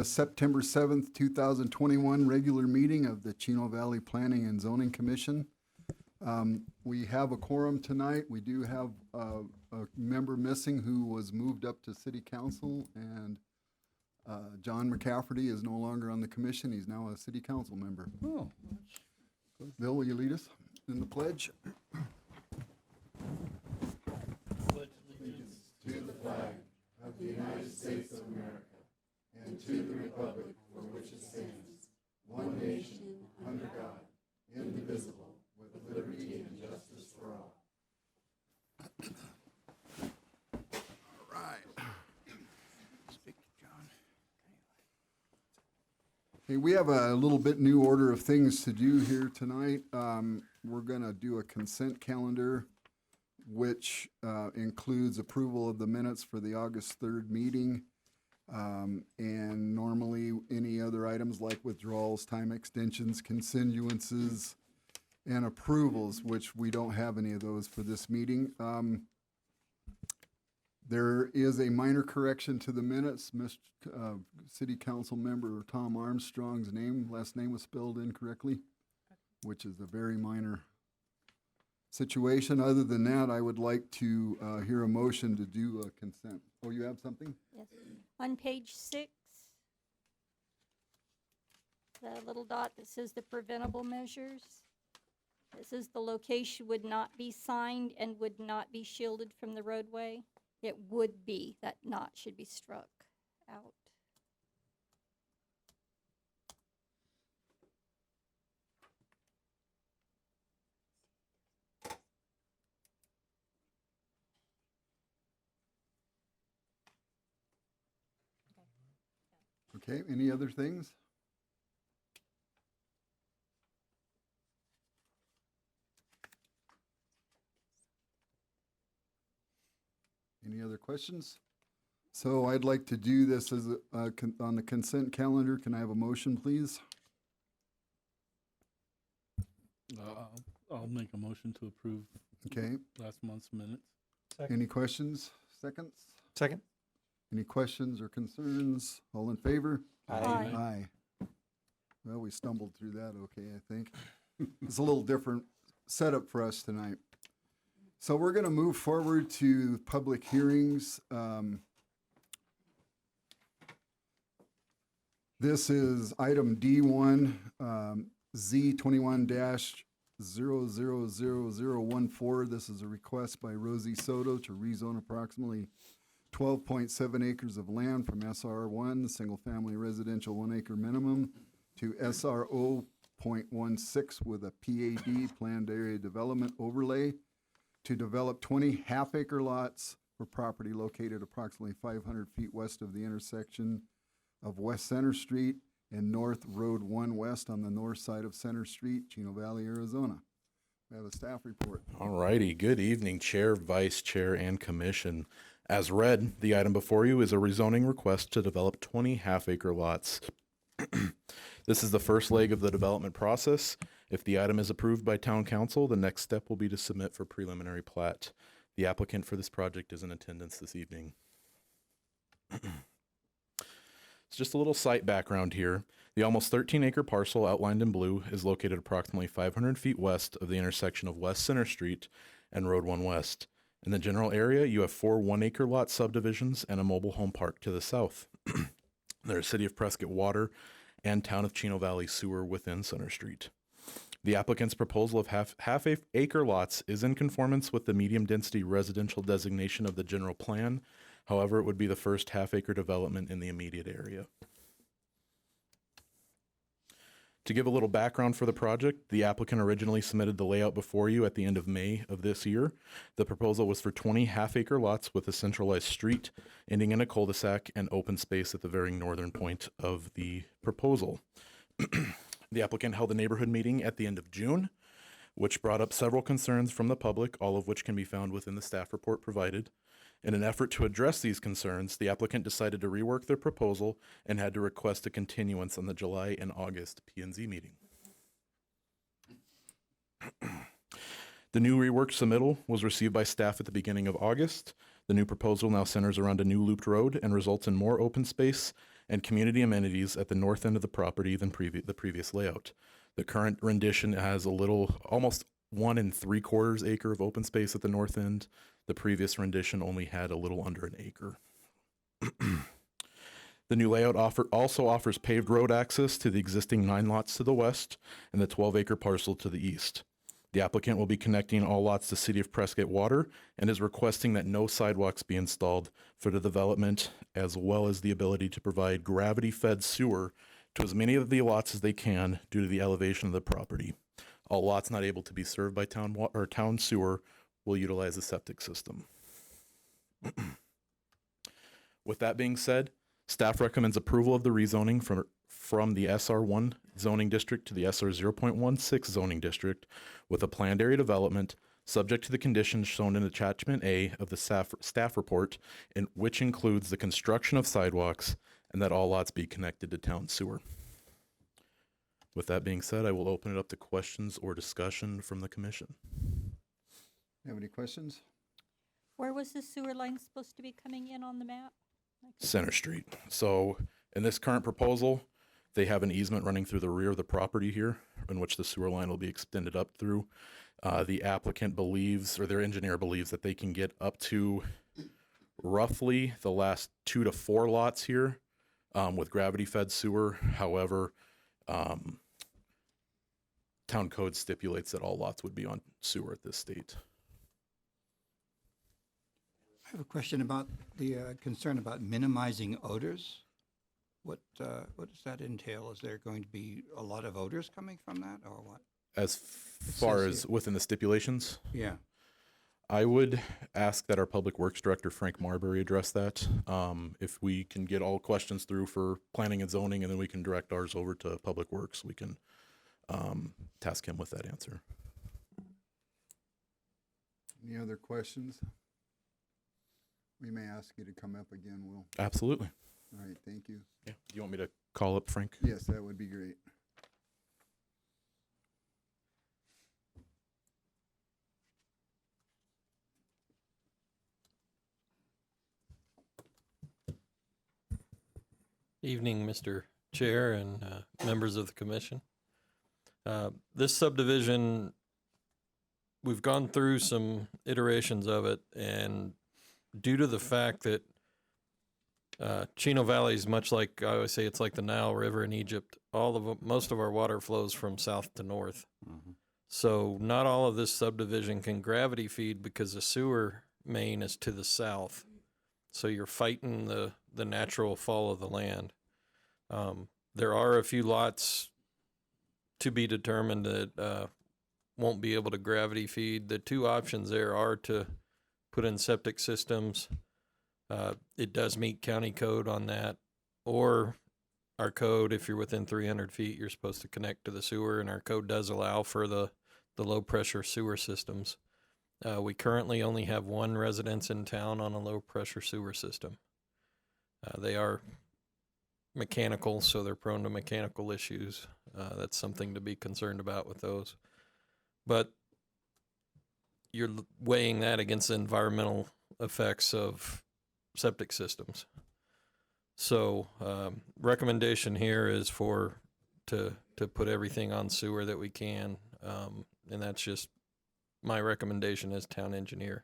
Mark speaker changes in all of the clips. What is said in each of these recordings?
Speaker 1: September 7th, 2021 regular meeting of the Chino Valley Planning and Zoning Commission. We have a quorum tonight. We do have a member missing who was moved up to City Council, and John McCafferty is no longer on the commission. He's now a City Council member.
Speaker 2: Oh,
Speaker 1: Bill, will you lead us in the pledge?
Speaker 3: Pledge allegiance to the flag of the United States of America and to the republic for which it stands, one nation, under God, indivisible, with liberty and justice for all.
Speaker 1: All right.
Speaker 2: speak to John.
Speaker 1: Hey, we have a little bit new order of things to do here tonight. We're gonna do a consent calendar, which includes approval of the minutes for the August 3rd meeting. And normally any other items like withdrawals, time extensions, continuances, and approvals, which we don't have any of those for this meeting. There is a minor correction to the minutes. City Council member Tom Armstrong's last name was spelled incorrectly, which is a very minor situation. Other than that, I would like to hear a motion to do a consent. Oh, you have something?
Speaker 4: Yes. On page 6, the little dot that says the preventable measures, it says the location would not be signed and would not be shielded from the roadway. It would be. That "not" should be struck out.
Speaker 1: Okay, any other things? Any other questions? So I'd like to do this as on the consent calendar. Can I have a motion, please?
Speaker 2: I'll make a motion to approve
Speaker 1: Okay,
Speaker 2: last month's minutes.
Speaker 1: any questions? Seconds?
Speaker 5: Second.
Speaker 1: Any questions or concerns? All in favor?
Speaker 4: Aye.
Speaker 1: Aye. Well, we stumbled through that okay, I think. It's a little different setup for us tonight. So we're going to move forward to public hearings. This is item D1, Z21-000014. This is a request by Rosie Soto to rezone approximately 12.7 acres of land from SR1, single-family residential 1 acre minimum, to SRO .16 with a PAD, planned area development overlay, to develop 20 half-acre lots for property located approximately 500 feet west of the intersection of West Center Street and North Road 1 West on the north side of Center Street, Chino Valley, Arizona. We have a staff report.
Speaker 6: All righty. Good evening, Chair, Vice Chair, and Commission. As read, the item before you is a rezoning request to develop 20 half-acre lots. This is the first leg of the development process. If the item is approved by Town Council, the next step will be to submit for preliminary plat. The applicant for this project is in attendance this evening. It's just a little site background here. The almost 13-acre parcel outlined in blue is located approximately 500 feet west of the intersection of West Center Street and Road 1 West. In the general area, you have 4 1-acre lot subdivisions and a mobile home park to the south. There's City of Prescott water and Town of Chino Valley sewer within Center Street. The applicant's proposal of half-acre lots is in conformance with the medium-density residential designation of the general plan. However, it would be the first half-acre development in the immediate area. To give a little background for the project, the applicant originally submitted the layout before you at the end of May of this year. The proposal was for 20 half-acre lots with a centralized street ending in a cul-de-sac and open space at the very northern point of the proposal. The applicant held a neighborhood meeting at the end of June, which brought up several concerns from the public, all of which can be found within the staff report provided. In an effort to address these concerns, the applicant decided to rework their proposal and had to request a continuance on the July and August P&Z meeting. The new reworked submittal was received by staff at the beginning of August. The new proposal now centers around a new looped road and results in more open space and community amenities at the north end of the property than the previous layout. The current rendition has almost 1 3/4 acre of open space at the north end. The previous rendition only had a little under an acre. The new layout also offers paved road access to the existing 9 lots to the west and the 12-acre parcel to the east. The applicant will be connecting all lots to City of Prescott water and is requesting that no sidewalks be installed for the development, as well as the ability to provide gravity-fed sewer to as many of the lots as they can due to the elevation of the property. All lots not able to be served by town sewer will utilize the septic system. With that being said, staff recommends approval of the rezoning from the SR1 zoning district to the SR 0.16 zoning district with a planned area development subject to the conditions shown in attachment A of the staff report, which includes the construction of sidewalks and that all lots be connected to town sewer. With that being said, I will open it up to questions or discussion from the commission.
Speaker 1: Have any questions?
Speaker 4: Where was the sewer line supposed to be coming in on the map?
Speaker 6: Center Street. So in this current proposal, they have an easement running through the rear of the property here in which the sewer line will be extended up through. The applicant believes, or their engineer believes, that they can get up to roughly the last 2 to 4 lots here with gravity-fed sewer. However, town code stipulates that all lots would be on sewer at this state.
Speaker 5: I have a question about the concern about minimizing odors. What does that entail? Is there going to be a lot of odors coming from that, or what?
Speaker 6: As far as within the stipulations,
Speaker 5: Yeah.
Speaker 6: I would ask that our Public Works Director, Frank Marbury, address that. If we can get all questions through for planning and zoning, and then we can direct ours over to Public Works, we can task him with that answer.
Speaker 1: Any other questions? We may ask you to come up again, Will.
Speaker 6: Absolutely.
Speaker 1: All right, thank you.
Speaker 6: Yeah. Do you want me to call up Frank?
Speaker 1: Yes, that would be great.
Speaker 7: Evening, Mr. Chair and members of the commission. This subdivision, we've gone through some iterations of it, and due to the fact that Chino Valley is much like, I always say, it's like the Nile River in Egypt. Most of our water flows from south to north.
Speaker 5: Mm-hmm.
Speaker 7: So not all of this subdivision can gravity feed because the sewer main is to the south. So you're fighting the natural fall of the land. There are a few lots to be determined that won't be able to gravity feed. The two options there are to put in septic systems. It does meet county code on that, or our code, if you're within 300 feet, you're supposed to connect to the sewer, and our code does allow for the low pressure sewer systems. We currently only have one residence in town on a low pressure sewer system. They are mechanical, so they're prone to mechanical issues. That's something to be concerned about with those. But you're weighing that against the environmental effects of septic systems. So recommendation here is to put everything on sewer that we can, and that's just my recommendation as town engineer.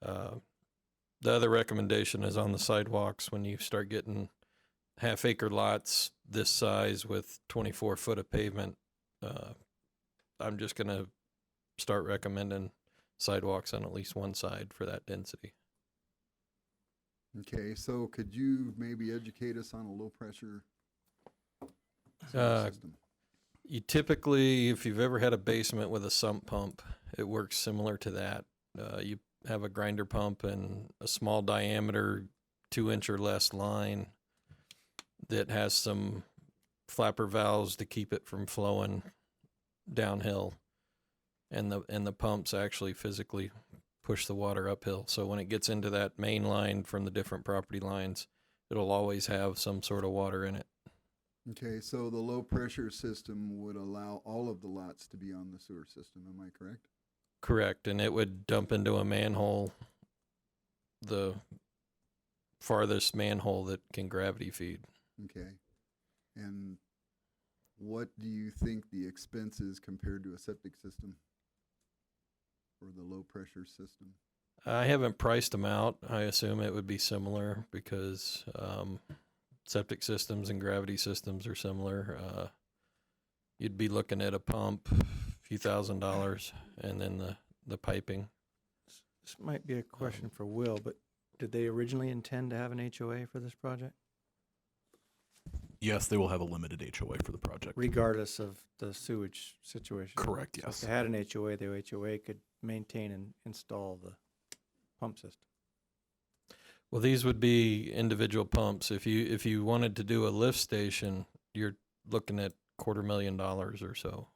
Speaker 7: The other recommendation is on the sidewalks. When you start getting half-acre lots this size with 24 foot of pavement, I'm just going to start recommending sidewalks on at least one side for that density.
Speaker 1: Okay, so could you maybe educate us on a low-pressure
Speaker 7: Uh,
Speaker 1: system?
Speaker 7: You typically, if you've ever had a basement with a sump pump, it works similar to that. You have a grinder pump and a small diameter, 2-inch or less line that has some flapper valves to keep it from flowing downhill, and the pumps actually physically push the water uphill. So when it gets into that main line from the different property lines, it'll always have some sort of water in it.
Speaker 1: Okay, so the low-pressure system would allow all of the lots to be on the sewer system, am I correct?
Speaker 7: Correct, and it would dump into a manhole, the farthest manhole that can gravity feed.
Speaker 1: Okay. And what do you think the expense is compared to a septic system? Or the low pressure system?
Speaker 7: I haven't priced them out. I assume it would be similar because septic systems and gravity systems are similar. You'd be looking at a pump, a few $1,000s, and then the piping.
Speaker 8: This might be a question for Will, but did they originally intend to have an HOA for this project?
Speaker 6: Yes, they will have a limited HOA for the project.
Speaker 8: Regardless of the sewage situation?
Speaker 6: Correct,
Speaker 8: So
Speaker 6: yes.
Speaker 8: if they had an HOA, the HOA could maintain and install the pump system.
Speaker 7: Well, these would be individual pumps. If you wanted to do a lift station, you're looking at $250,000 or so.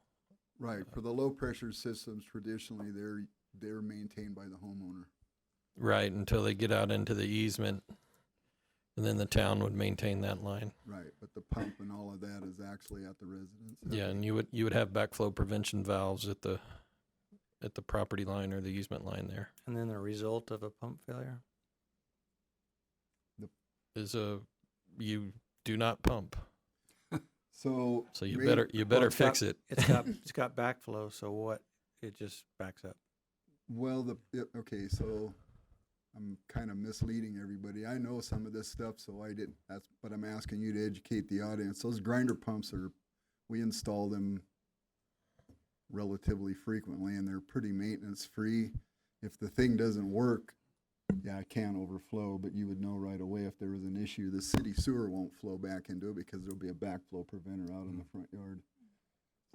Speaker 1: Right, for the low pressure systems, traditionally, they're maintained by the homeowner.
Speaker 7: Right, until they get out into the easement, and then the town would maintain that line.
Speaker 1: Right, but the pump and all of that is actually at the residence.
Speaker 7: Yeah, and you would have backflow prevention valves at the property line or the easement line there.
Speaker 8: And then the result of a pump failure?
Speaker 7: Is you do not pump.
Speaker 1: So.
Speaker 7: So you
Speaker 1: rate-
Speaker 7: better
Speaker 8: Well, it's
Speaker 7: fix
Speaker 8: got-
Speaker 7: it.
Speaker 8: It's got backflow, so what? It just backs up.
Speaker 1: Well, okay, so I'm kind of misleading everybody. I know some of this stuff, so that's, but I'm asking you to educate the audience. Those grinder pumps we install them relatively frequently, and they're pretty maintenance free. If the thing doesn't work, yeah, it can overflow, but you would know right away if there was an issue. The city sewer won't flow back into it because there'll be a backflow preventer out in the front yard.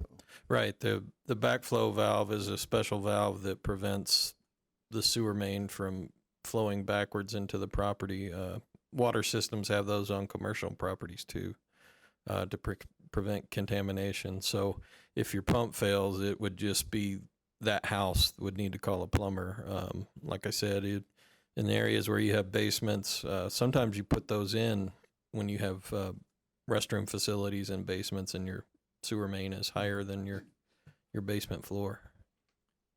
Speaker 1: So.
Speaker 7: Right. The backflow valve is a special valve that prevents the sewer main from flowing backwards into the property. Water systems have those on commercial properties too, to prevent contamination. So if your pump fails, it would just be that house would need to call a plumber. Like I said, in the areas where you have basements, sometimes you put those in when you have restroom facilities and basements, and your sewer main is higher than your basement floor.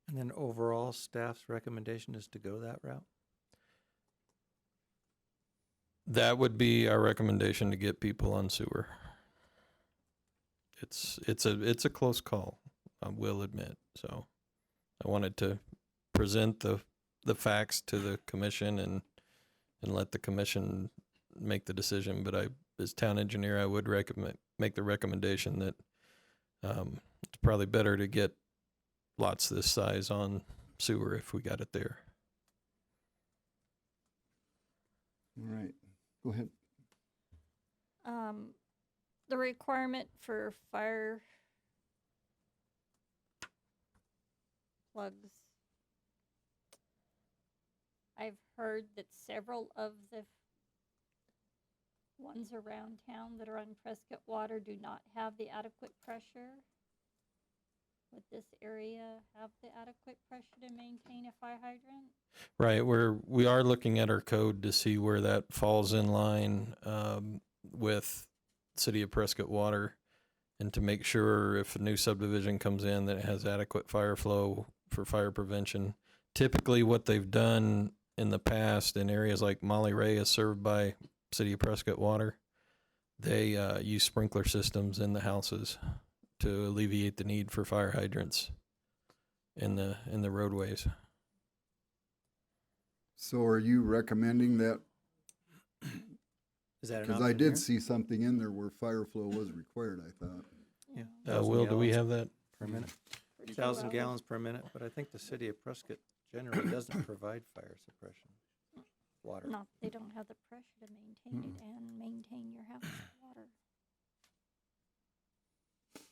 Speaker 8: And then overall, staff's recommendation is to go that route?
Speaker 7: That would be our recommendation, to get people on sewer. It's a close call, I will admit. So I wanted to present the facts to the commission and let the commission make the decision. But as town engineer, I would make the recommendation that it's probably better to get lots this size on sewer if we got it there.
Speaker 1: All right, go ahead.
Speaker 4: The requirement for fire plugs. I've heard that several of the ones around town that are on Prescott Water do not have the adequate pressure. Would this area have the adequate pressure to maintain a fire hydrant?
Speaker 7: Right, we are looking at our code to see where that falls in line with City of Prescott Water, and to make sure if a new subdivision comes in that it has adequate fire flow for fire prevention. Typically what they've done in the past in areas like Molly Ray is served by City of Prescott Water, they use sprinkler systems in the houses to alleviate the need for fire hydrants in the roadways.
Speaker 1: So are you recommending that?
Speaker 8: Is that an
Speaker 1: Because
Speaker 8: option
Speaker 1: I did
Speaker 8: here?
Speaker 1: see something in there where fire flow was required, I thought.
Speaker 8: Yeah.
Speaker 7: Will, do we have that?
Speaker 8: Per minute?
Speaker 4: For
Speaker 8: 1,000
Speaker 4: 2
Speaker 8: gallons per minute, but I think the city of Prescott generally doesn't provide fire suppression water.
Speaker 4: No, they don't have the pressure to maintain it and maintain your house water.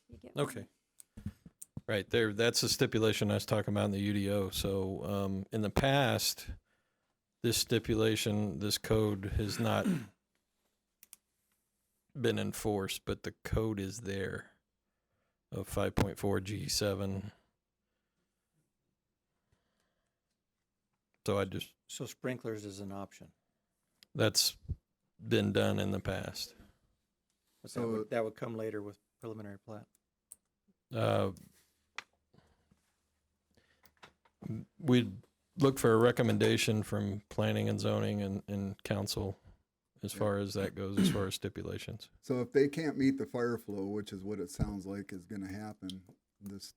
Speaker 4: You get what I
Speaker 7: Okay.
Speaker 4: mean?
Speaker 7: Right there, that's the stipulation I was talking about in the UDO. So in the past, this stipulation, this code has not been enforced, but the code is there of 5.4 G7. So
Speaker 8: So sprinklers is an option.
Speaker 7: that's been done in the past.
Speaker 8: But
Speaker 1: So-
Speaker 8: that would come later with preliminary plat.
Speaker 7: We'd look for a recommendation from planning and zoning and council as far as that goes, as far as stipulations.
Speaker 1: So if they can't meet the fire flow, which is what it sounds like is gonna happen,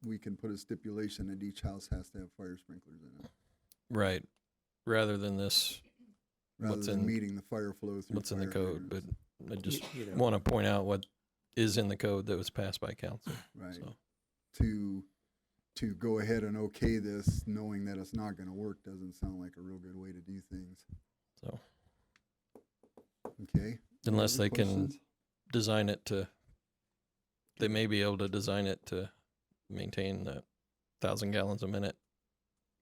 Speaker 1: we can put a stipulation that each house has to have fire sprinklers in it,
Speaker 7: Right. Rather than this,
Speaker 1: rather
Speaker 7: What's
Speaker 1: than
Speaker 7: in-
Speaker 1: meeting the fire flow through
Speaker 7: what's in the
Speaker 1: fire
Speaker 7: code, but
Speaker 1: hydrants.
Speaker 7: I just
Speaker 8: Either.
Speaker 7: want to point out what is in the code that was passed by council.
Speaker 1: Right,
Speaker 7: So,
Speaker 1: to go ahead and okay this, knowing that it's not gonna work, doesn't sound like a real good way to do things.
Speaker 7: so
Speaker 1: Okay? Any
Speaker 7: unless
Speaker 1: other
Speaker 7: they can
Speaker 1: questions?
Speaker 7: design it to, they may be able to design it to maintain that 1,000 gallons a minute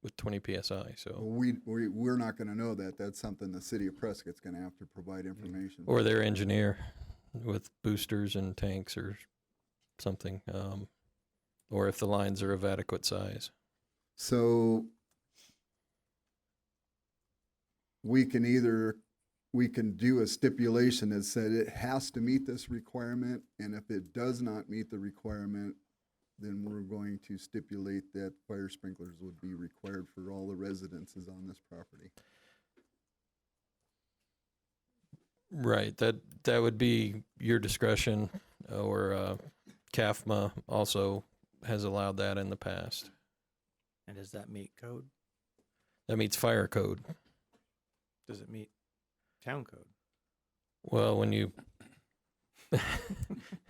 Speaker 7: with 20 PSI. So,
Speaker 1: Well, we're not gonna know that. That's something the city of Prescott's gonna have to provide information.
Speaker 7: or their engineer with boosters and tanks or something, or if the lines are of adequate size.
Speaker 1: So we can do a stipulation that said it has to meet this requirement, and if it does not meet the requirement, then we're going to stipulate that fire sprinklers would be required for all the residences on this property.
Speaker 7: Right. That would be your discretion, or CAFMA also has allowed that in the past.
Speaker 8: And does that meet code?
Speaker 7: That meets fire code.
Speaker 8: Does it meet town code?
Speaker 7: Well, when you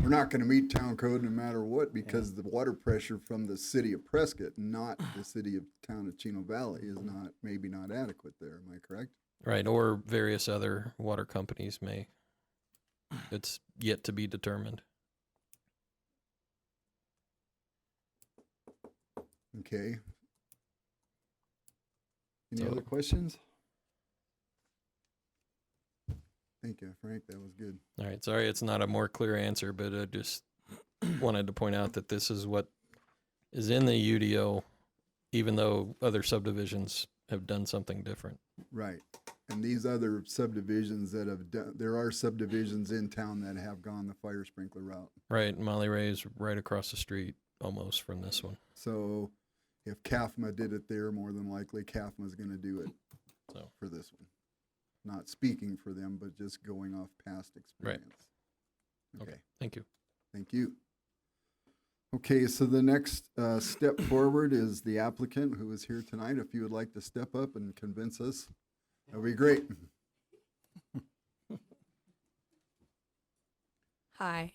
Speaker 1: We're not gonna meet town code no matter what, because the water pressure from the city of Prescott, not the city of town of Chino Valley, is maybe not adequate there. Am I correct?
Speaker 7: right, or various other water companies may. It's yet to be determined.
Speaker 1: Okay. Any
Speaker 7: So-
Speaker 1: other questions? Thank you, Frank. That was good.
Speaker 7: All right. Sorry, it's not a more clear answer, but I just wanted to point out that this is what is in the UDO, even though other subdivisions have done something different.
Speaker 1: Right. And these other subdivisions that have done, there are subdivisions in town that have gone the fire sprinkler route.
Speaker 7: Right. Molly Ray's right across the street almost from this one.
Speaker 1: So if CAFMA did it there, more than likely CAFMA's gonna do it
Speaker 7: So,
Speaker 1: for this one. Not speaking for them, but just going off past experience.
Speaker 7: okay. Thank you.
Speaker 1: Thank you. Okay, so the next step forward is the applicant who is here tonight. If you would like to step up and convince us, that'd be great.
Speaker 9: Hi.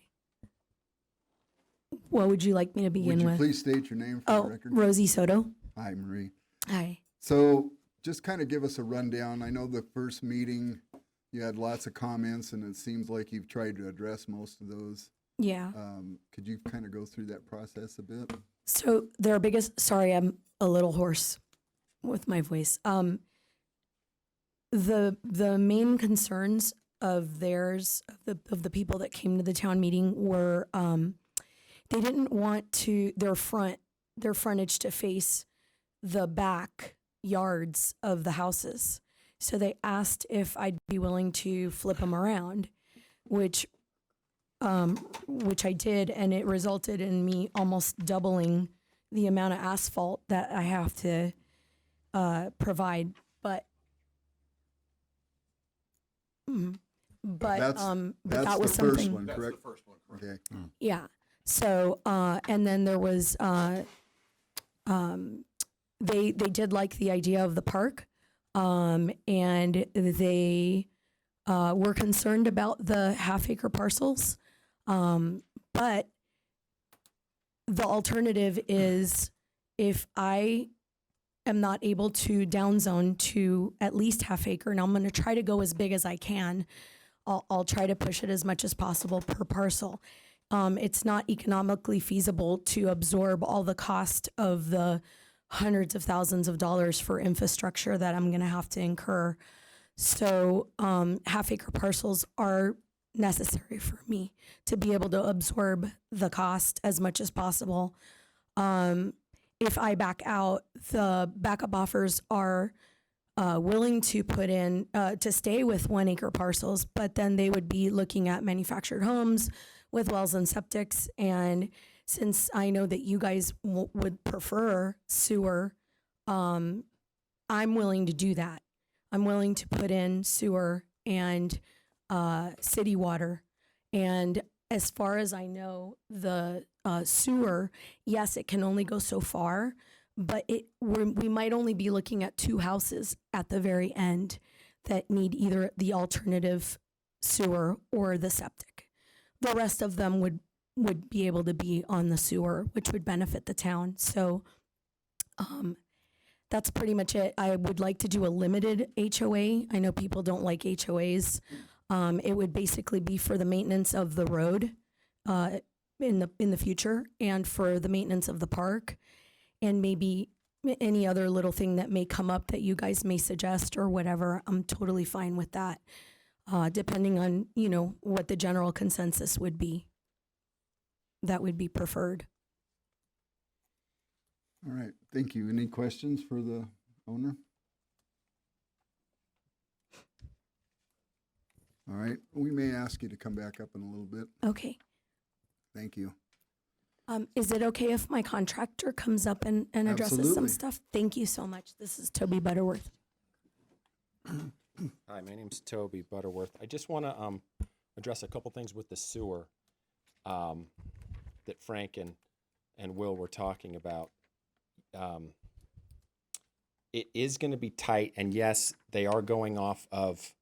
Speaker 9: What would you like me to begin
Speaker 1: Would you
Speaker 9: with?
Speaker 1: please state your name for the
Speaker 9: Oh,
Speaker 1: record?
Speaker 9: Rosie Soto.
Speaker 1: Hi, Marie.
Speaker 9: Hi.
Speaker 1: So just kind of give us a rundown. I know the first meeting, you had lots of comments, and it seems like you've tried to address most of those.
Speaker 9: Yeah.
Speaker 1: Could you kind of go through that process a bit?
Speaker 9: So their biggest, sorry, I'm a little hoarse with my voice. The main concerns of theirs, of the people that came to the town meeting were, they didn't want their frontage to face the back yards of the houses. So they asked if I'd be willing to flip them around, which I did, and it resulted in me almost doubling the amount of asphalt that I have to provide. But
Speaker 1: That's
Speaker 9: that was
Speaker 1: the first
Speaker 9: something.
Speaker 1: one, correct? Okay.
Speaker 9: Yeah. So, and then there was, they did like the idea of the park, and they were concerned about the half-acre parcels, but the alternative is if I am not able to downzone to at least half-acre, and I'm going to try to go as big as I can. I'll try to push it as much as possible per parcel. It's not economically feasible to absorb all the cost of the hundreds of thousands of dollars for infrastructure that I'm going to have to incur. So half-acre parcels are necessary for me to be able to absorb the cost as much as possible. If I back out, the backup offers are willing to put in, to stay with 1 acre parcels, but then they would be looking at manufactured homes with wells and septics. And since I know that you guys would prefer sewer, I'm willing to do that. I'm willing to put in sewer and city water. And as far as I know, the sewer, yes, it can only go so far, but we might only be looking at 2 houses at the very end that need either the alternative sewer or the septic. The rest of them would be able to be on the sewer, which would benefit the town. So that's pretty much it. I would like to do a limited HOA. I know people don't like HOAs. It would basically be for the maintenance of the road in the future, and for the maintenance of the park, and maybe any other little thing that may come up that you guys may suggest or whatever. I'm totally fine with that, depending on, what the general consensus would be. That would be preferred.
Speaker 1: All right, thank you. Any questions for the owner? All right, we may ask you to come back up in a little bit.
Speaker 9: Okay.
Speaker 1: Thank you.
Speaker 9: Is it okay if my contractor comes up and addresses some
Speaker 1: Absolutely.
Speaker 9: stuff? Thank you so much. This is Toby Butterworth.
Speaker 10: Hi, my name's Toby Butterworth. I just want to address a couple things with the sewer that Frank and Will were talking about. It is going to be tight, and yes, they are going off of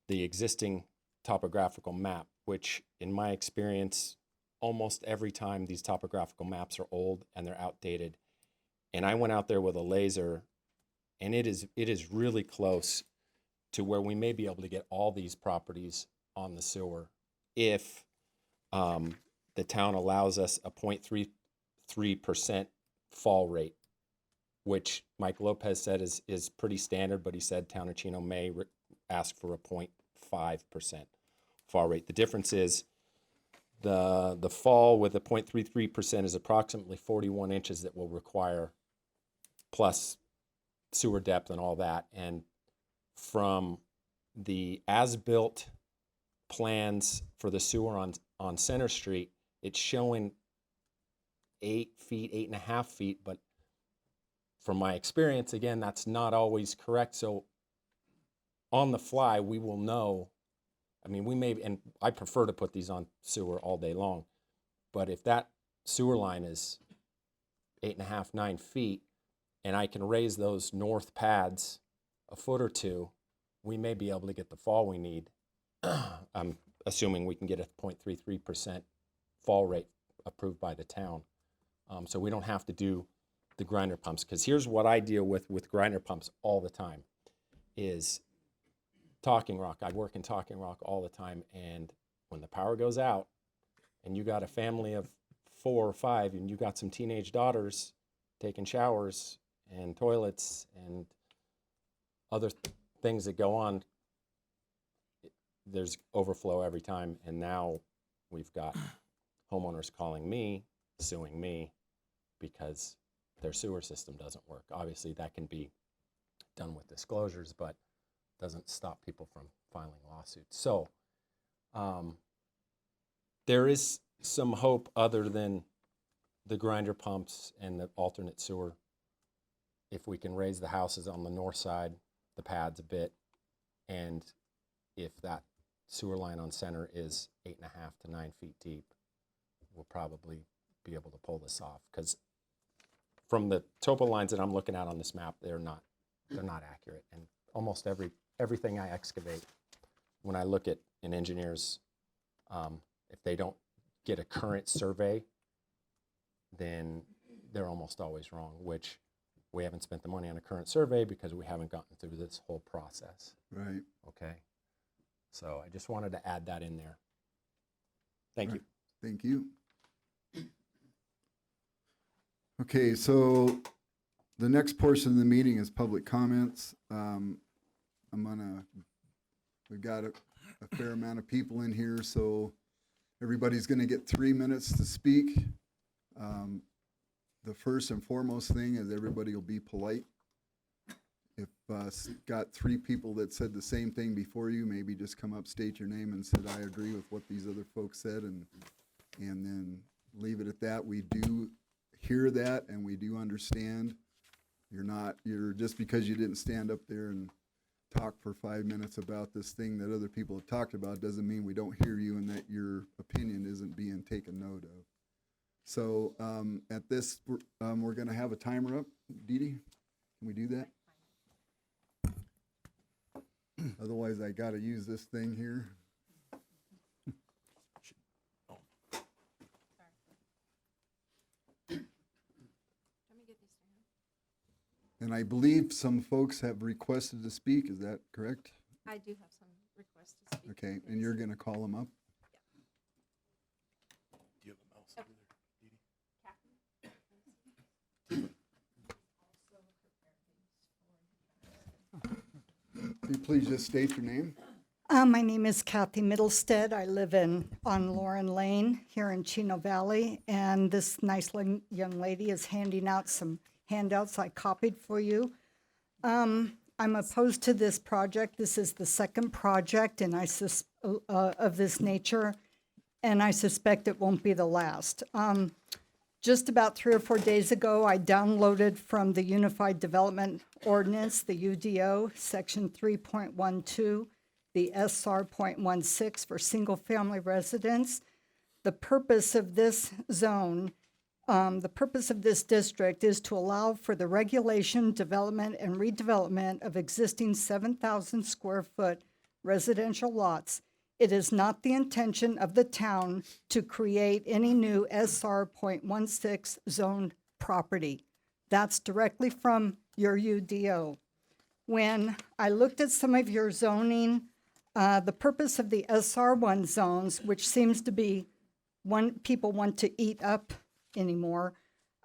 Speaker 10: the existing topographical map, which in my experience, almost every time these topographical maps are old and they're outdated. And I went out there with a laser, and it is really close to where we may be able to get all these properties on the sewer if the town allows us a 0.33% fall rate, which Mike Lopez said is pretty standard, but he said Town of Chino may ask for a 0.5% fall rate. The difference is the fall with a 0.33% is approximately 41 inches that will require, plus sewer depth and all that. And from the as-built plans for the sewer on Center Street, it's showing 8 feet, 8.5 feet, but from my experience, again, that's not always correct. So on the fly, we will know. I mean, we may, and I prefer to put these on sewer all day long, but if that sewer line is 8.5, 9 feet, and I can raise those north pads a foot or two, we may be able to get the fall we need. I'm assuming we can get a 0.33% fall rate approved by the town. So we don't have to do the grinder pumps, because here's what I deal with grinder pumps all the time is Talking Rock. I work in Talking Rock all the time, and when the power goes out and you got a family of 4 or 5 and you got some teenage daughters taking showers and toilets and other things that go on, there's overflow every time. And now we've got homeowners calling me, suing me because their sewer system doesn't work. Obviously that can be done with disclosures, but doesn't stop people from filing lawsuits. So there is some hope other than the grinder pumps and the alternate sewer. If we can raise the houses on the north side, the pads a bit, and if that sewer line on Center is 8.5 to 9 feet deep, we'll probably be able to pull this off. Because from the topo lines that I'm looking at on this map, they're not accurate. And almost everything I excavate, when I look at an engineer's, if they don't get a current survey, then they're almost always wrong, which we haven't spent the money on a current survey because we haven't gotten through this whole process.
Speaker 1: Right.
Speaker 10: Okay. So I just wanted to add that in there. Thank you.
Speaker 1: Thank you. Okay, so the next portion of the meeting is public comments. We've got a fair amount of people in here, so everybody's gonna get 3 minutes to speak. The first and foremost thing is everybody will be polite. If got 3 people that said the same thing before you, maybe just come up, state your name, and said, I agree with what these other folks said, and then leave it at that. We do hear that, and we do understand. You're just because you didn't stand up there and talk for 5 minutes about this thing that other people have talked about doesn't mean we don't hear you and that your opinion isn't being taken note of. So at this, we're going to have a timer up. Dee Dee, can we do that? Otherwise, I got to use this thing here. And I believe some folks have requested to speak. Is that correct?
Speaker 11: I do have some requests to speak.
Speaker 1: Okay, and you're going to call them up?
Speaker 6: Do you have a mouse over there?
Speaker 1: Can you please just state your name?
Speaker 12: My name is Kathy Middlestead. I live on Lauren Lane here in Chino Valley, and this nice young lady is handing out some handouts I copied for you. I'm opposed to this project. This is the second project of this nature, and I suspect it won't be the last. Just about 3 or 4 days ago, I downloaded from the Unified Development Ordinance, the UDO, Section 3.12, the SR.16 for single-family residents. The purpose of this zone, the purpose of this district is to allow for the regulation, development, and redevelopment of existing 7,000 square foot residential lots. It is not the intention of the town to create any new SR.16 zoned property. That's directly from your UDO. When I looked at some of your zoning, the purpose of the SR1 zones, which seems to be one people want to eat up anymore,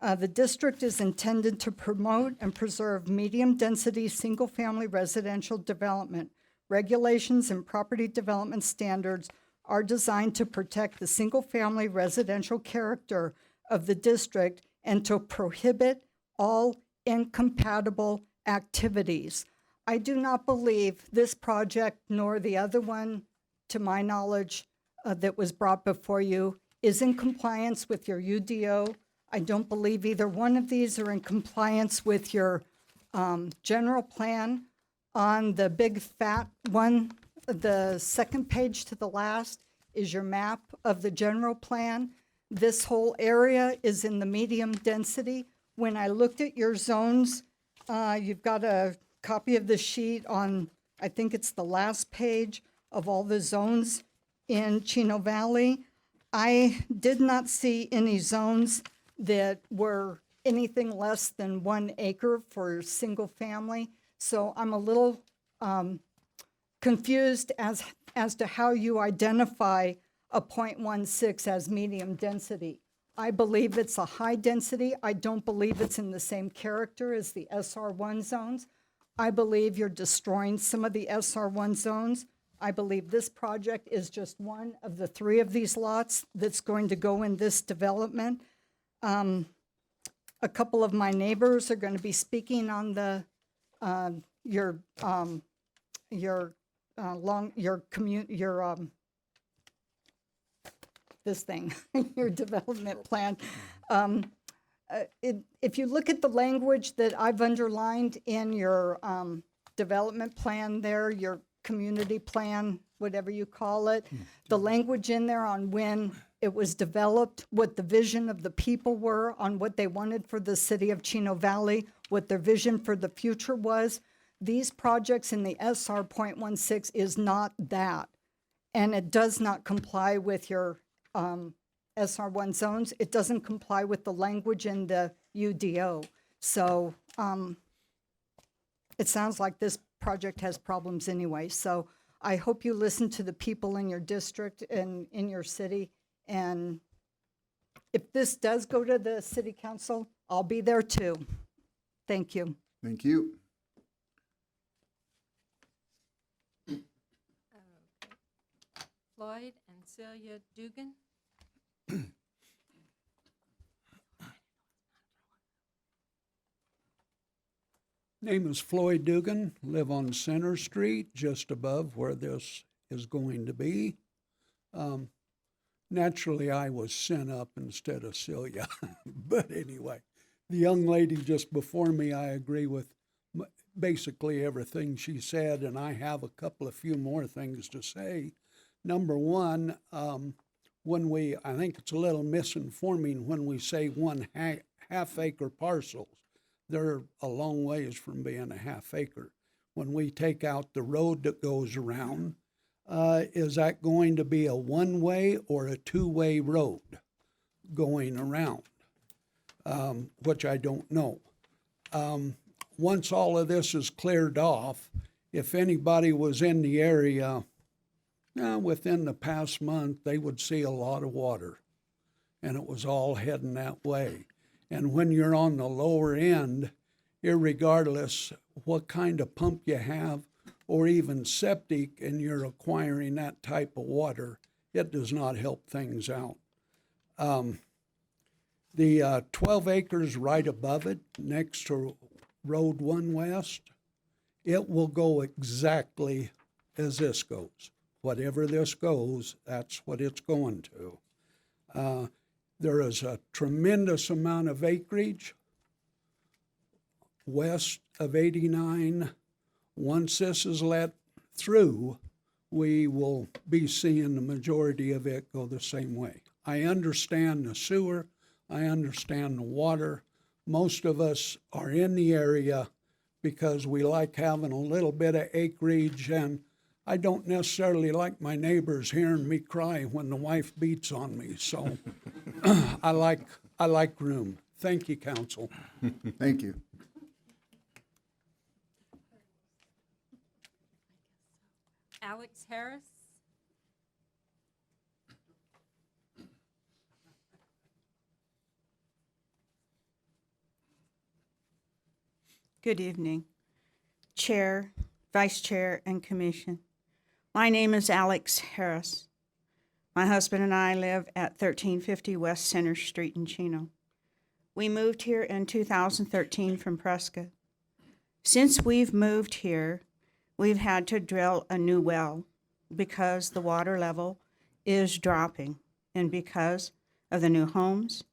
Speaker 12: the district is intended to promote and preserve medium-density single-family residential development. Regulations and property development standards are designed to protect the single-family residential character of the district and to prohibit all incompatible activities. I do not believe this project nor the other one, to my knowledge, that was brought before you is in compliance with your UDO. I don't believe either one of these are in compliance with your general plan. On the big fat one, the second page to the last is your map of the general plan. This whole area is in the medium density. When I looked at your zones, you've got a copy of the sheet on, I think it's the last page of all the zones in Chino Valley. I did not see any zones that were anything less than 1 acre for single family. So I'm a little confused as to how you identify a 0.16 as medium density. I believe it's a high density. I don't believe it's in the same character as the SR1 zones. I believe you're destroying some of the SR1 zones. I believe this project is just one of the 3 of these lots that's going to go in this development. A couple of my neighbors are going to be speaking on the this thing, your development plan. If you look at the language that I've underlined in your development plan there, your community plan, whatever you call it, the language in there on when it was developed, what the vision of the people were, on what they wanted for the city of Chino Valley, what their vision for the future was. These projects in the SR.16 is not that, and it does not comply with your SR1 zones. It doesn't comply with the language in the UDO. So it sounds like this project has problems anyway. So I hope you listen to the people in your district and in your city. And if this does go to the city council, I'll be there too. Thank you.
Speaker 1: Thank you.
Speaker 11: Floyd and Celia Dugan.
Speaker 13: Name is Floyd Dugan, live on Center Street, just above where this is going to be. Naturally, I was sent up instead of Celia. But anyway, the young lady just before me, I agree with basically everything she said, and I have a couple of few more things to say. Number one, I think it's a little misinforming when we say half acre parcels. They're a long ways from being a half acre. When we take out the road that goes around, is that going to be a one-way or a two-way road going around? Which I don't know. Once all of this is cleared off, if anybody was in the area within the past month, they would see a lot of water, and it was all heading that way. And when you're on the lower end, irregardless what kind of pump you have, or even septic, and you're acquiring that type of water, it does not help things out. The 12 acres right above it, next to Road 1 West, it will go exactly as this goes. Whatever this goes, that's what it's going to. There is a tremendous amount of acreage west of 89. Once this is let through, we will be seeing the majority of it go the same way. I understand the sewer. I understand the water. Most of us are in the area because we like having a little bit of acreage, and I don't necessarily like my neighbors hearing me cry when the wife beats on me. So I like room. Thank you, council.
Speaker 1: Thank you.
Speaker 11: Alex Harris.
Speaker 14: Good evening, Chair, Vice Chair, and Commission. My name is Alex Harris. My husband and I live at 1350 West Center Street in Chino. We moved here in 2013 from Prescott. Since we've moved here, we've had to drill a new well because the water level is dropping, and because of the new homes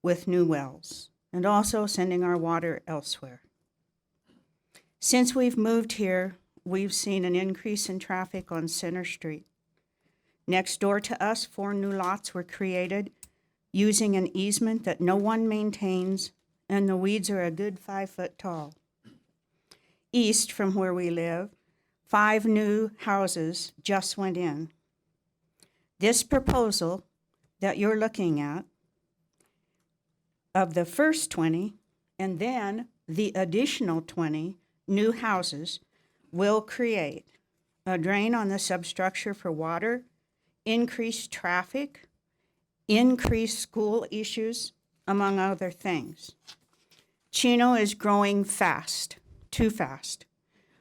Speaker 14: with new wells, and also sending our water elsewhere. Since we've moved here, we've seen an increase in traffic on Center Street. Next door to us, 4 new lots were created using an easement that no one maintains, and the weeds are a good 5 foot tall. East from where we live, 5 new houses just went in. This proposal that you're looking at, of the first 20, and then the additional 20 new houses, will create a drain on the substructure for water, increased traffic, increased school issues, among other things. Chino is growing fast, too fast,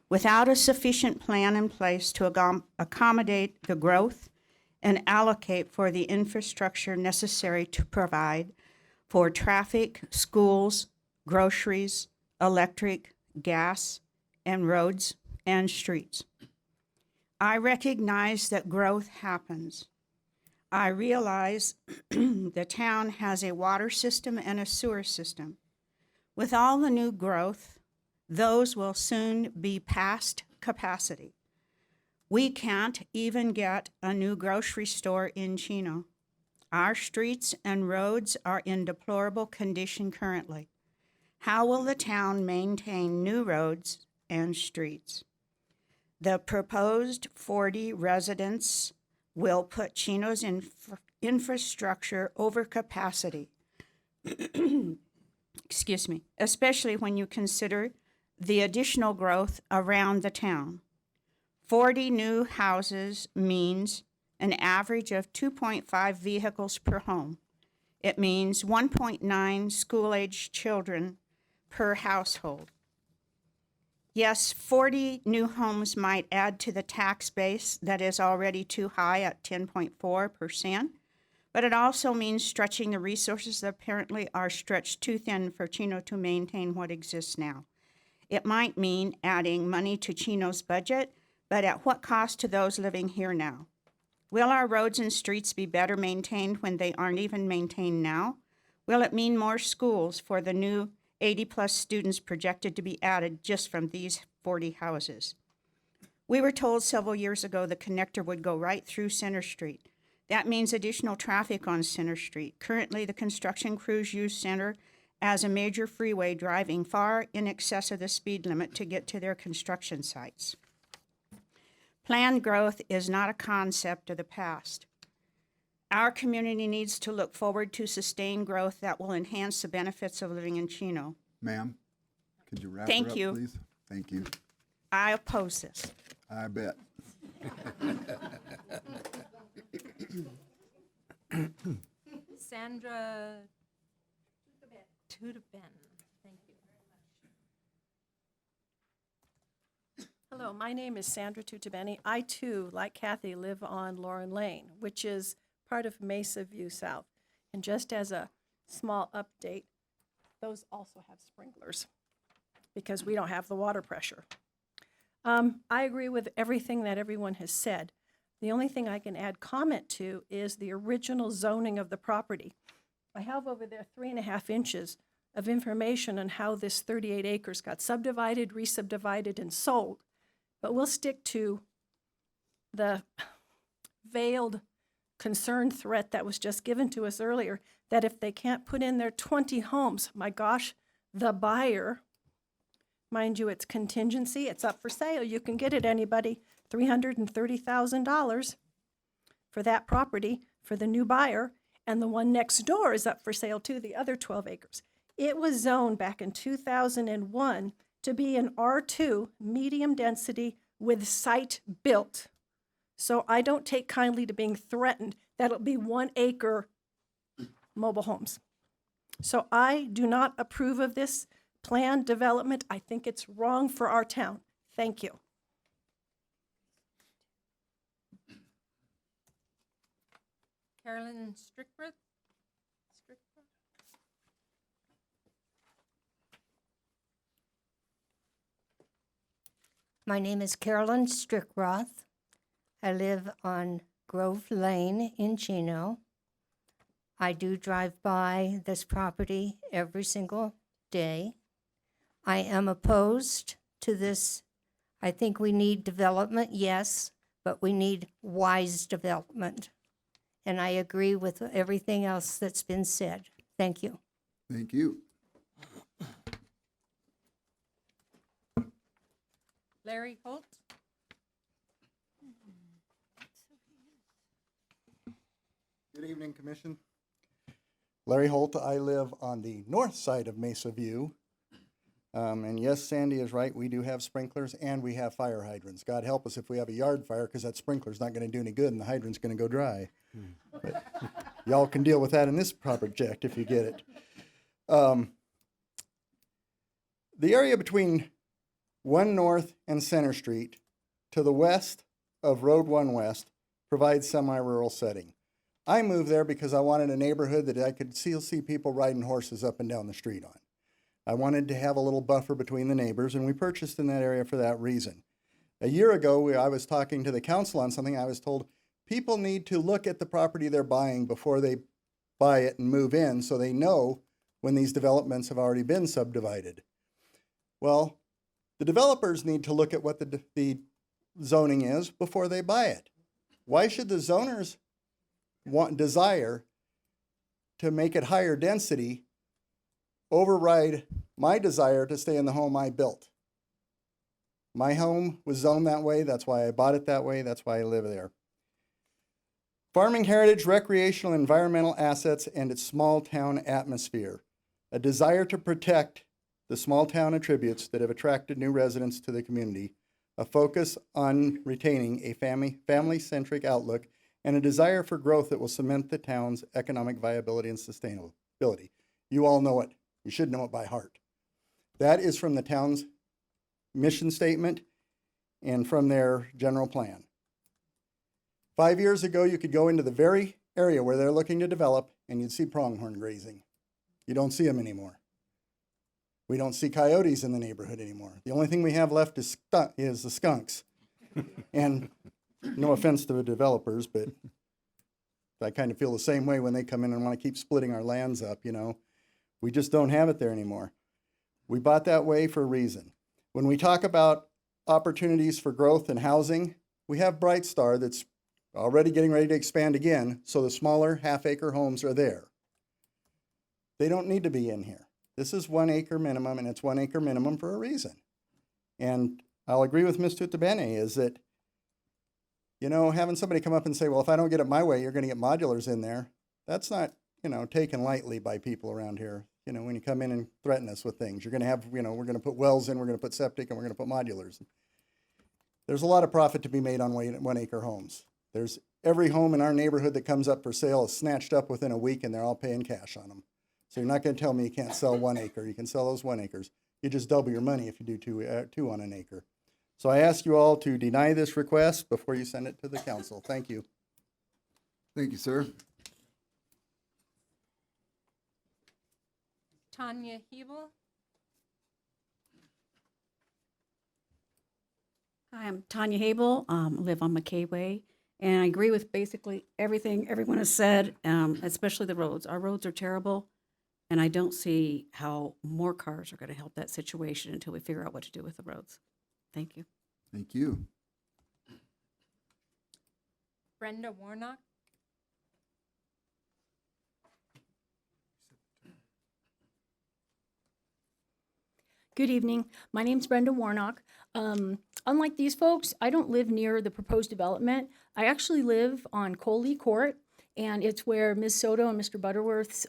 Speaker 14: without a sufficient plan in place to accommodate the growth and allocate for the infrastructure necessary to provide for traffic, schools, groceries, electric, gas, and roads and streets. I recognize that growth happens. I realize the town has a water system and a sewer system. With all the new growth, those will soon be past capacity. We can't even get a new grocery store in Chino. Our streets and roads are in deplorable condition currently. How will the town maintain new roads and streets? The proposed 40 residents will put Chino's infrastructure over capacity. Excuse me, especially when you consider the additional growth around the town. 40 new houses means an average of 2.5 vehicles per home. It means 1.9 school-aged children per household. Yes, 40 new homes might add to the tax base that is already too high at 10.4%, but it also means stretching the resources that apparently are stretched too thin for Chino to maintain what exists now. It might mean adding money to Chino's budget, but at what cost to those living here now? Will our roads and streets be better maintained when they aren't even maintained now? Will it mean more schools for the new 80-plus students projected to be added just from these 40 houses. We were told several years ago the connector would go right through Center Street. That means additional traffic on Center Street. Currently, the construction crews use Center as a major freeway, driving far in excess of the speed limit to get to their construction sites. Planned growth is not a concept of the past. Our community needs to look forward to sustained growth that will enhance the benefits of living in Chino.
Speaker 1: Ma'am, could you wrap
Speaker 14: Thank
Speaker 1: her up,
Speaker 14: you.
Speaker 1: please? Thank you.
Speaker 14: I oppose this.
Speaker 1: I bet.
Speaker 11: Sandra Tudaben. Thank you very much.
Speaker 15: Hello, my name is Sandra Tutabeni. I too, like Kathy, live on Lauren Lane, which is part of Mesa View South. And just as a small update, those also have sprinklers because we don't have the water pressure. I agree with everything that everyone has said. The only thing I can add comment to is the original zoning of the property. I have over there 3.5 inches of information on how this 38 acres got subdivided, re-subdivided, and sold. But we'll stick to the veiled concern threat that was just given to us earlier, that if they can't put in their 20 homes, my gosh, the buyer, mind you, it's contingency, it's up for sale. You can get it, anybody, $330,000 for that property for the new buyer, and the one next door is up for sale too, the other 12 acres. It was zoned back in 2001 to be an R2 medium density with site built. So I don't take kindly to being threatened that it'll be 1 acre mobile homes. So I do not approve of this planned development. I think it's wrong for our town. Thank you.
Speaker 11: Carolyn Strickroth.
Speaker 16: My name is Carolyn Strickroth. I live on Grove Lane in Chino. I do drive by this property every single day. I am opposed to this. I think we need development, yes, but we need wise development. And I agree with everything else that's been said. Thank you.
Speaker 1: Thank you.
Speaker 11: Larry Holt.
Speaker 17: Good evening, Commission. Larry Holt, I live on the north side of Mesa View. And yes, Sandy is right, we do have sprinklers and we have fire hydrants. God help us if we have a yard fire, because that sprinkler's not gonna do any good and the hydrant's gonna go dry. But y'all can deal with that in this project if you get it. The area between 1 North and Center Street to the west of Road 1 West provides semi-rural setting. I moved there because I wanted a neighborhood that I could still see people riding horses up and down the street on. I wanted to have a little buffer between the neighbors, and we purchased in that area for that reason. A year ago, I was talking to the council on something. I was told people need to look at the property they're buying before they buy it and move in, so they know when these developments have already been subdivided. Well, the developers need to look at what the zoning is before they buy it. Why should the zoners desire to make it higher density override my desire to stay in the home I built? My home was zoned that way. That's why I bought it that way. That's why I live there. Farming heritage, recreational, environmental assets, and its small town atmosphere. A desire to protect the small town attributes that have attracted new residents to the community. A focus on retaining a family-centric outlook, and a desire for growth that will cement the town's economic viability and sustainability. You all know it. You should know it by heart. That is from the town's mission statement and from their general plan. 5 years ago, you could go into the very area where they're looking to develop and you'd see pronghorn grazing. You don't see them anymore. We don't see coyotes in the neighborhood anymore. The only thing we have left is the skunks. And no offense to the developers, but I kind of feel the same way when they come in and want to keep splitting our lands up, you know. We just don't have it there anymore. We bought that way for a reason. When we talk about opportunities for growth and housing, we have Bright Star that's already getting ready to expand again, so the smaller half-acre homes are there. They don't need to be in here. This is 1 acre minimum, and it's 1 acre minimum for a reason. And I'll agree with Ms. Tutabene is that, you know, having somebody come up and say, well, if I don't get it my way, you're going to get modulars in there, that's not, you know, taken lightly by people around here. You know, when you come in and threaten us with things, you're going to have, you know, we're going to put wells in, we're going to put septic, and we're going to put modulars. There's a lot of profit to be made on 1 acre homes. There's every home in our neighborhood that comes up for sale is snatched up within a week, and they're all paying cash on them. So you're not going to tell me you can't sell 1 acre. You can sell those 1 acres. You just double your money if you do two on an acre. So I ask you all to deny this request before you send it to the council. Thank you.
Speaker 1: Thank you, sir.
Speaker 11: Tanya Hebel.
Speaker 18: Hi, I'm Tanya Habel, live on McKay Way, and I agree with basically everything everyone has said, especially the roads. Our roads are terrible, and I don't see how more cars are going to help that situation until we figure out what to do with the roads. Thank you.
Speaker 1: Thank you.
Speaker 11: Brenda Warnock.
Speaker 19: Good evening. My name's Brenda Warnock. Unlike these folks, I don't live near the proposed development. I actually live on Coley Court, and it's where Ms. Soto and Mr. Butterworth's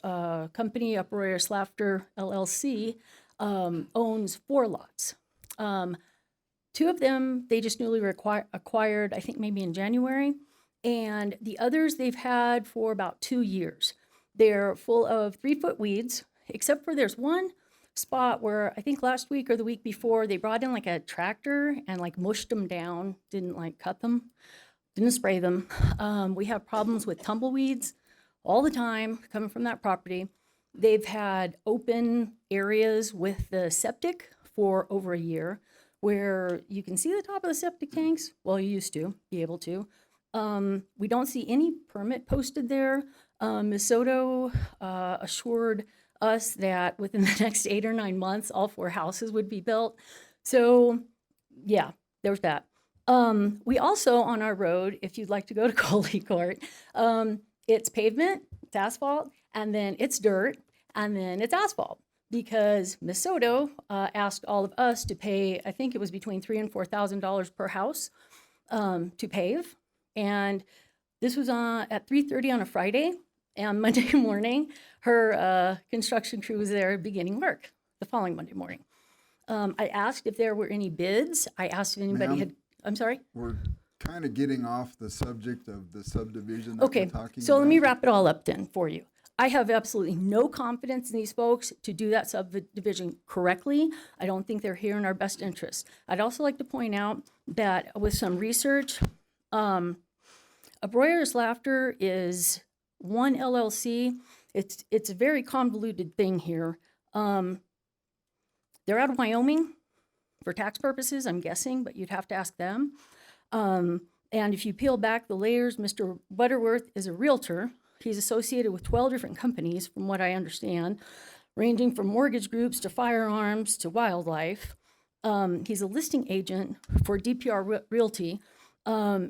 Speaker 19: company, Uproar Slaughter LLC, owns 4 lots. 2 of them, they just newly acquired, I think maybe in January, and the others they've had for about 2 years. They're full of 3-foot weeds, except for there's one spot where I think last week or the week before they brought in like a tractor and like mushed them down, didn't like cut them, didn't spray them. We have problems with tumbleweeds all the time coming from that property. They've had open areas with the septic for over a year where you can see the top of the septic tanks. Well, you used to be able to. We don't see any permit posted there. Ms. Soto assured us that within the next 8 or 9 months, all 4 houses would be built. So yeah, there's that. We also, on our road, if you'd like to go to Coley Court, it's pavement, it's asphalt, and then it's dirt, and then it's asphalt. Because Ms. Soto asked all of us to pay, I think it was between $3,000 and $4,000 per house to pave. And this was at 3:30 on a Friday. And Monday morning, her construction crew was there beginning work the following Monday morning. I asked if there were any bids. I asked if anybody had, I'm sorry?
Speaker 1: We're kind of getting off the subject of the subdivision that we're
Speaker 19: Okay,
Speaker 1: talking
Speaker 19: so
Speaker 1: about.
Speaker 19: let me wrap it all up then for you. I have absolutely no confidence in these folks to do that subdivision correctly. I don't think they're here in our best interest. I'd also like to point out that with some research, Broyer's Laughter is one LLC. It's a very convoluted thing here. They're out of Wyoming for tax purposes, I'm guessing, but you'd have to ask them. And if you peel back the layers, Mr. Butterworth is a realtor. He's associated with 12 different companies, from what I understand, ranging from mortgage groups to firearms to wildlife. He's a listing agent for DPR Realty.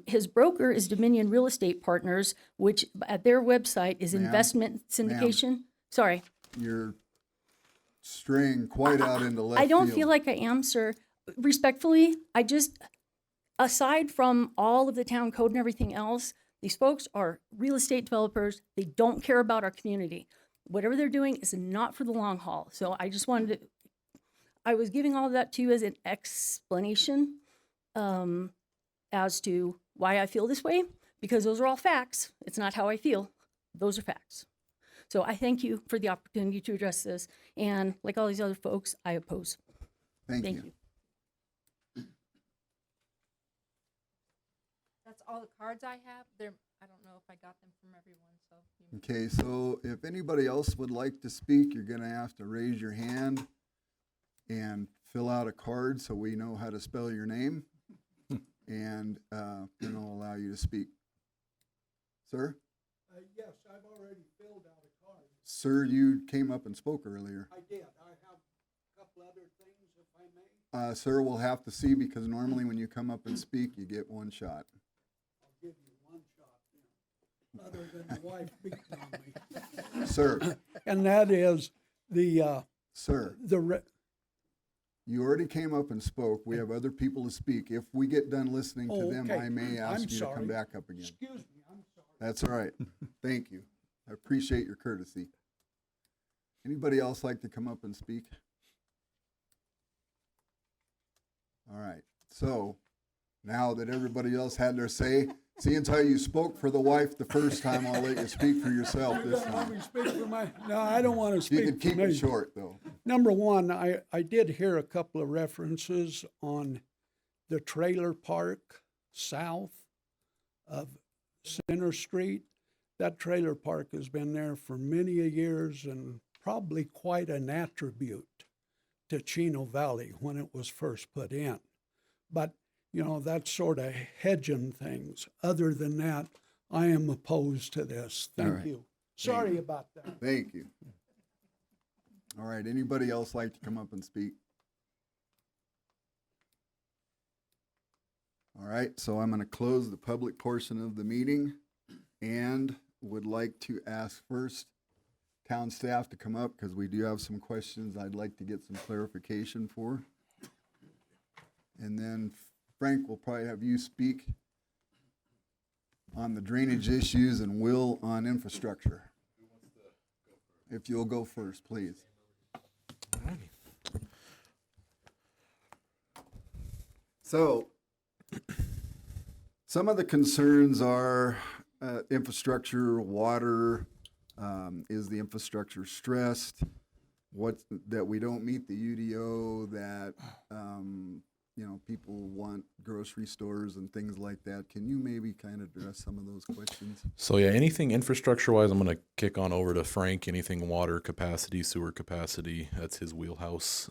Speaker 19: His broker is Dominion Real Estate Partners, which at their website is investment syndication. Sorry.
Speaker 1: You're straying quite out into left
Speaker 19: I don't
Speaker 1: field.
Speaker 19: feel like I am, sir. Respectfully, aside from all of the town code and everything else, these folks are real estate developers. They don't care about our community. Whatever they're doing is not for the long haul. So I just wanted to, I was giving all of that to you as an explanation as to why I feel this way, because those are all facts. It's not how I feel. Those are facts. So I thank you for the opportunity to address this. And like all these other folks, I oppose.
Speaker 1: Thank you.
Speaker 11: That's all the cards I have. I don't know if I got them from everyone, so.
Speaker 1: Okay, so if anybody else would like to speak, you're gonna have to raise your hand and fill out a card so we know how to spell your name. And then I'll allow you to speak. Sir?
Speaker 13: Yes, I've already filled out a card.
Speaker 1: Sir, you came up and spoke earlier.
Speaker 13: I did. I have a couple other
Speaker 1: Sir, we'll have to see because normally when you come up and speak, you get one shot.
Speaker 13: I'll give you one shot then, other than the wife beating on me.
Speaker 1: Sir.
Speaker 13: And that is the,
Speaker 1: Sir. You already came up and spoke. We have other people to speak. If we get done listening to them,
Speaker 13: okay.
Speaker 1: I may ask
Speaker 13: I'm
Speaker 1: you to come
Speaker 13: sorry.
Speaker 1: back up again.
Speaker 13: Excuse me, I'm sorry.
Speaker 1: That's all right. Thank you. I appreciate your courtesy. Anybody else like to come up and speak? All right. So now that everybody else had their say, seeing how you spoke for the wife the first time, I'll let you speak for yourself this time.
Speaker 13: No, I don't want to speak.
Speaker 1: You can keep
Speaker 13: for me.
Speaker 1: it short, though.
Speaker 13: Number one, I did hear a couple of references on the trailer park south of Center Street. That trailer park has been there for many a years and probably quite an attribute to Chino Valley when it was first put in. But, you know, that's sort of hedging things. Other than that, I am opposed to this. Thank you. Sorry about that.
Speaker 1: Thank you. All right, anybody else like to come up and speak? All right, so I'm going to close the public portion of the meeting and would like to ask first town staff to come up because we do have some questions I'd like to get some clarification for. And then Frank will probably have you speak on the drainage issues and Will on infrastructure. If you'll go first, please. So, some of the concerns are infrastructure, water. Is the infrastructure stressed? That we don't meet the UDO, that you know, people want grocery stores and things like that. Can you maybe kind of address some of those questions?
Speaker 6: So yeah, anything infrastructure-wise, I'm going to kick on over to Frank. Anything water capacity, sewer capacity, that's his wheelhouse.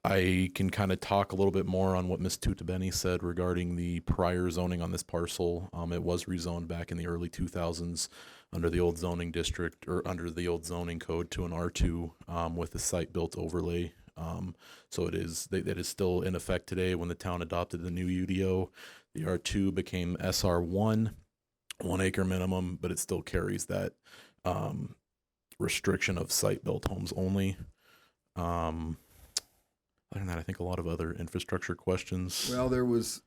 Speaker 6: I can kind of talk a little bit more on what Ms. Tutabeni said regarding the prior zoning on this parcel. It was rezoned back in the early 2000s under the old zoning district, or under the old zoning code, to an R2 with the site-built overlay. So it is, that is still in effect today. When the town adopted the new UDO, the R2 became SR1, 1 acre minimum, but it still carries that restriction of site-built homes only. Other than that, I think a lot of other infrastructure questions.
Speaker 1: Well, there was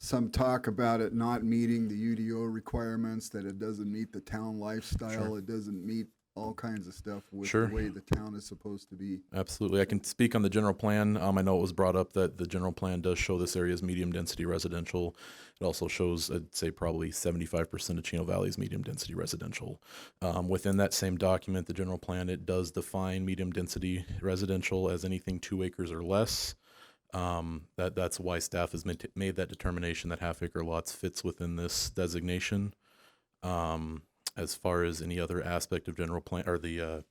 Speaker 1: some talk about it not meeting the UDO requirements, that it doesn't meet the town lifestyle,
Speaker 6: Sure.
Speaker 1: It doesn't meet all kinds of stuff with
Speaker 6: Sure.
Speaker 1: the way the town is supposed to be.
Speaker 6: Absolutely. I can speak on the general plan. I know it was brought up that the general plan does show this area as medium density residential. It also shows, I'd say, probably 75% of Chino Valley is medium density residential. Within that same document, the general plan, it does define medium density residential as anything 2 acres or less. That's why staff has made that determination that half acre lots fits within this designation. As far as any other aspect of general plan, or the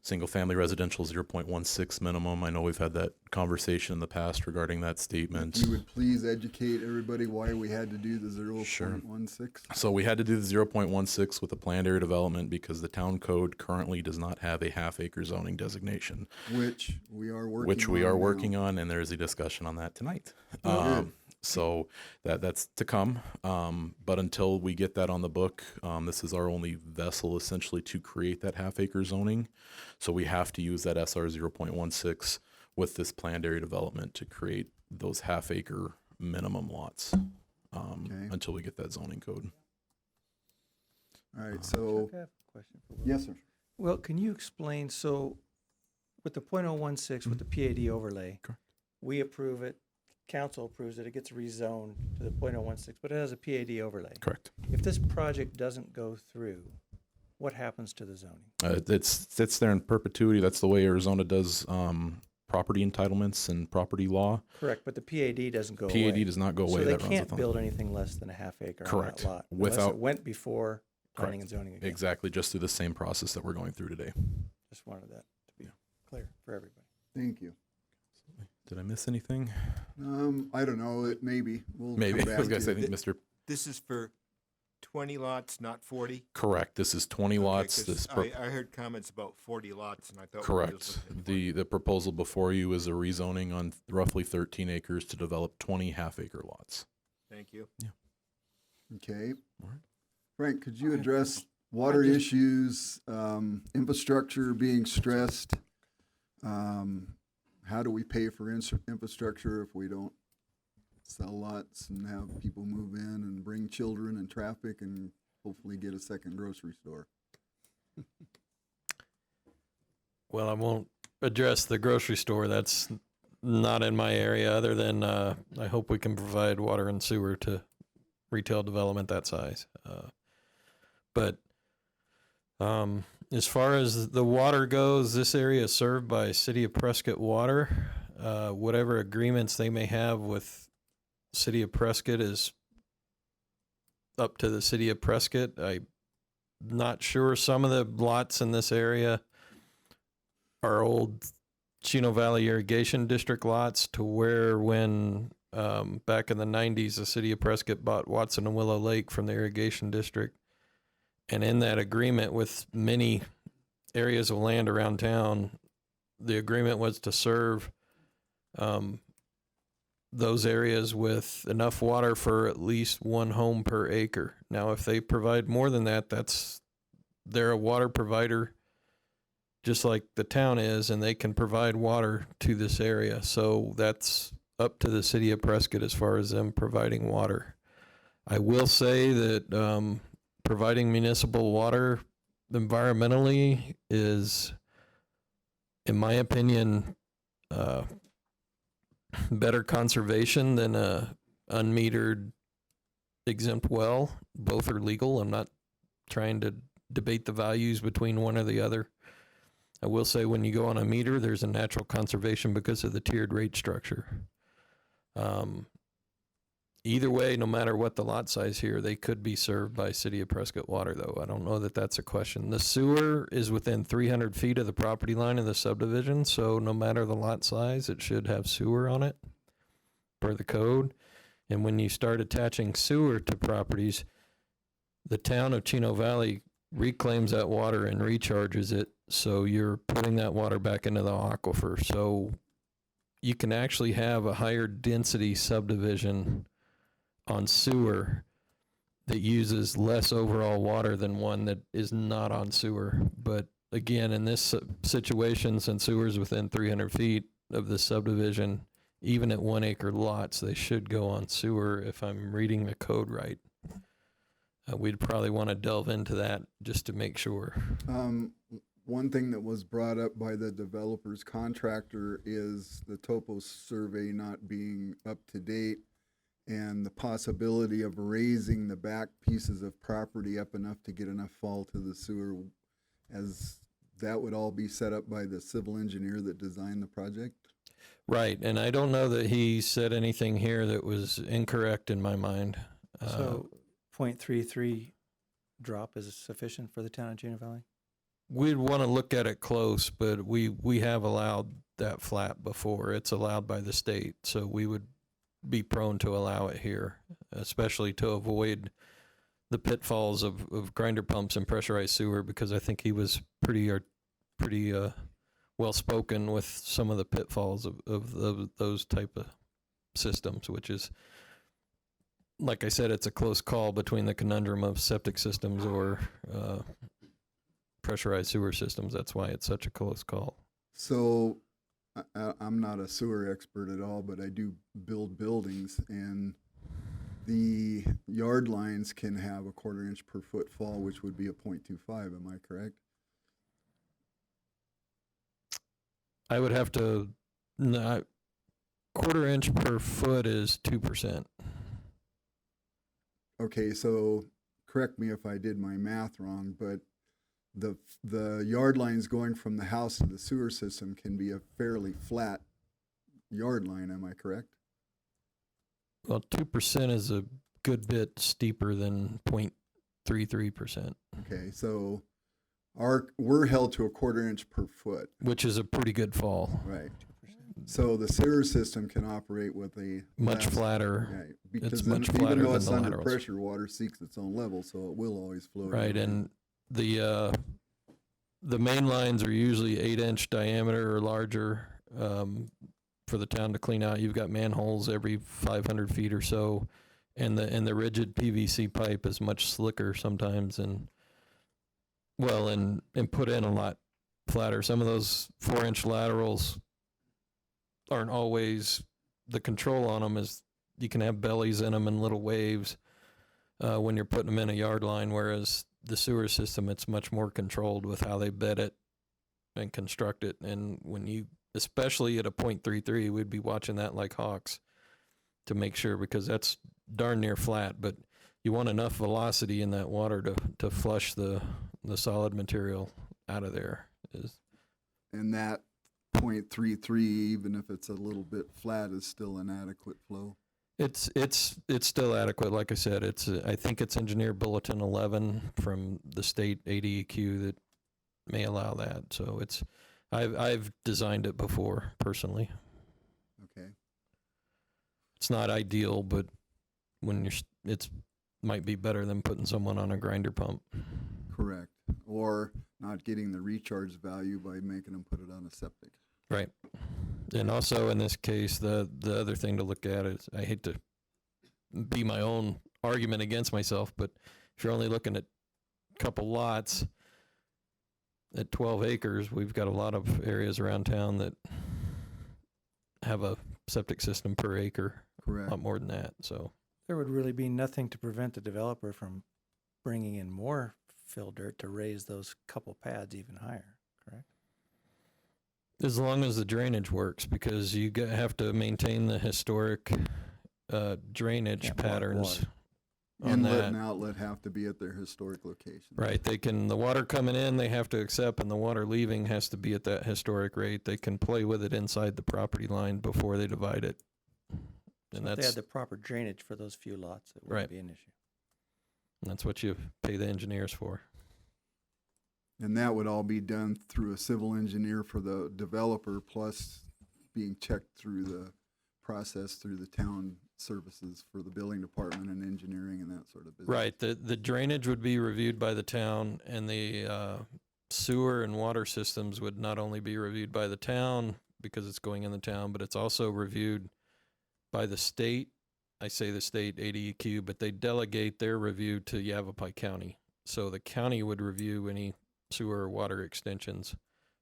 Speaker 6: single family residential 0.16 minimum, I know we've had that conversation in the past regarding that statement.
Speaker 1: If you would please educate everybody why we had to do the 0.16.
Speaker 6: So we had to do the 0.16 with the planned area development because the town code currently does not have a half acre zoning designation.
Speaker 1: Which we are working on.
Speaker 6: Which we are
Speaker 1: now.
Speaker 6: working on, and there is a discussion on that tonight.
Speaker 1: Good.
Speaker 6: So that's to come. But until we get that on the book, this is our only vessel essentially to create that half acre zoning. So we have to use that SR 0.16 with this planned area development to create those half acre minimum lots until we get that zoning code.
Speaker 1: All right, so.
Speaker 8: Chuck, I have a question for Will.
Speaker 1: Yes, sir.
Speaker 8: Well, can you explain, so with the .016, with the PAD overlay, we approve it, council approves it, it gets rezoned to the .016, but it has a PAD overlay.
Speaker 6: Correct.
Speaker 8: If this project doesn't go through, what happens to the zoning?
Speaker 6: It sits there in perpetuity. That's the way Arizona does property entitlements and property law.
Speaker 8: Correct, but the PAD doesn't go away.
Speaker 6: PAD does not go away.
Speaker 8: So they
Speaker 6: That runs
Speaker 8: can't
Speaker 6: with them.
Speaker 8: build anything less than a half acre
Speaker 6: Correct.
Speaker 8: on that lot.
Speaker 6: Without-
Speaker 8: Unless it went before planning and zoning again.
Speaker 6: Exactly, just through the same process that we're going through today.
Speaker 8: Just wanted that to be clear for everybody.
Speaker 1: Thank you.
Speaker 6: Did I miss anything?
Speaker 1: I don't know. Maybe. We'll
Speaker 6: Maybe.
Speaker 1: come
Speaker 6: I
Speaker 1: back
Speaker 6: was going
Speaker 1: to
Speaker 6: to say, I
Speaker 1: it.
Speaker 6: think Mr.
Speaker 20: This is for
Speaker 3: 20 lots, not 40?
Speaker 6: Correct. This is 20 lots.
Speaker 3: 'Cause
Speaker 6: This
Speaker 3: I heard comments about 40 lots, and I thought we were
Speaker 6: correct.
Speaker 3: just looking at
Speaker 6: The proposal before you is a rezoning on roughly 13 acres to develop 20 half-acre lots.
Speaker 3: Thank you.
Speaker 1: Okay. Frank, could you address water issues, infrastructure being stressed? How do we pay for infrastructure if we don't sell lots and have people move in and bring children and traffic and hopefully get a second grocery store?
Speaker 7: Well, I won't address the grocery store. That's not in my area, other than I hope we can provide water and sewer to retail development that size. But as far as the water goes, this area is served by City of Prescott Water. Whatever agreements they may have with City of Prescott is up to the City of Prescott. I'm not sure. Some of the lots in this area are old Chino Valley Irrigation District lots, to where when back in the 90s, the City of Prescott bought Watson and Willow Lake from the Irrigation District. And in that agreement with many areas of land around town, the agreement was to serve those areas with enough water for at least one home per acre. Now, if they provide more than that, they're a water provider just like the town is, and they can provide water to this area. So that's up to the City of Prescott as far as them providing water. I will say that providing municipal water environmentally is, in my opinion, better conservation than a unmetered exempt well. Both are legal. I'm not trying to debate the values between one or the other. I will say when you go on a meter, there's a natural conservation because of the tiered rate structure. Either way, no matter what the lot size here, they could be served by City of Prescott Water, though. I don't know that that's a question. The sewer is within 300 feet of the property line of the subdivision, so no matter the lot size, it should have sewer on it per the code. And when you start attaching sewer to properties, the town of Chino Valley reclaims that water and recharges it, so you're putting that water back into the aquifer. So you can actually have a higher density subdivision on sewer that uses less overall water than one that is not on sewer. But again, in this situation, since sewer is within 300 feet of the subdivision, even at 1 acre lots, they should go on sewer if I'm reading the code right. We'd probably want to delve into that just to make sure.
Speaker 1: One thing that was brought up by the developer's contractor is the topo survey not being up to date, and the possibility of raising the back pieces of property up enough to get enough fall to the sewer, as that would all be set up by the civil engineer that designed the project.
Speaker 7: Right, and I don't know that he said anything here that was incorrect in my mind.
Speaker 8: So 0.33 drop is sufficient for the town of Chino Valley?
Speaker 7: We'd want to look at it close, but we have allowed that flat before. It's allowed by the state, so we would be prone to allow it here, especially to avoid the pitfalls of grinder pumps and pressurized sewer, because I think he was pretty well spoken with some of the pitfalls of those type of systems, which is, like I said, it's a close call between the conundrum of septic systems or pressurized sewer systems. That's why it's such a close call.
Speaker 1: So I'm not a sewer expert at all, but I do build buildings, and the yard lines can have a 1/4 inch per foot fall, which would be a 0.25. Am I correct?
Speaker 7: I would have to, 1/4 inch per foot is 2%.
Speaker 1: Okay, so correct me if I did my math wrong, but the yard lines going from the house to the sewer system can be a fairly flat yard line. Am I correct?
Speaker 7: Well, 2% is a good bit steeper than 0.33%.
Speaker 1: Okay, so we're held to a 1/4 inch per foot,
Speaker 7: which is a pretty good fall.
Speaker 1: right? So the sewer system can operate with a
Speaker 7: Much
Speaker 1: less-
Speaker 7: flatter.
Speaker 1: right, because
Speaker 7: It's
Speaker 1: then
Speaker 7: much
Speaker 1: even
Speaker 7: flatter
Speaker 1: though
Speaker 7: than
Speaker 1: it's
Speaker 7: the
Speaker 1: under
Speaker 7: laterals.
Speaker 1: pressure, water seeks its own level, so it will always flow.
Speaker 7: Right,
Speaker 1: down.
Speaker 7: and the main lines are usually 8-inch diameter or larger for the town to clean out. You've got manholes every 500 feet or so, and the rigid PVC pipe is much slicker sometimes and put in a lot flatter. Some of those 4-inch laterals aren't always, the control on them is you can have bellies in them and little waves when you're putting them in a yard line, whereas the sewer system, it's much more controlled with how they bed it and construct it. And when you, especially at a .33, we'd be watching that like hawks to make sure, because that's darn near flat, but you want enough velocity in that water to flush the solid material out of there.
Speaker 1: And that .33, even if it's a little bit flat, is still an adequate flow.
Speaker 7: It's still adequate. Like I said, I think it's Engineer Bulletin 11 from the state ADEQ that may allow that. So I've designed it before personally.
Speaker 1: Okay.
Speaker 7: It's not ideal, but when it's might be better than putting someone on a grinder pump.
Speaker 1: Correct. Or not getting the recharge value by making them put it on a septic.
Speaker 7: Right. And also in this case, the other thing to look at is, I hate to be my own argument against myself, but if you're only looking at a couple lots at 12 acres, we've got a lot of areas around town that have a septic system per acre.
Speaker 1: Correct.
Speaker 7: A lot more than that. So
Speaker 8: There would really be nothing to prevent the developer from bringing in more fill dirt to raise those couple pads even higher, correct?
Speaker 7: as long as the drainage works, because you have to maintain the historic drainage
Speaker 8: Can't block
Speaker 7: patterns
Speaker 8: water.
Speaker 7: on
Speaker 1: Inlet
Speaker 7: that.
Speaker 1: and outlet have to be at their historic location.
Speaker 7: Right, the water coming in, they have to accept, and the water leaving has to be at that historic rate. They can play with it inside the property line before they divide it. And
Speaker 8: So if they had the proper drainage for those few lots, it wouldn't
Speaker 7: Right.
Speaker 8: be an issue.
Speaker 7: that's what you pay the engineers for.
Speaker 1: And that would all be done through a civil engineer for the developer, plus being checked through the process through the town services for the building department and engineering and that sort of business.
Speaker 7: Right, the drainage would be reviewed by the town, and the sewer and water systems would not only be reviewed by the town, because it's going in the town, but it's also reviewed by the state. I say the state, ADEQ, but they delegate their review to Yavapai County. So the county would review any sewer or water extensions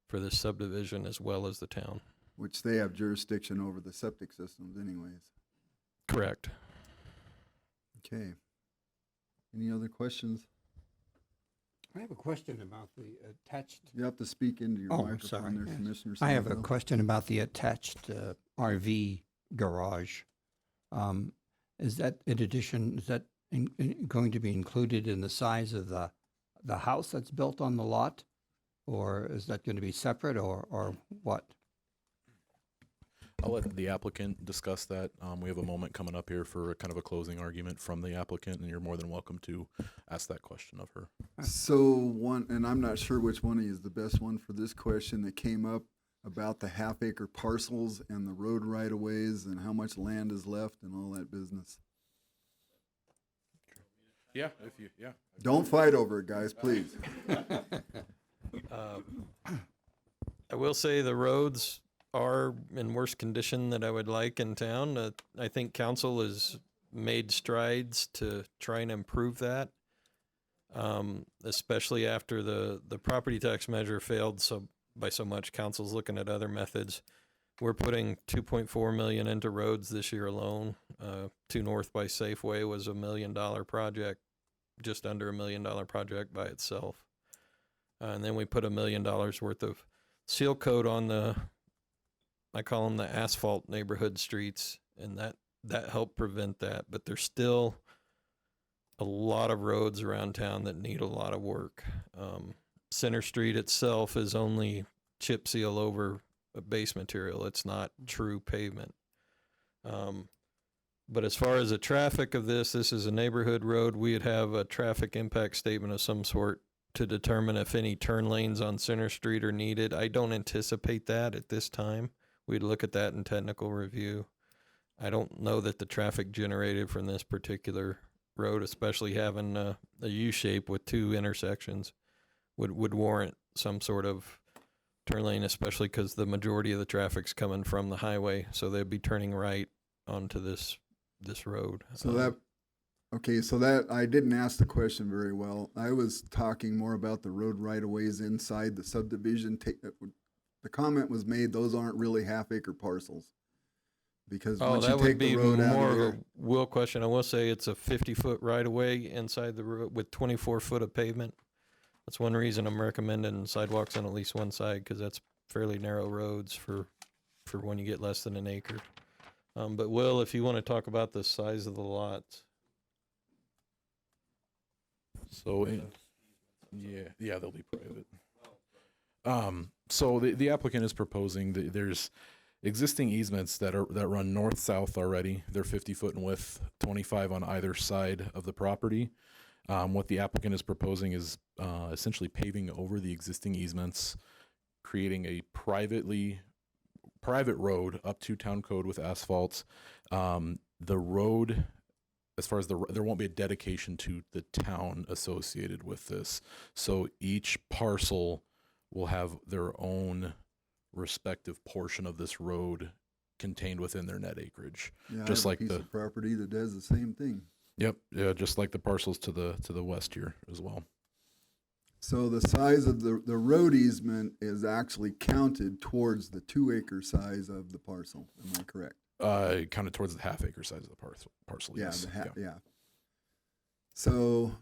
Speaker 7: for this subdivision as well as the town.
Speaker 1: Which they have jurisdiction over the septic systems anyways.
Speaker 7: Correct.
Speaker 1: Okay. Any other questions?
Speaker 5: I have a question about the attached.
Speaker 1: You have to speak into your
Speaker 5: Oh,
Speaker 1: microphone
Speaker 5: sorry.
Speaker 1: there,
Speaker 5: Yes.
Speaker 1: Commissioner.
Speaker 5: I have a
Speaker 1: Somerville.
Speaker 5: question about the attached RV garage. Is that in addition, is that going to be included in the size of the house that's built on the lot? Or is that going to be separate or what?
Speaker 6: I'll let the applicant discuss that. We have a moment coming up here for kind of a closing argument from the applicant, and you're more than welcome to ask that question of her.
Speaker 1: So one, and I'm not sure which one is the best one for this question that came up about the half-acre parcels and the road right-of-ways and how much land is left and all that business.
Speaker 6: Yeah,
Speaker 1: Don't fight over it, guys, please.
Speaker 7: I will say the roads are in worse condition than I would like in town. I think council has made strides to try and improve that, especially after the property tax measure failed by so much. Council's looking at other methods. We're putting $2.4 million into roads this year alone. 2 North by Safeway was $1 million project, just under $1 million project by itself. And then we put $1 million worth of seal coat on I call them the asphalt neighborhood streets, and that helped prevent that. But there's still a lot of roads around town that need a lot of work. Center Street itself is only chip seal over base material. It's not true pavement. But as far as the traffic of this is a neighborhood road. We'd have a traffic impact statement of some sort to determine if any turn lanes on Center Street are needed. I don't anticipate that at this time. we'd look at that in technical review. I don't know that the traffic generated from this particular road, especially having a U-shape with two intersections, would warrant some sort of turn lane, especially because the majority of the traffic's coming from the highway, so they'd be turning right onto this road.
Speaker 1: So that I didn't ask the question very well. I was talking more about the road right-of-ways inside the subdivision. The comment was made, those aren't really half-acre parcels. Because once you
Speaker 7: that would
Speaker 1: take
Speaker 7: be
Speaker 1: the road out
Speaker 7: more
Speaker 1: of
Speaker 7: of
Speaker 1: there,
Speaker 7: a Will question. I will say it's a 50-foot right-of-way inside the road with 24 foot of pavement. That's one reason I'm recommending sidewalks on at least one side, because that's fairly narrow roads for when you get less than an acre. But Will, if you want to talk about the size of the lots.
Speaker 6: So, they'll be private. So the applicant is proposing that there's existing easements that run north-south already. They're 50 foot in width, 25 on either side of the property. What the applicant is proposing is essentially paving over the existing easements, creating a private road up to town code with asphalt. The road, as far as there won't be a dedication to the town associated with this. So each parcel will have their own respective portion of this road contained within their net acreage.
Speaker 1: yeah,
Speaker 6: Just
Speaker 1: I
Speaker 6: like
Speaker 1: have a piece of property that does the same thing.
Speaker 6: Yep, yeah, just like the parcels to the west here as well.
Speaker 1: So the size of the road easement is actually counted towards the 2 acre size of the parcel. Am I correct?
Speaker 6: Counted towards the half acre size of the parcel.
Speaker 1: Yeah,
Speaker 6: Yes.
Speaker 1: yeah. So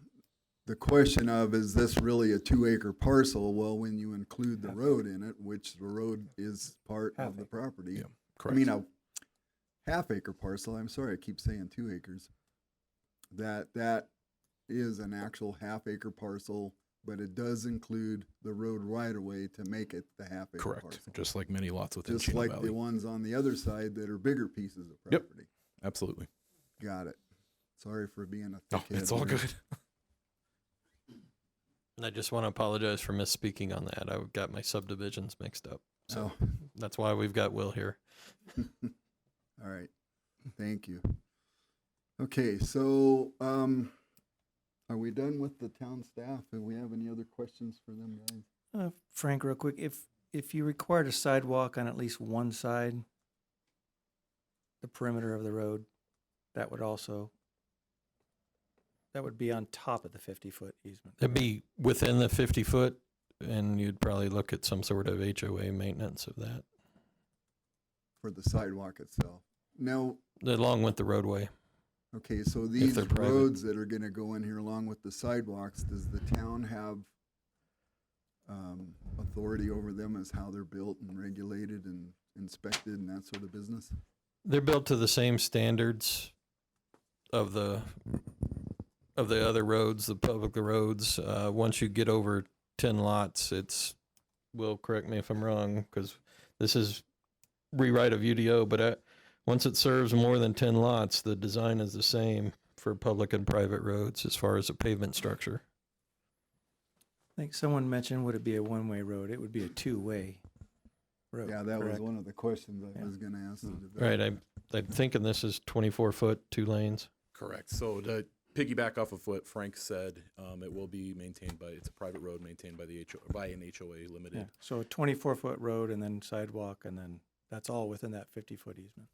Speaker 1: the question of, is this really a 2 acre parcel? Well, when you include the road in it, which the road is part of the property.
Speaker 6: Yeah,
Speaker 1: I
Speaker 6: correct.
Speaker 1: mean, a half acre parcel, I'm sorry, I keep saying 2 acres. That is an actual half acre parcel, but it does include the road right away to make it the half acre
Speaker 6: Correct.
Speaker 1: parcel.
Speaker 6: Just like many lots within
Speaker 1: Just
Speaker 6: Chino
Speaker 1: like
Speaker 6: Valley.
Speaker 1: the ones on the other side that are bigger pieces of
Speaker 6: Yep.
Speaker 1: property.
Speaker 6: Absolutely.
Speaker 1: Got it. Sorry for being a
Speaker 6: Oh,
Speaker 1: thickhead
Speaker 6: it's all
Speaker 1: here.
Speaker 6: good.
Speaker 7: And I just want to apologize for misspeaking on that. I got my subdivisions mixed up. So that's why we've got Will here.
Speaker 1: All right. Thank you. Okay, so are we done with the town staff? Do we have any other questions for them, guys?
Speaker 8: Frank, real quick, if you required a sidewalk on at least one side, the perimeter of the road, that would be on top of the 50-foot easement.
Speaker 7: It'd be within the 50 foot, and you'd probably look at some sort of HOA maintenance of that.
Speaker 1: For the sidewalk itself. Now,
Speaker 7: Along with the roadway.
Speaker 1: okay, so these
Speaker 7: they're private.
Speaker 1: roads that are gonna go in here along with the sidewalks, does the town have authority over them as how they're built and regulated and inspected and that sort of business?
Speaker 7: They're built to the same standards of the other roads, the public roads. Once you get over 10 lots, Will, correct me if I'm wrong, because this is rewrite of UDO, but once it serves more than 10 lots, the design is the same for public and private roads as far as the pavement structure.
Speaker 8: I think someone mentioned, would it be a one-way road? It would be a two-way road.
Speaker 1: Yeah, that was
Speaker 8: correct?
Speaker 1: one of the questions I
Speaker 8: Yeah.
Speaker 1: was gonna ask. the
Speaker 7: Right,
Speaker 1: developer.
Speaker 7: I'm thinking this is 24 foot, 2 lanes.
Speaker 6: Correct. So to piggyback off of what Frank said, it will be maintained it's a private road maintained by by an HOA limited.
Speaker 8: Yeah. So a 24-foot road and then sidewalk, and then that's all within that 50-foot easement.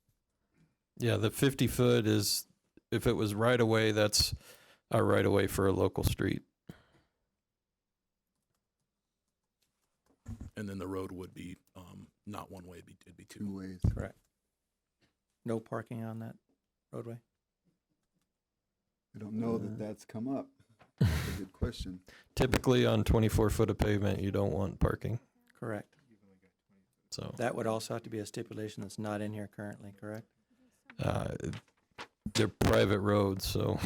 Speaker 7: Yeah, the 50 foot is, if it was right away, that's a right away for a local street.
Speaker 6: And then the road would be not one way, it'd be two.
Speaker 1: 2 ways.
Speaker 8: Correct. No parking on that roadway?
Speaker 1: I don't know that that's come up. That's a good question.
Speaker 7: Typically on 24 foot of pavement, you don't want parking.
Speaker 8: Correct.
Speaker 7: So
Speaker 8: That would also have to be a stipulation that's not in here currently, correct?
Speaker 7: they're private roads, so.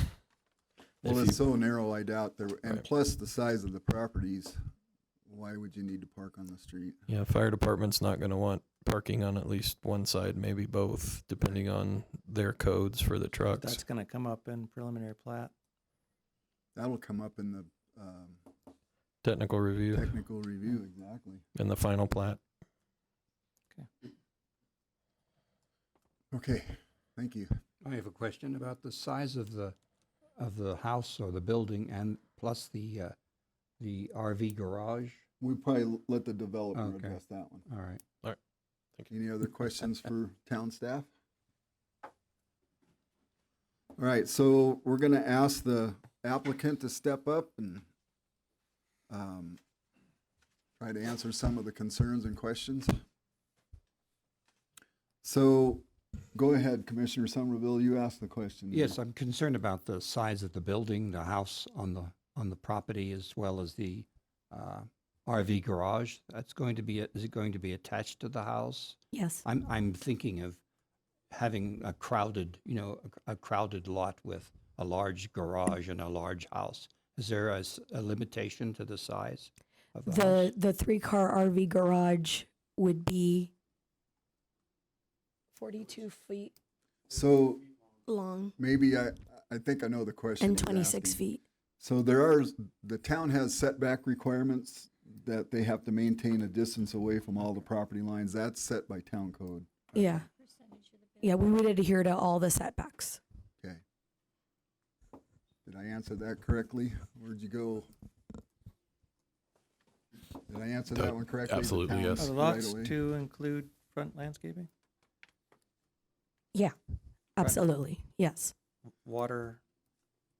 Speaker 1: Well,
Speaker 7: if
Speaker 1: it's so narrow, I doubt there, and
Speaker 7: Right.
Speaker 1: plus the size of the properties, why would you need to park on the street?
Speaker 7: Yeah, fire department's not going to want parking on at least one side, maybe both, depending on their codes for the trucks.
Speaker 8: That's going to come up in preliminary plat.
Speaker 1: That'll come up in the
Speaker 7: Technical review
Speaker 1: technical review, exactly.
Speaker 7: and the final plat.
Speaker 1: Okay, thank you.
Speaker 5: I have a question about the size of the house or the building and plus the RV garage.
Speaker 1: We probably let the developer
Speaker 5: Okay.
Speaker 1: address that one.
Speaker 5: All right.
Speaker 6: All right. Thank you.
Speaker 1: Any other questions for town staff? All right, so we're gonna ask the applicant to step up and try to answer some of the concerns and questions. So, go ahead, Commissioner Somerville, you asked the question.
Speaker 5: Yes, I'm concerned about the size of the building, the house on the property, as well as the RV garage. That's going to be, is it going to be attached to the house?
Speaker 9: Yes.
Speaker 5: I'm thinking of having a crowded, a crowded lot with a large garage and a large house. Is there a limitation to the size of the house?
Speaker 9: The 3-car RV garage would be 42 feet
Speaker 1: So,
Speaker 9: long
Speaker 1: maybe I think I know the question.
Speaker 9: and
Speaker 1: he's
Speaker 9: 26
Speaker 1: asking.
Speaker 9: feet.
Speaker 1: So the town has setback requirements that they have to maintain a distance away from all the property lines. That's set by town code.
Speaker 9: Yeah. Yeah, we would adhere to all the setbacks.
Speaker 1: Okay. Did I answer that correctly? Where'd you go? Did I answer that one correctly? The
Speaker 6: Absolutely,
Speaker 1: town
Speaker 6: yes.
Speaker 8: Are the
Speaker 1: right
Speaker 8: lots
Speaker 1: away?
Speaker 8: to include front landscaping?
Speaker 9: Yeah, absolutely. Yes,
Speaker 8: Water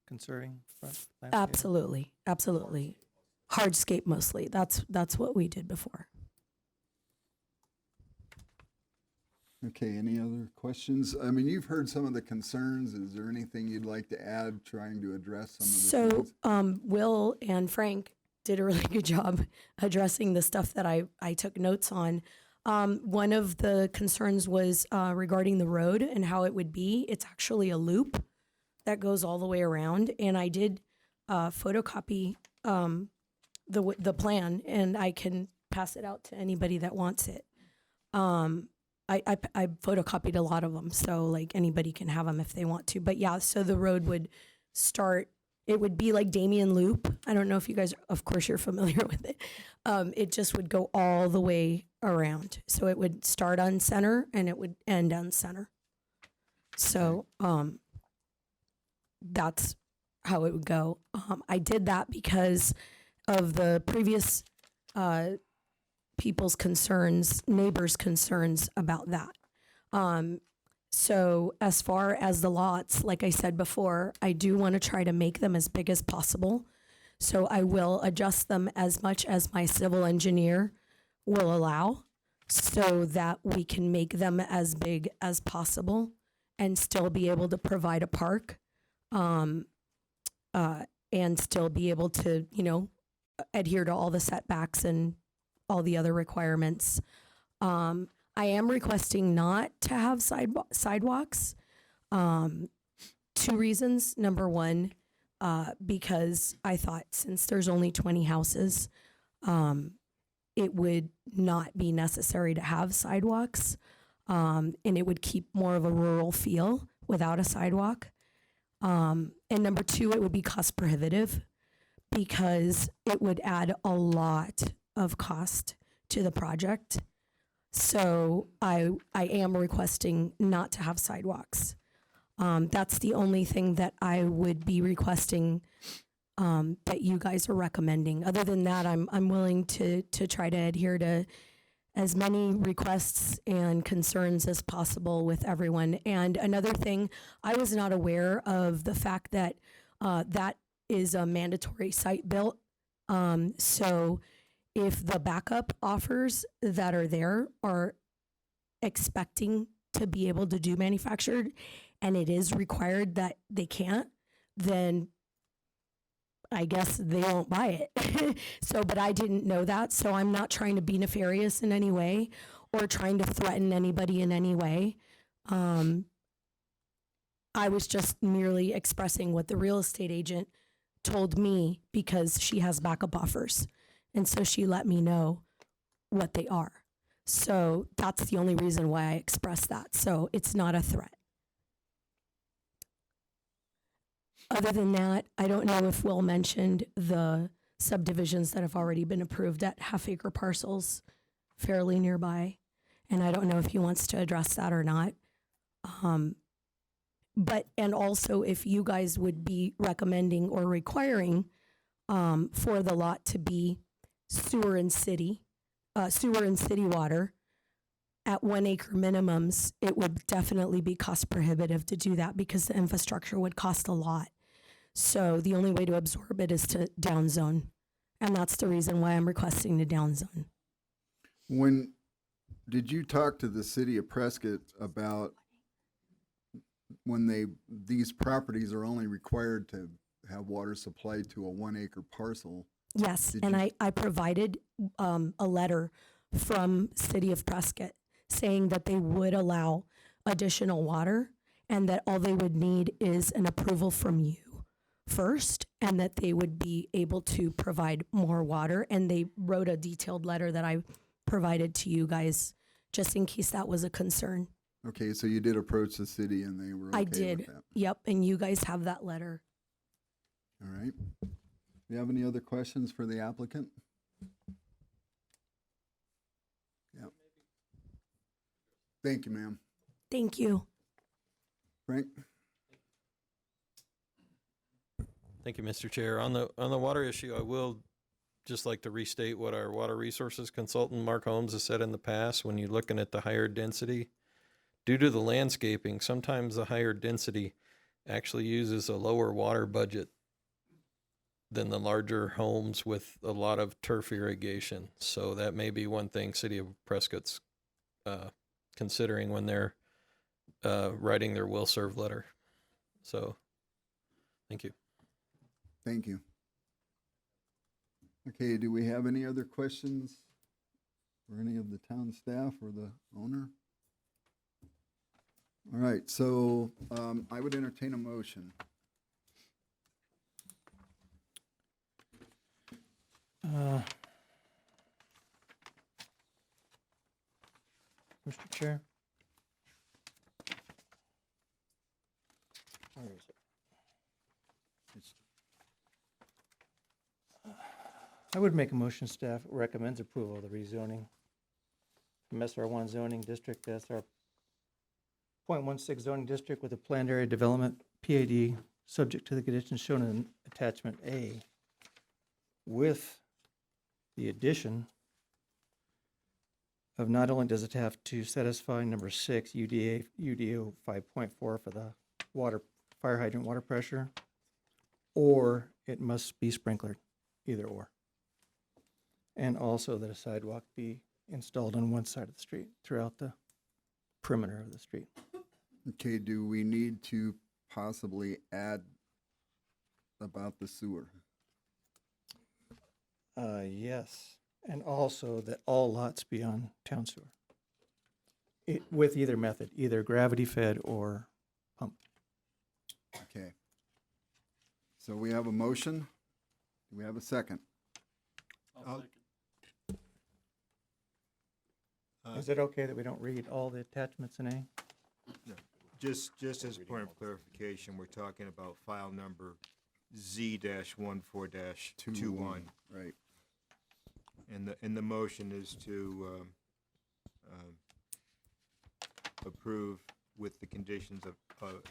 Speaker 8: conserving front landscaping?
Speaker 9: absolutely. Absolutely. Hardscape mostly. That's what we did before.
Speaker 1: Okay, any other questions? I mean, you've heard some of the concerns. Is there anything you'd like to add, trying to address some of the
Speaker 9: So,
Speaker 1: things?
Speaker 9: Will and Frank did a really good job addressing the stuff that I took notes on. One of the concerns was regarding the road and how it would be. It's actually a loop that goes all the way around, and I did photocopy the plan, and I can pass it out to anybody that wants it. I photocopied a lot of them, so like anybody can have them if they want to. But yeah, so the road would start. It would be like Damien Loop. I don't know if you guys, of course, you're familiar with it. It just would go all the way around. So it would start on center and it would end on center. So that's how it would go. I did that because of the previous people's concerns, neighbors' concerns about that. So as far as the lots, like I said before, I do want to try to make them as big as possible. So I will adjust them as much as my civil engineer will allow so that we can make them as big as possible and still be able to provide a park and still be able to, adhere to all the setbacks and all the other requirements. I am requesting not to have sidewalks. 2 reasons. Number one, because I thought since there's only 20 houses, it would not be necessary to have sidewalks. And it would keep more of a rural feel without a sidewalk. And number 2, it would be cost prohibitive because it would add a lot of cost to the project. So I am requesting not to have sidewalks. That's the only thing that I would be requesting that you guys are recommending. Other than that, I'm willing to try to adhere to as many requests and concerns as possible with everyone. And another thing, I was not aware of the fact that that is a mandatory site built. So if the backup offers that are there are expecting to be able to do manufactured and it is required that they can't, then I guess they won't buy it. So, but I didn't know that. So I'm not trying to be nefarious in any way or trying to threaten anybody in any way. I was just merely expressing what the real estate agent told me because she has backup offers. And so she let me know what they are. So that's the only reason why I expressed that. So it's not a threat. Other than that, I don't know if Will mentioned the subdivisions that have already been approved at half-acre parcels fairly nearby. And I don't know if he wants to address that or not. But, and also if you guys would be recommending or requiring for the lot to be sewer and city water at 1 acre minimums, it would definitely be cost prohibitive to do that because the infrastructure would cost a lot. So the only way to absorb it is to downzone. And that's the reason why I'm requesting to downzone.
Speaker 1: When did you talk to the city of Prescott about when these properties are only required to have water supplied to a 1 acre parcel?
Speaker 9: Yes, and I provided a letter from City of Prescott saying that they would allow additional water and that all they would need is an approval from you first and that they would be able to provide more water. And they wrote a detailed letter that I provided to you guys just in case that was a concern.
Speaker 1: Okay, so you did approach the city and they were okay
Speaker 9: I did.
Speaker 1: with that.
Speaker 9: Yep, and you guys have that letter.
Speaker 1: All right. Do you have any other questions for the applicant? Yep. Thank you, ma'am.
Speaker 9: Thank you.
Speaker 1: Frank?
Speaker 7: Thank you, Mr. Chair. On the water issue, I will just like to restate what our water resources consultant, Mark Holmes, has said in the past. When you're looking at the higher density, due to the landscaping, sometimes the higher density actually uses a lower water budget than the larger homes with a lot of turf irrigation. So that may be one thing City of Prescott's considering when they're writing their will serve letter. So, thank you.
Speaker 1: Thank you. Okay, do we have any other questions for any of the town staff or the owner? All right, so I would entertain a motion.
Speaker 8: Mr. Chair. Where is it? I would make a motion staff recommends approval of the rezoning from SR1 zoning district to SR .16 zoning district with a planned area development PAD subject to the conditions shown in attachment A with the addition of not only does it have to satisfy number 6 UDO 5.4 for the fire hydrant water pressure, or it must be sprinklered, either or. And also that a sidewalk be installed on one side of the street throughout the perimeter of the street.
Speaker 1: Okay, do we need to possibly add about the sewer?
Speaker 8: Yes, and also that all lots be on town sewer. With either method, either gravity fed or pump.
Speaker 1: Okay. So we have a motion. Do we have a second?
Speaker 8: Is it okay that we don't read all the attachments in A?
Speaker 3: No. Just as a point of clarification, we're talking about file number Z-14-21.
Speaker 1: Right.
Speaker 3: And the motion is to approve with the conditions of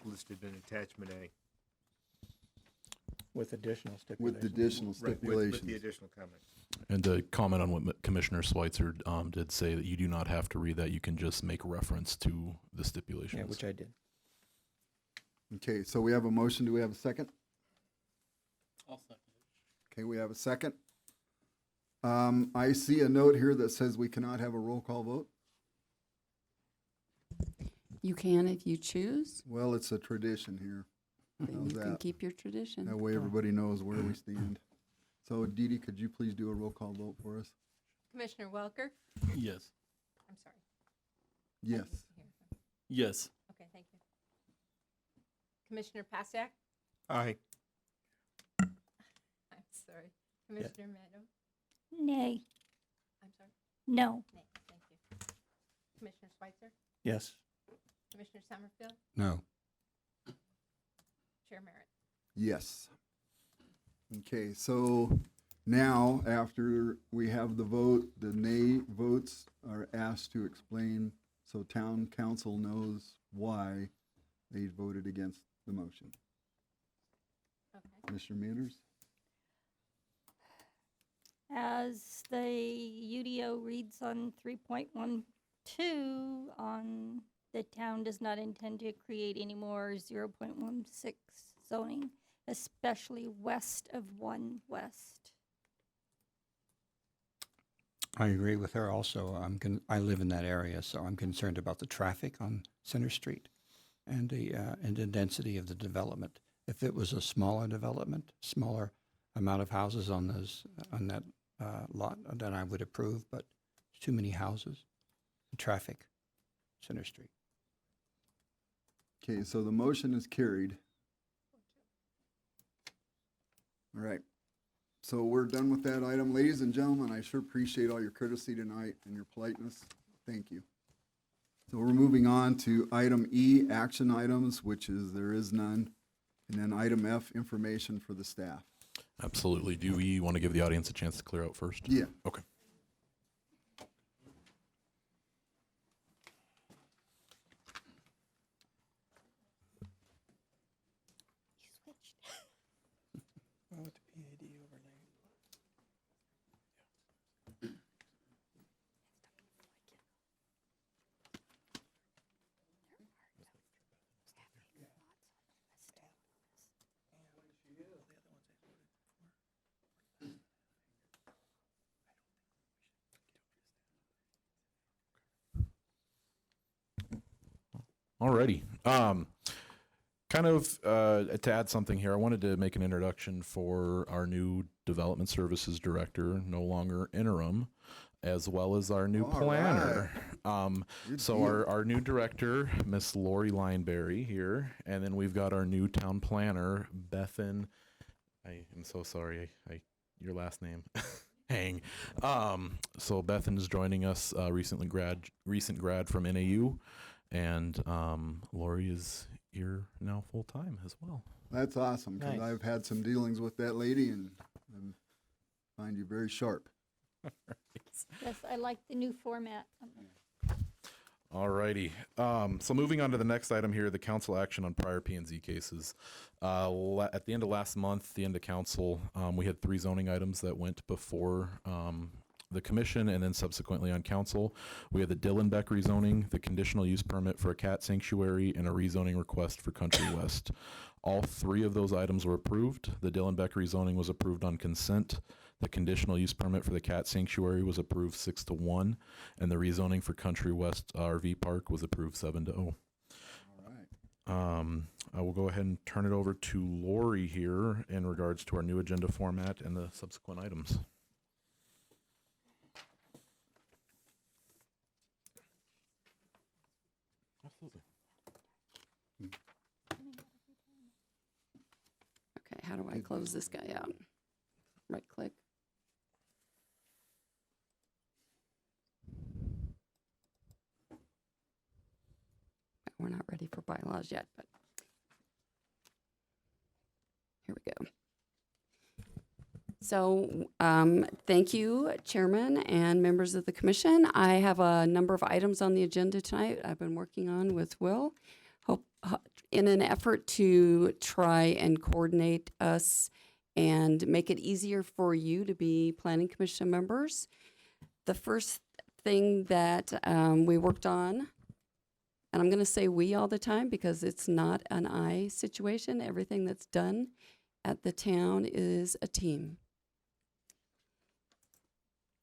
Speaker 3: listed in attachment A.
Speaker 8: With additional stipulations.
Speaker 1: With additional stipulations.
Speaker 3: With the additional comments.
Speaker 6: And to comment on what Commissioner Schweitzer did say, that you do not have to read that. You can just make reference to the stipulations.
Speaker 8: Yeah, which I did.
Speaker 1: Okay, so we have a motion. Do we have a second?
Speaker 2: I'll second it.
Speaker 1: Okay, we have a second. I see a note here that says we cannot have a roll call vote.
Speaker 20: You can if you choose.
Speaker 1: Well, it's a tradition here.
Speaker 20: Then
Speaker 1: How's
Speaker 20: you can
Speaker 1: that?
Speaker 20: keep your tradition.
Speaker 1: That way everybody knows where we stand. So Dee Dee, could you please do a roll call vote for us?
Speaker 11: Commissioner Welker?
Speaker 2: Yes.
Speaker 11: I'm sorry.
Speaker 1: Yes.
Speaker 2: Yes.
Speaker 11: Okay, thank you. Commissioner Pasak?
Speaker 3: Aye.
Speaker 11: I'm sorry. Commissioner Meadow?
Speaker 4: Nay.
Speaker 11: I'm sorry.
Speaker 4: No.
Speaker 11: Nay, thank you. Commissioner Schweitzer?
Speaker 8: Yes.
Speaker 11: Commissioner Summerfield?
Speaker 5: No.
Speaker 11: Chair Merritt?
Speaker 1: Yes. Okay, so now after we have the vote, the nay votes are asked to explain so town council knows why they voted against the motion. Commissioner Manners?
Speaker 4: As the UDO reads on 3.12, on the town does not intend to create any more 0.16 zoning, especially west of 1 West.
Speaker 5: I agree with her also. I live in that area, so I'm concerned about the traffic on Center Street and the density of the development. If it was a smaller development, smaller amount of houses on that lot, then I would approve, but too many houses, traffic, Center Street.
Speaker 1: Okay, so the motion is carried. All right. So we're done with that item. Ladies and gentlemen, I sure appreciate all your courtesy tonight and your politeness. Thank you. So we're moving on to item E, action items, which is there is none. And then item F, information for the staff.
Speaker 6: Absolutely. Do we want to give the audience a chance to clear out first?
Speaker 1: Yeah.
Speaker 6: Okay. Alrighty. To add something here, I wanted to make an introduction for our new development services director, no longer interim, as well as our new planner. So our new director, Miss Lori Lineberry here, and then we've got our new town planner, Bethan. I am so sorry, your last name. Hang. So Bethan is joining us, recent grad from NAU. And Lori is here now full time as well.
Speaker 1: That's awesome, because I've had some dealings with that lady and I find you very sharp.
Speaker 4: Yes, I like the new format.
Speaker 6: All righty. So moving on to the next item here, the council action on prior P&Z cases. At the end of last month, the end of council, we had 3 zoning items that went before the commission and then subsequently on council. We had the Dillenbeck rezoning, the conditional use permit for a cat sanctuary, and a rezoning request for Country West. All 3 of those items were approved. The Dillenbeck rezoning was approved on consent. The conditional use permit for the cat sanctuary was approved 6-1, and the rezoning for Country West RV Park was approved 7-0.
Speaker 1: All right.
Speaker 6: I will go ahead and turn it over to Lori here in regards to our new agenda format and the subsequent items. Absolutely.
Speaker 18: Okay, how do I close this guy out? Right click. We're not ready for bylaws yet, but here we go. So thank you, Chairman and members of the commission. I have a number of items on the agenda tonight I've been working on with Will, in an effort to try and coordinate us and make it easier for you to be planning commission members. The first thing that we worked on, and I'm going to say we all the time because it's not an I situation. Everything that's done at the town is a team.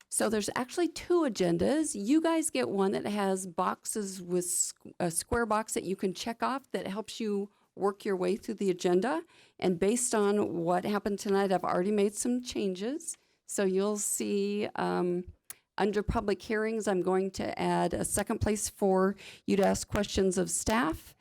Speaker 18: So there's actually 2 agendas. You guys get one that has boxes with a square box that you can check off that helps you work your way through the agenda. And based on what happened tonight, I've already made some changes. So you'll see under public hearings, I'm going to add a second place for you to ask questions of staff.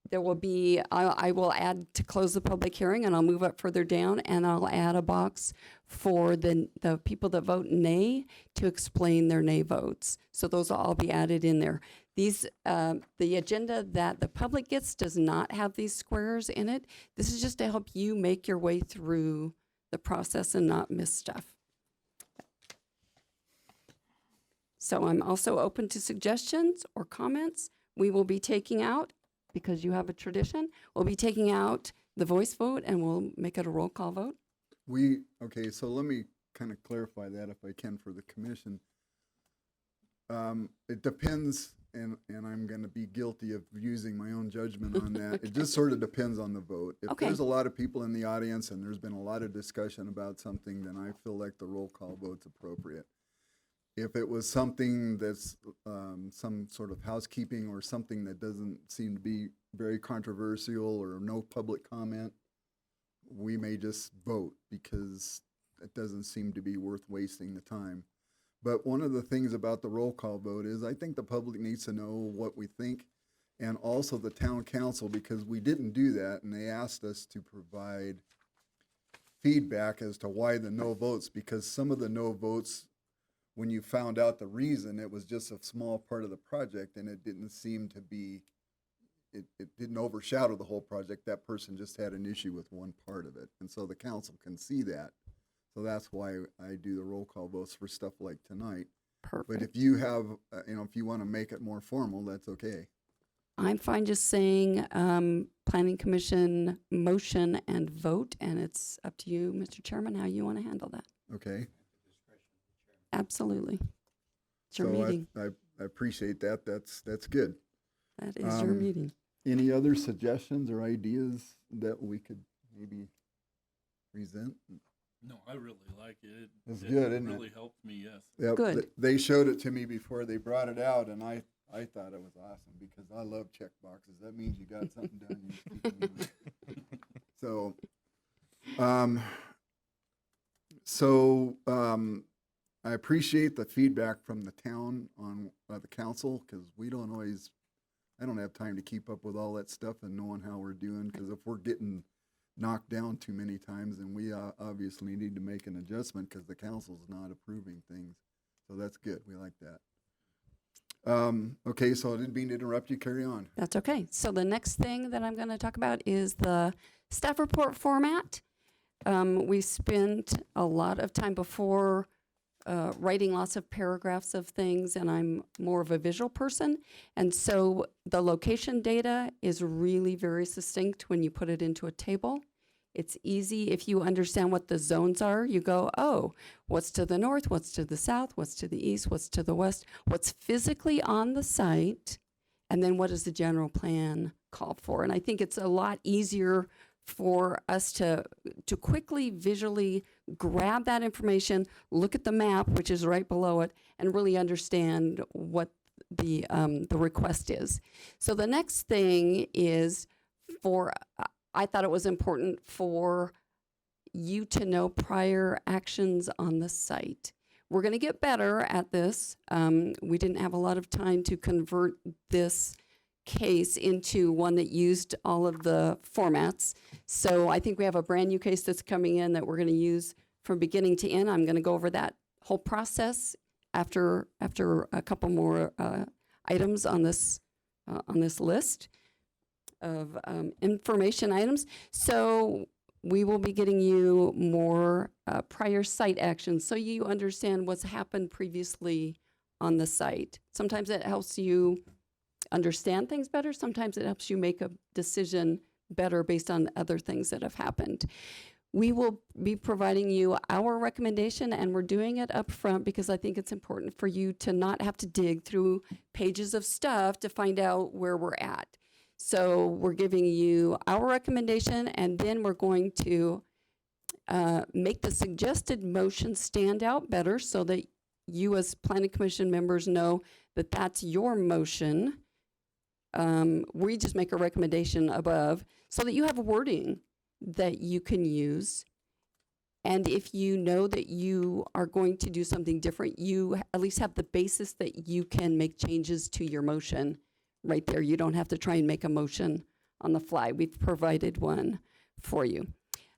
Speaker 18: There will be, I will add to close the public hearing, and I'll move up further down, and I'll add a box for the people that vote nay to explain their nay votes. So those will all be added in there. These, the agenda that the public gets does not have these squares in it. This is just to help you make your way through the process and not miss stuff.
Speaker 3: So I'm also open to suggestions or comments. We will be taking out, because you have a tradition, we'll be taking out the voice vote and we'll make it a roll call vote.
Speaker 1: Okay, so let me kind of clarify that if I can for the commission. It depends, and I'm going to be guilty of using my own judgment on that. It just sort of depends on the vote. If
Speaker 3: Okay.
Speaker 1: there's a lot of people in the audience and there's been a lot of discussion about something, then I feel like the roll call vote's appropriate. If it was something that's some sort of housekeeping or something that doesn't seem to be very controversial or no public comment, we may just vote because it doesn't seem to be worth wasting the time. But one of the things about the roll call vote is I think the public needs to know what we think, and also the town council, because we didn't do that and they asked us to provide feedback as to why the no votes, because some of the no votes, when you found out the reason, it was just a small part of the project and it didn't seem to be, it didn't overshadow the whole project. That person just had an issue with one part of it. And so the council can see that. So that's why I do the roll call votes for stuff like tonight.
Speaker 3: Perfect.
Speaker 1: But if you have, if you want to make it more formal, that's okay.
Speaker 3: I'm fine just saying Planning Commission motion and vote, and it's up to you, Mr. Chairman, how you want to handle that.
Speaker 1: Okay.
Speaker 3: Absolutely. It's your
Speaker 1: So
Speaker 3: meeting.
Speaker 1: I appreciate that. That's good.
Speaker 3: That is your meeting.
Speaker 1: Any other suggestions or ideas that we could maybe present?
Speaker 2: No, I really like it.
Speaker 1: It's good, isn't it?
Speaker 2: Really helped me, yes.
Speaker 1: Yep,
Speaker 3: Good.
Speaker 1: They showed it to me before they brought it out, and I thought it was awesome because I love check boxes. That means you got something done. You just keep moving. I appreciate the feedback from the town on the council, because I don't have time to keep up with all that stuff and knowing how we're doing, because if we're getting knocked down too many times, then we obviously need to make an adjustment because the council's not approving things. So that's good. We like that. Okay, so I didn't mean to interrupt you. Carry on.
Speaker 3: That's okay. So the next thing that I'm going to talk about is the staff report format. We spent a lot of time before writing lots of paragraphs of things, and I'm more of a visual person. And so the location data is really very succinct when you put it into a table. It's easy if you understand what the zones are. You go, oh, what's to the north, what's to the south, what's to the east, what's to the west, what's physically on the site, and then what does the general plan call for? And I think it's a lot easier for us to quickly visually grab that information, look at the map, which is right below it, and really understand what the request is. So the next thing is I thought it was important for you to know prior actions on the site. We're going to get better at this. We didn't have a lot of time to convert this case into one that used all of the formats. So I think we have a brand new case that's coming in that we're going to use from beginning to end. I'm going to go over that whole process after a couple more items on this list of information items. So we will be getting you more prior site actions so you understand what's happened previously on the site. Sometimes it helps you understand things better. Sometimes it helps you make a decision better based on other things that have happened. We will be providing you our recommendation, and we're doing it up front because I think it's important for you to not have to dig through pages of stuff to find out where we're at. So we're giving you our recommendation, and then we're going to make the suggested motion stand out better so that you as Planning Commission members know that that's your motion. We just make a recommendation above so that you have wording that you can use. And if you know that you are going to do something different, you at least have the basis that you can make changes to your motion right there. You don't have to try and make a motion on the fly. We've provided one for you.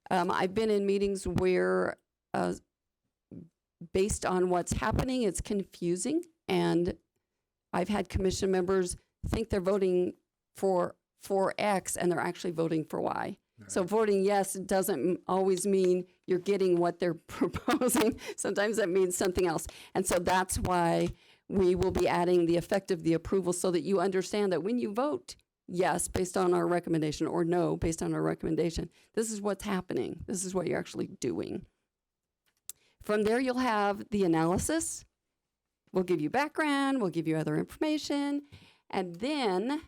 Speaker 3: I've been in meetings where based on what's happening, it's confusing, and I've had commission members think they're voting for X and they're actually voting for Y. So voting yes doesn't always mean you're getting what they're proposing. Sometimes that means something else. And so that's why we will be adding the effect of the approval so that you understand that when you vote yes based on our recommendation or no based on our recommendation, this is what's happening. This is what you're actually doing. From there, you'll have the analysis. We'll give you background, we'll give you other information, and then,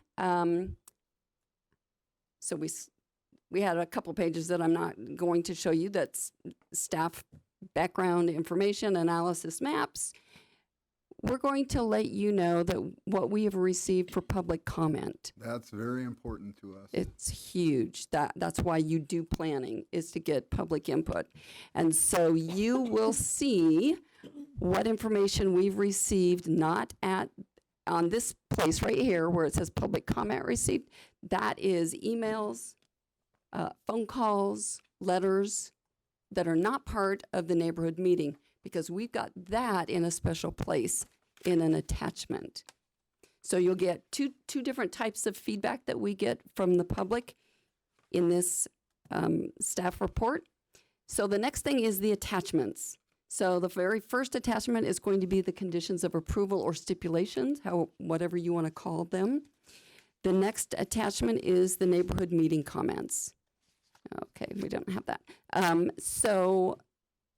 Speaker 3: so we had a couple pages that I'm not going to show you. That's staff background information, analysis maps. We're going to let you know that what we have received for public comment.
Speaker 1: That's very important to us.
Speaker 3: It's huge. That's why you do planning, is to get public input. And so you will see what information we've received, not on this place right here where it says public comment received. That is emails, phone calls, letters that are not part of the neighborhood meeting, because we've got that in a special place in an attachment. So you'll get two different types of feedback that we get from the public in this staff report. So the next thing is the attachments. So the very first attachment is going to be the conditions of approval or stipulations, whatever you want to call them. The next attachment is the neighborhood meeting comments. Okay, we don't have that. So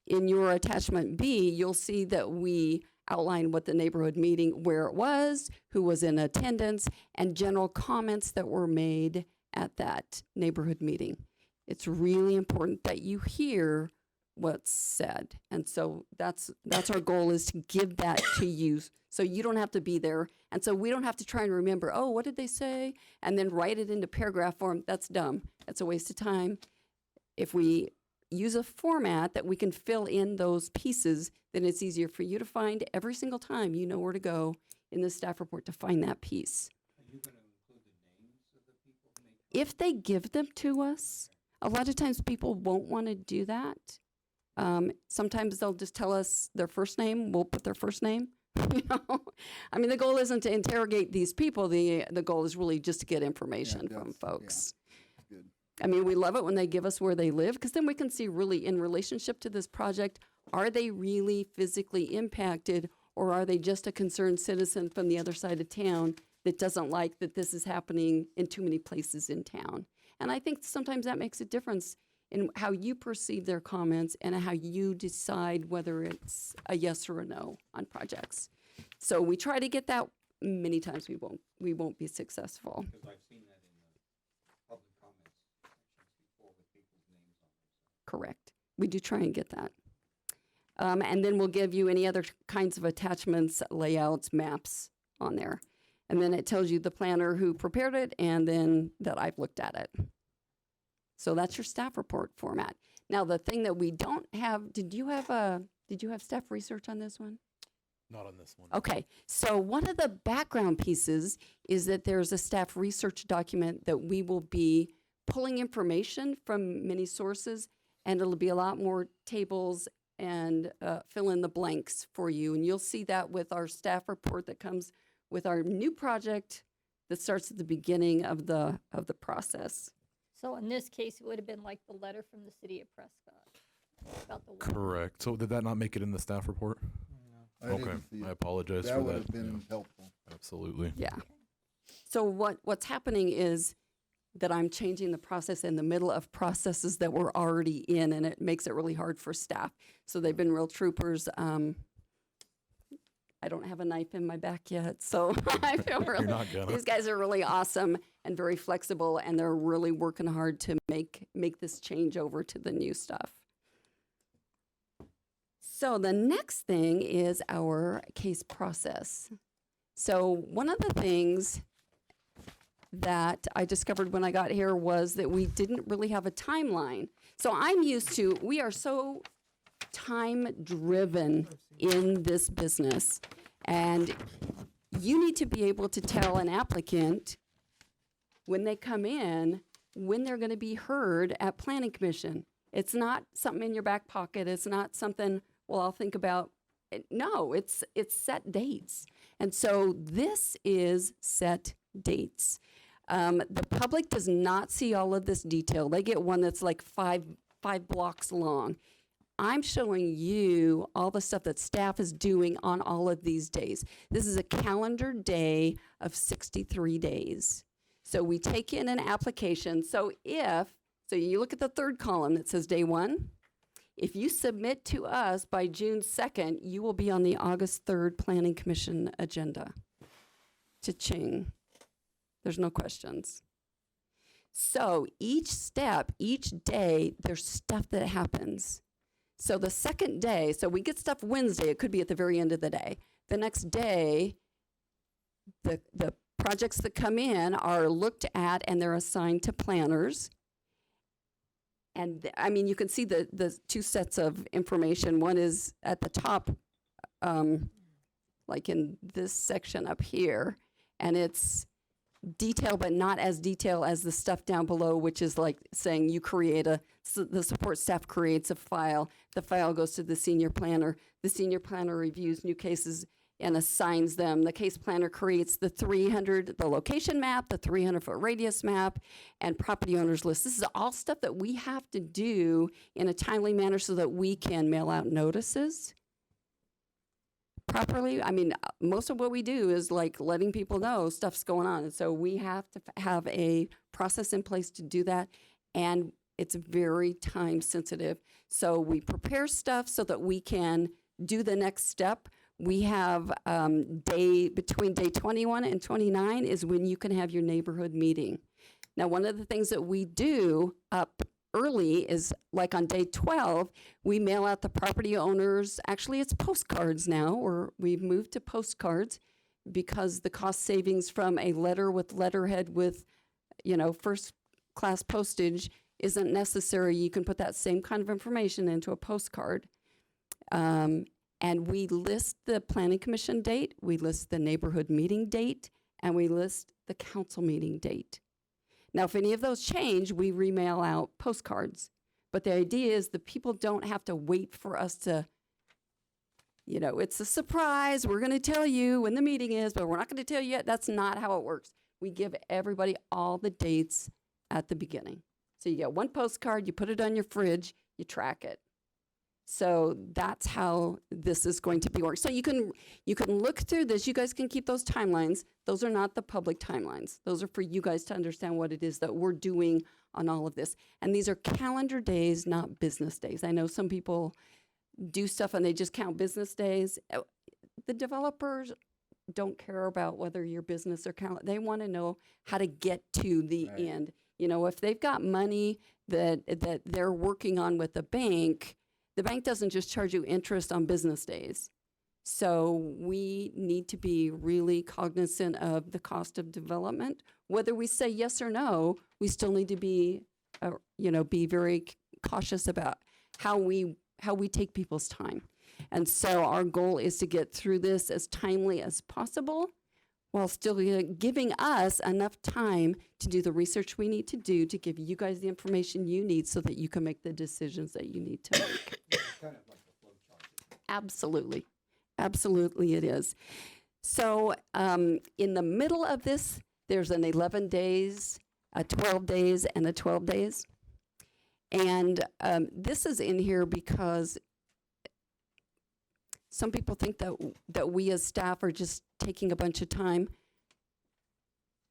Speaker 3: in your attachment B, you'll see that we outline what the neighborhood meeting, where it was, who was in attendance, and general comments that were made at that neighborhood meeting. It's really important that you hear what's said. And so that's our goal, is to give that to you so you don't have to be there. And so we don't have to try and remember, oh, what did they say? And then write it into paragraph form. That's dumb. That's a waste of time. If we use a format that we can fill in those pieces, then it's easier for you to find every single time. You know where to go in the staff report to find that piece.
Speaker 5: Are you going to include the names of the people?
Speaker 3: If they give them to us, a lot of times people won't want to do that. Sometimes they'll just tell us their first name. We'll put their first name. You know, I mean, the goal isn't to interrogate these people. The goal is really just to get information from folks.
Speaker 1: Yeah, good.
Speaker 3: I mean, we love it when they give us where they live, because then we can see really in relationship to this project, are they really physically impacted, or are they just a concerned citizen from the other side of town that doesn't like that this is happening in too many places in town? And I think sometimes that makes a difference in how you perceive their comments and how you decide whether it's a yes or a no on projects. So we try to get that. Many times we won't be successful.
Speaker 5: Because I've seen that in the public comments sections before with people's names on it.
Speaker 3: Correct. We do try and get that. And then we'll give you any other kinds of attachments, layouts, maps on there. And then it tells you the planner who prepared it and then that I've looked at it. So that's your staff report format. Now, the thing that we don't have, did you have staff research on this one?
Speaker 6: Not on this one.
Speaker 3: Okay, so one of the background pieces is that there's a staff research document that we will be pulling information from many sources, and it'll be a lot more tables and fill in the blanks for you. And you'll see that with our staff report that comes with our new project that starts at the beginning of the process.
Speaker 4: So in this case, it would have been like the letter from the city of Prescott about the water.
Speaker 6: Correct. So did that not make it in the staff report?
Speaker 1: I
Speaker 6: Okay,
Speaker 1: didn't see
Speaker 6: I
Speaker 1: it.
Speaker 6: apologize
Speaker 1: That
Speaker 6: for
Speaker 1: would
Speaker 6: that.
Speaker 1: have been
Speaker 6: Yeah,
Speaker 1: helpful.
Speaker 6: absolutely.
Speaker 3: Yeah. So what's happening is that I'm changing the process in the middle of processes that we're already in, and it makes it really hard for staff. So they've been real troopers. I don't have a knife in my back yet, so I feel really,
Speaker 6: not gonna.
Speaker 3: these guys are really awesome and very flexible, and they're really working hard to make this change over to the new stuff. So the next thing is our case process. So one of the things that I discovered when I got here was that we didn't really have a timeline. So we are so time-driven in this business, and you need to be able to tell an applicant when they come in, when they're going to be heard at Planning Commission. It's not something in your back pocket. It's not something, well, I'll think about it. No, it's set dates. And so this is set dates. The public does not see all of this detail. They get one that's like five blocks long. I'm showing you all the stuff that staff is doing on all of these days. This is a calendar day of 63 days. So we take in an application. So you look at the third column that says day 1. If you submit to us by June 2nd, you will be on the August 3rd Planning Commission agenda. Cha-ching. There's no questions. So each step, each day, there's stuff that happens. So the second day, so we get stuff Wednesday, it could be at the very end of the day. The next day, the projects that come in are looked at and they're assigned to planners. And I mean, you can see the two sets of information. One is at the top, like in this section up here, and it's detailed, but not as detailed as the stuff down below, which is like saying you create the support staff creates a file. The file goes to the senior planner. The senior planner reviews new cases and assigns them. The case planner creates the location map, the 300-foot radius map, and property owners list. This is all stuff that we have to do in a timely manner so that we can mail out notices properly. I mean, most of what we do is like letting people know stuff's going on. And so we have to have a process in place to do that. And it's very time sensitive. So we prepare stuff so that we can do the next step. We have between day 21 and 29 is when you can have your neighborhood meeting. Now, one of the things that we do up early is like on day 12, we mail out the property owners. Actually, it's postcards now, or we've moved to postcards because the cost savings from a letter with letterhead with, first class postage isn't necessary. You can put that same kind of information into a postcard. And we list the planning commission date, we list the neighborhood meeting date, and we list the council meeting date. Now, if any of those change, we remail out postcards. But the idea is the people don't have to wait for us to, it's a surprise. We're going to tell you when the meeting is, but we're not going to tell you yet. That's not how it works. We give everybody all the dates at the beginning. So you get one postcard, you put it on your fridge, you track it. So that's how this is going to be working. So you can look through this. You guys can keep those timelines. Those are not the public timelines. Those are for you guys to understand what it is that we're doing on all of this. And these are calendar days, not business days. I know some people do stuff and they just count business days. The developers don't care about whether your business or calendar. They want to know how to get to the end. If they've got money that they're working on with the bank doesn't just charge you interest on business days. So we need to be really cognizant of the cost of development. Whether we say yes or no, we still need to be, be very cautious about how we take people's time. And so our goal is to get through this as timely as possible while still giving us enough time to do the research we need to do to give you guys the information you need so that you can make the decisions that you need to make.
Speaker 5: Kind of like a flow chart.
Speaker 3: Absolutely. Absolutely it is. So in the middle of this, there's an 11 days, a 12 days, and a 12 days. And this is in here because some people think that we as staff are just taking a bunch of time.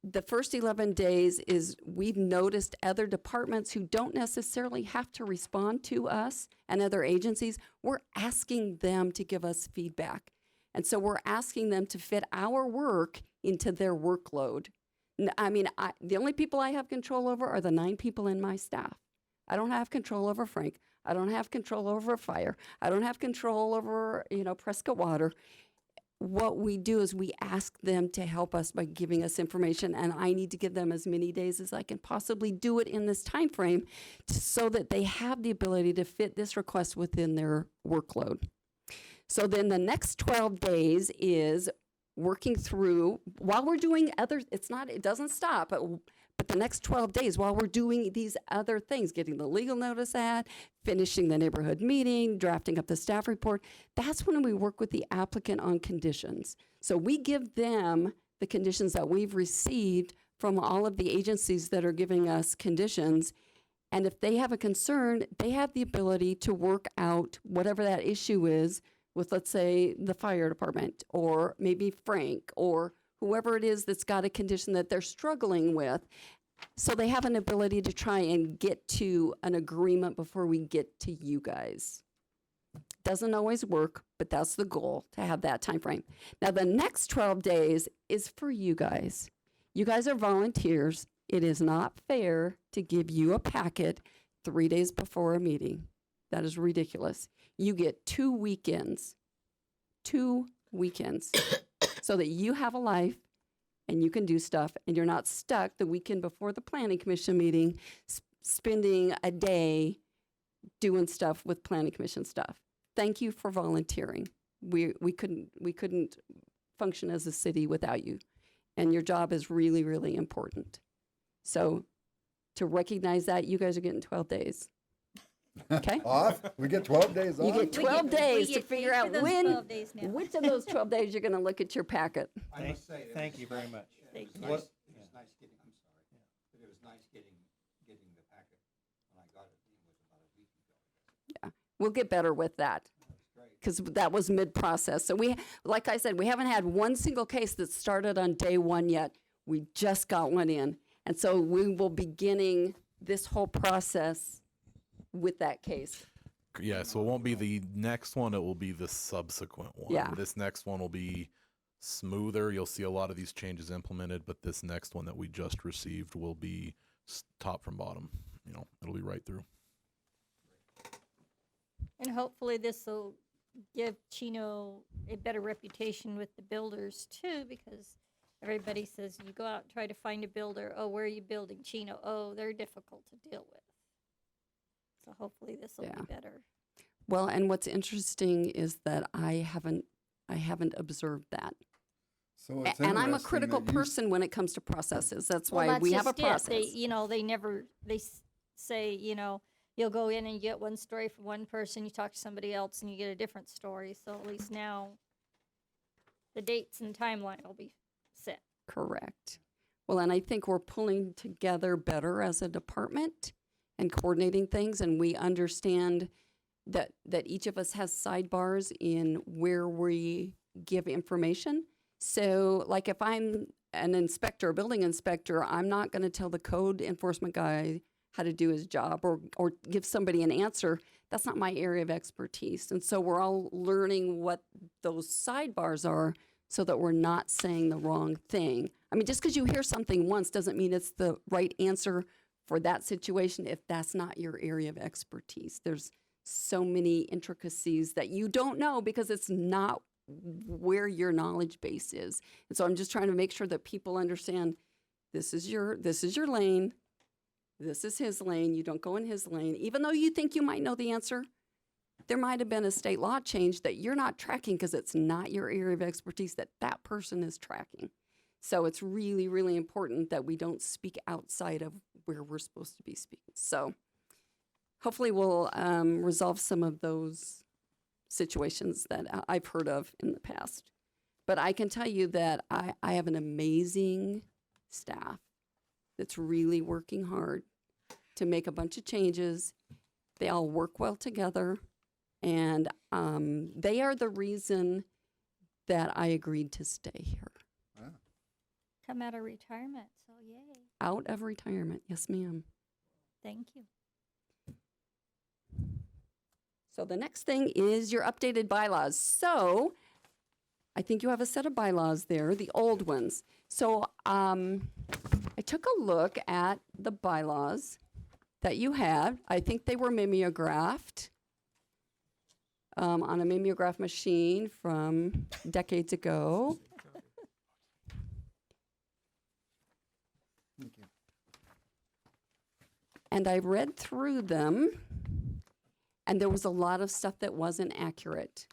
Speaker 3: The first 11 days is we've noticed other departments who don't necessarily have to respond to us and other agencies. We're asking them to give us feedback. And so we're asking them to fit our work into their workload. I mean, the only people I have control over are the 9 people in my staff. I don't have control over Frank. I don't have control over fire. I don't have control over, Prescott Water. What we do is we ask them to help us by giving us information, and I need to give them as many days as I can possibly do it in this time frame so that they have the ability to fit this request within their workload. So then the next 12 days is working through, while we're doing it doesn't stop, but the next 12 days, while we're doing these other things, getting the legal notice ad, finishing the neighborhood meeting, drafting up the staff report, that's when we work with the applicant on conditions. So we give them the conditions that we've received from all of the agencies that are giving us conditions, And if they have a concern, they have the ability to work out whatever that issue is with, let's say, the fire department, or maybe Frank, or whoever it is that's got a condition that they're struggling with. So they have an ability to try and get to an agreement before we get to you guys. Doesn't always work, but that's the goal, to have that time frame. Now, the next 12 days is for you guys. You guys are volunteers. It is not fair to give you a packet 3 days before a meeting. That is ridiculous. You get 2 weekends, 2 weekends, so that you have a life and you can do stuff, and you're not stuck the weekend before the planning commission meeting, spending a day doing stuff with planning commission stuff. Thank you for volunteering. We couldn't function as a city without you, and your job is really, really important. So to recognize that, you guys are getting 12 days. Okay?
Speaker 1: Off? We get 12 days off?
Speaker 3: You get 12 days
Speaker 4: we
Speaker 3: to
Speaker 4: get
Speaker 3: figure
Speaker 4: paid for
Speaker 3: out
Speaker 4: those
Speaker 3: when,
Speaker 4: 12 days now.
Speaker 3: which of those 12 days you're going to look at your packet.
Speaker 8: Thank you very much.
Speaker 4: Thank you.
Speaker 5: It was nice getting, I'm sorry, but it was nice getting the packet when I got it. It was about a week ago.
Speaker 3: Yeah, we'll get better with that, because that was mid-process. So we, like I said, we haven't had one single case that started on day one yet. We just got one in. And so we will be beginning this whole process with that case.
Speaker 6: Yeah, so it won't be the next one, it will be the subsequent one.
Speaker 3: Yeah.
Speaker 6: This next one will be smoother. You'll see a lot of these changes implemented, but this next one that we just received will be top from bottom. You know, it'll be right through.
Speaker 4: And hopefully this will give Chino a better reputation with the builders too, because everybody says you go out and try to find a builder. Oh, where are you building? Chino. Oh, they're difficult to deal with. So hopefully this will
Speaker 3: Yeah.
Speaker 4: be better.
Speaker 3: Well, and what's interesting is that I haven't observed that.
Speaker 1: So it's
Speaker 3: And I'm a
Speaker 1: interesting
Speaker 3: critical
Speaker 1: that you-
Speaker 3: person when it comes to processes. That's
Speaker 4: Well,
Speaker 3: why
Speaker 4: that's
Speaker 3: we have a
Speaker 4: just it.
Speaker 3: process.
Speaker 4: They say, you'll go in and you get one story from one person, you talk to somebody else and you get a different story. So at least now the dates and timeline will be set.
Speaker 3: Correct. Well, and I think we're pulling together better as a department and coordinating things, and we understand that each of us has sidebars in where we give information. So, like if I'm an inspector, a building inspector, I'm not going to tell the code enforcement guy how to do his job or give somebody an answer. That's not my area of expertise. And so we're all learning what those sidebars are so that we're not saying the wrong thing. I mean, just because you hear something once doesn't mean it's the right answer for that situation if that's not your area of expertise. There's so many intricacies that you don't know because it's not where your knowledge base is. And so I'm just trying to make sure that people understand this is your lane. This is his lane. You don't go in his lane. Even though you think you might know the answer, there might have been a state law change that you're not tracking because it's not your area of expertise that person is tracking. So it's really, really important that we don't speak outside of where we're supposed to be speaking. So hopefully we'll resolve some of those situations that I've heard of in the past. But I can tell you that I have an amazing staff that's really working hard to make a bunch of changes. They all work well together, and they are the reason that I agreed to stay here.
Speaker 4: Come out of retirement, so yay.
Speaker 3: Out of retirement, yes, ma'am.
Speaker 4: Thank you.
Speaker 3: So the next thing is your updated bylaws. So I think you have a set of bylaws there, the old ones. So I took a look at the bylaws that you had. I think they were mimeographed on a mimeograph machine from decades ago.
Speaker 1: Thank you.
Speaker 3: And I read through them, and there was a lot of stuff that wasn't accurate.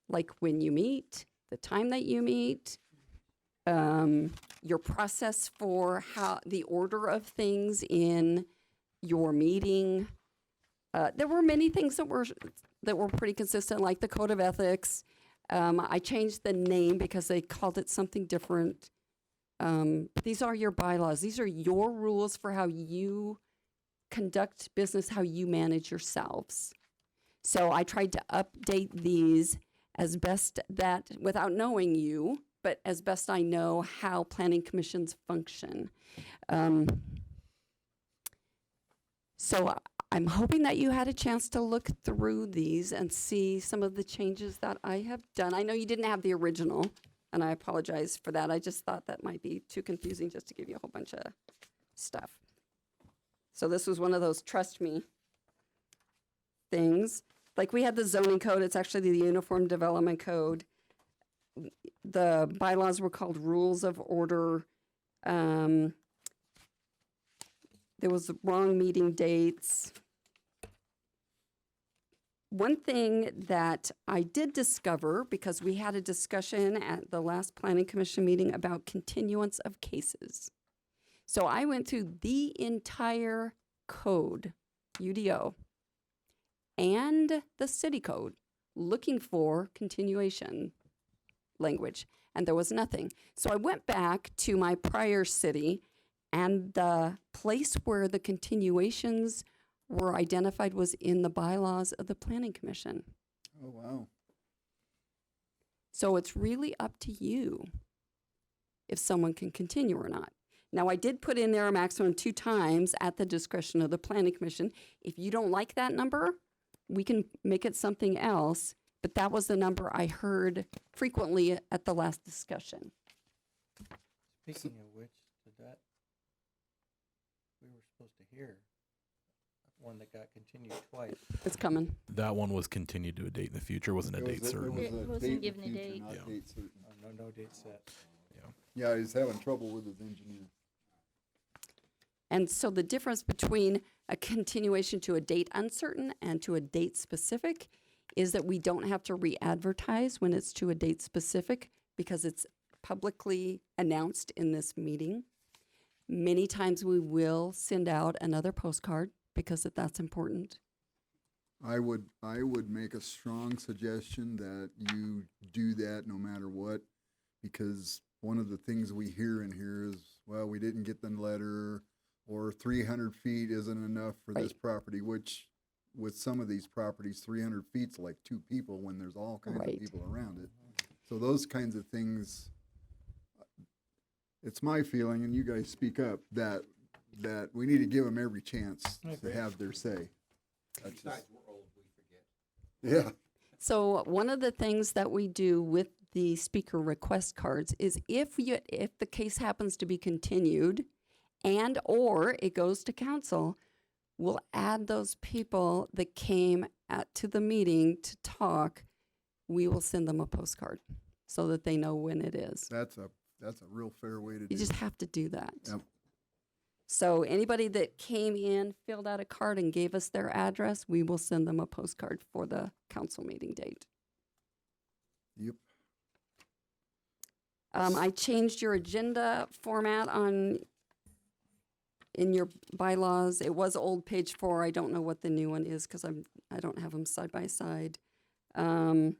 Speaker 3: Like when you meet, the time that you meet, your process for how the order of things in your meeting. There were many things that were pretty consistent, like the code of ethics. I changed the name because they called it something different. These are your bylaws. These are your rules for how you conduct business how you manage yourselves. So I tried to update these as best that, without knowing you, but as best I know how planning commissions function. So I'm hoping that you had a chance to look through these and see some of the changes that I have done. I know you didn't have the original, and I apologize for that. I just thought that might be too confusing just to give you a whole bunch of stuff. So this was one of those trust me things. Like we had the zoning code, it's actually the Uniform Development Code. The bylaws were called Rules of Order. There was wrong meeting dates. One thing that I did discover, because we had a discussion at the last Planning Commission meeting about continuance of cases. So I went through the entire code, UDO, and the city code, looking for continuation language, and there was nothing. So I went back to my prior city, and the place where the continuations were identified was in the bylaws of the Planning Commission.
Speaker 1: Oh, wow.
Speaker 3: So it's really up to you if someone can continue or not. Now, I did put in there a maximum 2 times at the discretion of the Planning Commission. If you don't like that number, we can make it something else, but that was the number I heard frequently at the last discussion.
Speaker 8: Speaking of which, did that, we were supposed to hear one that got continued twice.
Speaker 3: It's coming.
Speaker 6: That one was continued to a date in the future. Wasn't a date certain.
Speaker 4: It wasn't given a date.
Speaker 1: Not
Speaker 6: Yeah.
Speaker 1: date certain.
Speaker 8: No date set.
Speaker 1: Yeah, he's having trouble with his engineer.
Speaker 3: And so the difference between a continuation to a date uncertain and to a date specific is that we don't have to re-advertise when it's to a date specific because it's publicly announced in this meeting. Many times we will send out another postcard because that's important.
Speaker 1: I would make a strong suggestion that you do that no matter what, because one of the things we hear in here is, well, we didn't get the letter, or 300 feet isn't enough for this property, which with some of these properties, 300 feet's like 2 people when there's all kinds of people around it. So those kinds of things, it's my feeling, and you guys speak up, that we need to give them every chance to have their say. That's just,
Speaker 5: we're old, we forget.
Speaker 1: yeah.
Speaker 3: So one of the things that we do with the speaker request cards is if the case happens to be continued and or it goes to council, we'll add those people that came to the meeting to talk. We will send them a postcard so that they know when it is.
Speaker 1: That's a real fair way to do it.
Speaker 3: You just have to do that.
Speaker 1: Yep.
Speaker 3: So anybody that came in, filled out a card and gave us their address, we will send them a postcard for the council meeting date.
Speaker 1: Yep.
Speaker 3: I changed your agenda format in your bylaws. It was old page 4. I don't know what the new one is because I don't have them side by side.
Speaker 4: True.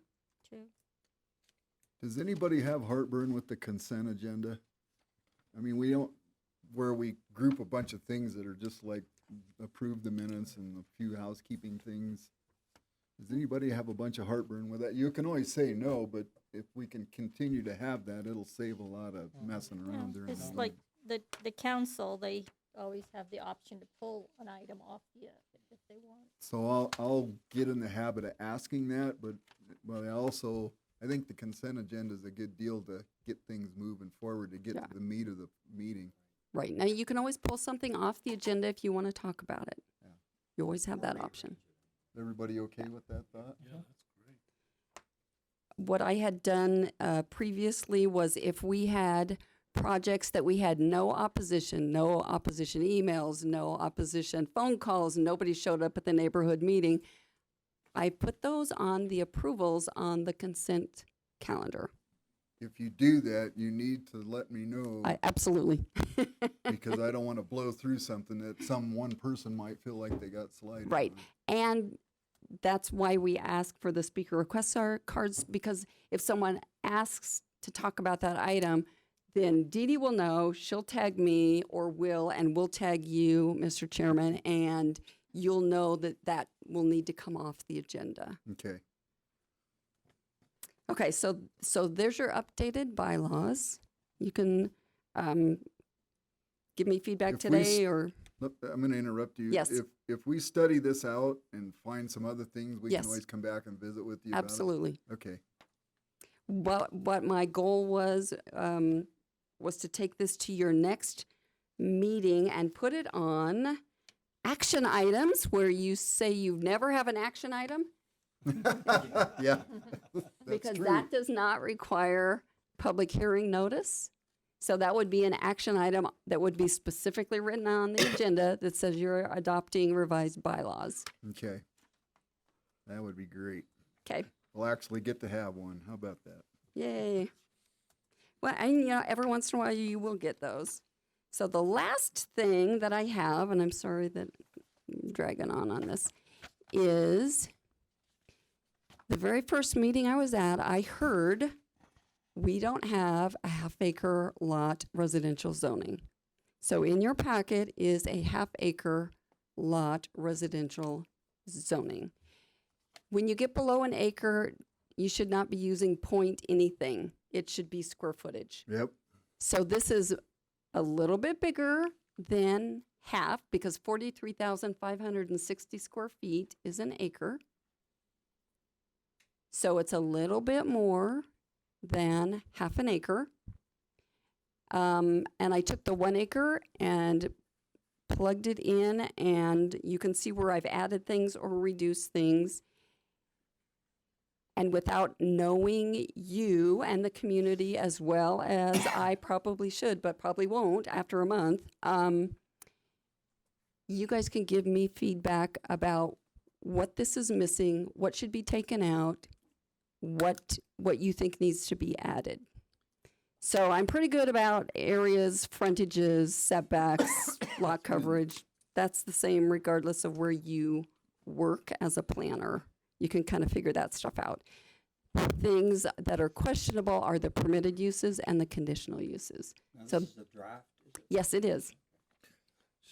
Speaker 1: Does anybody have heartburn with the consent agenda? I mean, we don't, where we group a bunch of things that are just like approve the minutes and a few housekeeping things. Does anybody have a bunch of heartburn with that? You can always say no, but if we can continue to have that, it'll save a lot of messing around during
Speaker 4: It's
Speaker 1: the
Speaker 4: like the council, they always have the option to pull an item off the if they want.
Speaker 1: So I'll get in the habit of asking that, but I think the consent agenda is a good deal to get things moving forward, to get to the meat of the meeting.
Speaker 3: Right. Now, you can always pull something off the agenda if you want to talk about it. Yeah. You always have that option.
Speaker 1: Everybody okay with that thought?
Speaker 2: Yeah, that's great.
Speaker 3: What I had done previously was if we had projects that we had no opposition emails, no opposition phone calls, nobody showed up at the neighborhood meeting, I put those on the approvals on the consent calendar.
Speaker 1: If you do that, you need to let me know.
Speaker 3: Absolutely.
Speaker 1: Because I don't want to blow through something that some one person might feel like they got slighted.
Speaker 3: Right. And that's why we ask for the speaker request cards, because if someone asks to talk about that item, then Dee Dee will know, she'll tag me or and we'll tag you, Mr. Chairman, and you'll know that will need to come off the agenda.
Speaker 1: Okay.
Speaker 3: Okay, so there's your updated bylaws. You can give me feedback
Speaker 1: If we
Speaker 3: today or.
Speaker 1: Look, I'm going to interrupt you.
Speaker 3: Yes.
Speaker 1: If we study this out and find some other things, we
Speaker 3: Yes.
Speaker 1: can always come back and visit with you about it?
Speaker 3: Absolutely.
Speaker 1: Okay.
Speaker 3: What my goal was to take this to your next meeting and put it on action items where you say you never have an action item.
Speaker 1: Yeah.
Speaker 3: Because
Speaker 1: true.
Speaker 3: that does not require public hearing notice. So that would be an action item that would be specifically written on the agenda that says you're adopting revised bylaws.
Speaker 1: Okay. That would be great.
Speaker 3: Okay.
Speaker 1: We'll actually get to have one. How about that?
Speaker 3: Yay. Well, and every once in a while you will get those. So the last thing that I have, and I'm sorry that I'm dragging on this, is the very first meeting I was at, I heard we don't have a half-acre lot residential zoning. So in your packet is a half-acre lot residential zoning. When you get below an acre, you should not be using point anything. It should be square footage.
Speaker 1: Yep.
Speaker 3: So this is a little bit bigger than half because 43,560 square feet is an acre. So it's a little bit more than half an acre. And I took the 1 acre and plugged it in, and you can see where I've added things or reduced things. And without knowing you and the community as well as I probably should, but probably won't after a month, you guys can give me feedback about what this is missing, what should be taken out, what you think needs to be added. So I'm pretty good about areas, frontages, setbacks, lot coverage. That's the same regardless of where you work as a planner. You can kind of figure that stuff out. Things that are questionable are the permitted uses and the conditional uses. So,
Speaker 5: this is a draft?
Speaker 3: yes, it is.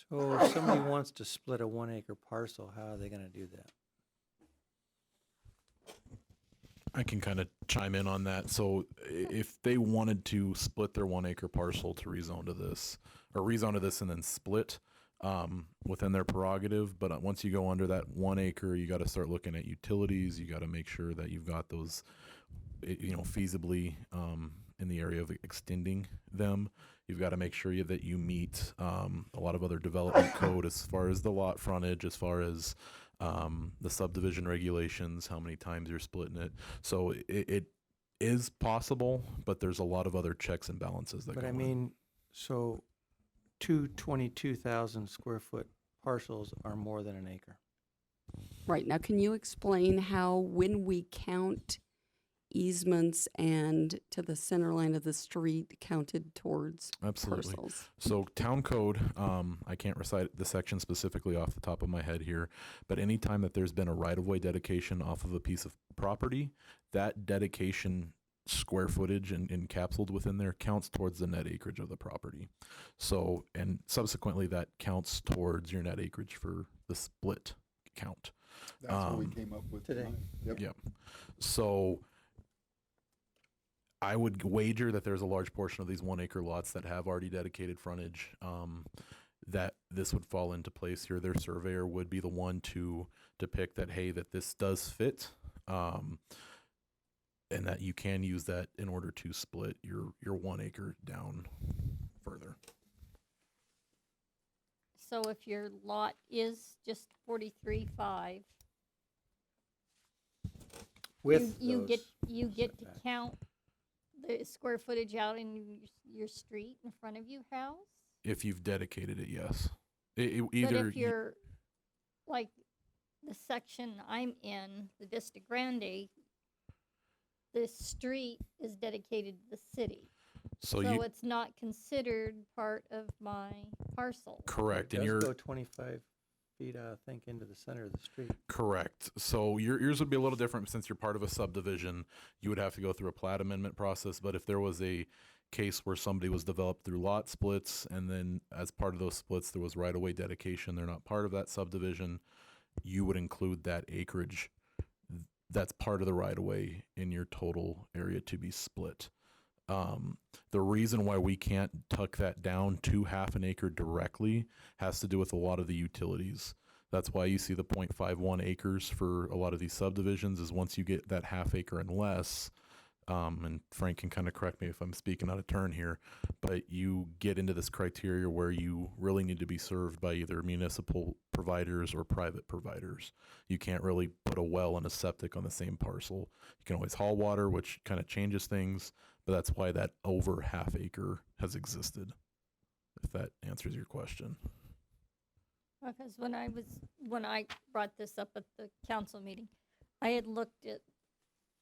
Speaker 8: So if somebody wants to split a 1 acre parcel, how are they going to do that?
Speaker 6: I can kind of chime in on that. So if they wanted to split their 1 acre parcel to rezone to this and then split within their prerogative, but once you go under that 1 acre, you got to start looking at utilities. You got to make sure that you've got those, feasibly in the area of extending them. You've got to make sure that you meet a lot of other development code as far as the lot frontage, as far as the subdivision regulations, how many times you're splitting it. So it is possible, but there's a lot of other checks and balances that go in.
Speaker 8: So 22,000 square foot parcels are more than an acre.
Speaker 3: Right. Now, can you explain how when we count easements and to the center line of the street counted towards
Speaker 6: Absolutely.
Speaker 3: parcels?
Speaker 6: So town code, I can't recite the section specifically off the top of my head here, but anytime that there's been a right-of-way dedication off of a piece of property, that dedication square footage and encapsulated within there counts towards the net acreage of the property. So, and subsequently that counts towards your net acreage for the split count.
Speaker 1: That's what we came up with
Speaker 8: today.
Speaker 6: Yep. So I would wager that there's a large portion of these 1 acre lots that have already dedicated frontage, that this would fall into place here. Their surveyor would be the one to depict that, hey, that this does fit, and that you can use that in order to split your 1 acre down further.
Speaker 4: So if your lot is just 43.5,
Speaker 8: With
Speaker 4: you get to
Speaker 8: setbacks.
Speaker 4: count the square footage out in your street in front of your house?
Speaker 6: If you've dedicated it, yes.
Speaker 4: But
Speaker 6: Either
Speaker 4: if you're, like, the section I'm in, the Vista Grande, the street is dedicated to the city.
Speaker 6: So
Speaker 4: it's not considered part of my parcel.
Speaker 6: correct,
Speaker 8: It
Speaker 6: and
Speaker 8: does
Speaker 6: you're
Speaker 8: go 25 feet, I think, into the center of the street.
Speaker 6: correct. So yours would be a little different since you're part of a subdivision. You would have to go through a plat amendment process. But if there was a case where somebody was developed through lot splits, and then as part of those splits, there was right-of-way dedication. They're not part of that subdivision. You would include that acreage that's part of the right-of-way in your total area to be split. The reason why we can't tuck that down to half an acre directly has to do with a lot of the utilities. That's why you see the 0.51 acres for a lot of these subdivisions is once you get that half acre and less, and Frank can kind of correct me if I'm speaking out of turn here, but you get into this criteria where you really need to be served by either municipal providers or private providers. You can't really put a well and a septic on the same parcel. You can always haul water, which kind of changes things, but that's why that over half acre has existed, if that answers your question.
Speaker 4: Because when I brought this up at the council meeting, I had looked at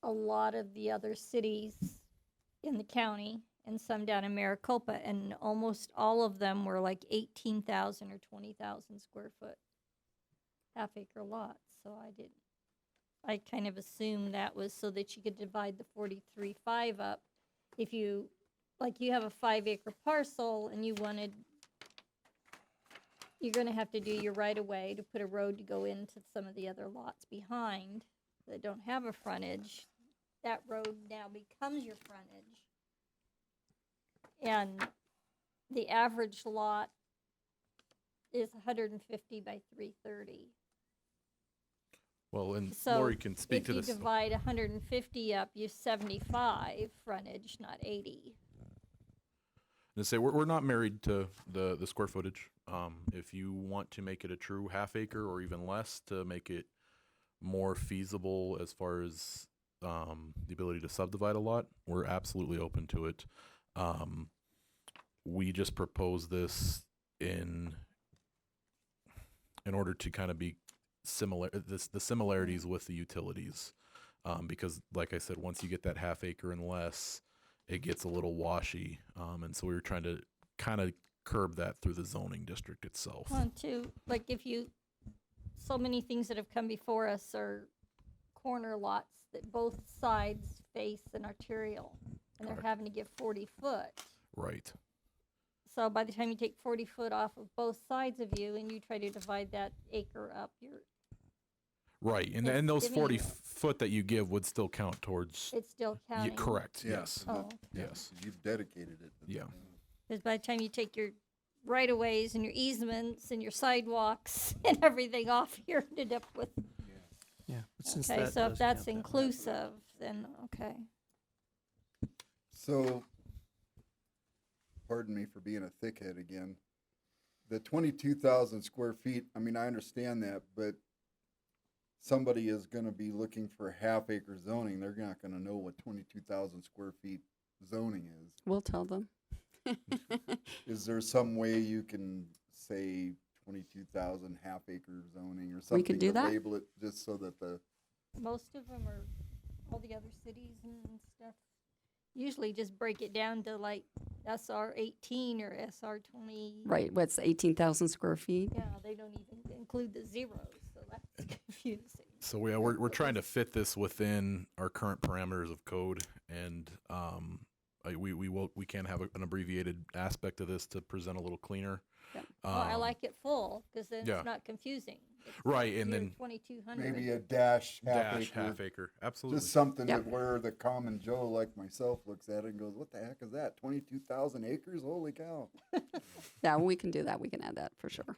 Speaker 4: a lot of the other cities in the county and some down in Maricopa, and almost all of them were like 18,000 or 20,000 square foot half acre lots. So I kind of assumed that was so that you could divide the 43.5 up. If you, like you have a 5 acre parcel and you wanted, you're going to have to do your right of way to put a road to go into some of the other lots behind that don't have a frontage. That road now becomes your frontage. And the average lot is 150 by 330.
Speaker 6: Well, and
Speaker 4: So
Speaker 6: Lori can speak to this.
Speaker 4: if you divide 150 up, you're 75 frontage, not 80.
Speaker 6: And say we're not married to the square footage. If you want to make it a true half acre or even less to make it more feasible as far as the ability to subdivide a lot, we're absolutely open to it. We just propose this in order to kind of be similar, the similarities with the utilities, because like I said, once you get that half acre and less, it gets a little washy, and so we were trying to kind of curb that through the zoning district itself.
Speaker 4: Well, and two, like so many things that have come before us are corner lots that both sides face an arterial, and they're having to give 40 foot.
Speaker 6: Right.
Speaker 4: So by the time you take 40 foot off of both sides of you and you try to divide that acre up, you're
Speaker 6: Right, and
Speaker 4: It's
Speaker 6: those
Speaker 4: giving
Speaker 6: 40
Speaker 4: you-
Speaker 6: foot that you give would still count towards.
Speaker 4: it's still counting.
Speaker 6: Correct.
Speaker 1: Yeah.
Speaker 6: Yes.
Speaker 4: Oh,
Speaker 6: Yes.
Speaker 1: You've dedicated it.
Speaker 6: Yeah.
Speaker 4: because by the time you take your right-of-ways and your easements and your sidewalks and everything off, you're ended up with.
Speaker 8: Yeah. But since
Speaker 4: Okay,
Speaker 8: that
Speaker 4: so
Speaker 8: does
Speaker 4: if that's
Speaker 8: count, that might-
Speaker 4: inclusive, then okay.
Speaker 1: So, pardon me for being a thickhead again. The 22,000 square feet, I mean, I understand that, but somebody is going to be looking for half acre zoning. They're not going to know what 22,000 square feet zoning is.
Speaker 3: We'll tell them.
Speaker 1: Is there some way you can say 22,000 half acre zoning or something?
Speaker 3: We could do
Speaker 1: to
Speaker 3: that.
Speaker 1: Label it just so that the.
Speaker 4: Most of them are, all the other cities and stuff, usually just break it down to like SR 18 or SR 20.
Speaker 3: Right, what's 18,000 square feet?
Speaker 4: Yeah, they don't even include the zeros, so that's confusing.
Speaker 6: So we're trying to fit this within our current parameters of code, and we can have an abbreviated aspect of this to present a little cleaner.
Speaker 3: Yep.
Speaker 4: Well, I like it full, because then
Speaker 6: yeah.
Speaker 4: it's not confusing. It's
Speaker 6: Right, and
Speaker 4: your
Speaker 6: then
Speaker 4: 2,200.
Speaker 1: Maybe a dash
Speaker 6: dash half acre. Absolutely.
Speaker 1: Just something
Speaker 3: Yep.
Speaker 1: that where the common Joe like myself looks at it and goes, what the heck is that? 22,000 acres? Holy cow.
Speaker 3: Yeah, we can do that. We can add that for sure.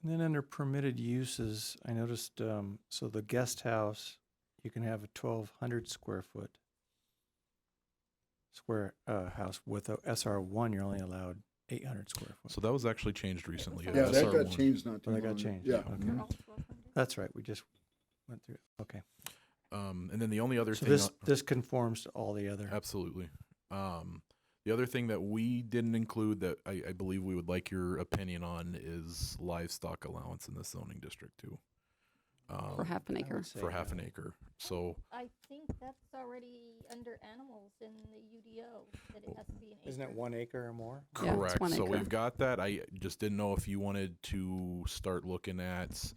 Speaker 8: And then under permitted uses, I noticed, so the guest house, you can have a 1,200 square foot house. With a SR1, you're only allowed 800 square foot.
Speaker 6: So that was actually changed recently.
Speaker 1: Yeah, that got
Speaker 6: SR1.
Speaker 1: changed not too
Speaker 8: Oh, that
Speaker 1: long
Speaker 8: got
Speaker 1: ago.
Speaker 8: changed.
Speaker 1: Yeah.
Speaker 8: Okay. That's right. We just went through it. Okay.
Speaker 6: And then the only other
Speaker 8: So
Speaker 6: thing.
Speaker 8: this conforms to all the other.
Speaker 6: Absolutely. The other thing that we didn't include that I believe we would like your opinion on is livestock allowance in the zoning district too.
Speaker 3: For half an acre.
Speaker 6: For half an acre. So
Speaker 4: I think that's already under animals in the UDO, that it has to be an acre.
Speaker 8: Isn't it 1 acre or more?
Speaker 3: Yeah, it's
Speaker 6: correct.
Speaker 3: 1
Speaker 6: So
Speaker 3: acre.
Speaker 6: we've got that. I just didn't know if you wanted to start looking at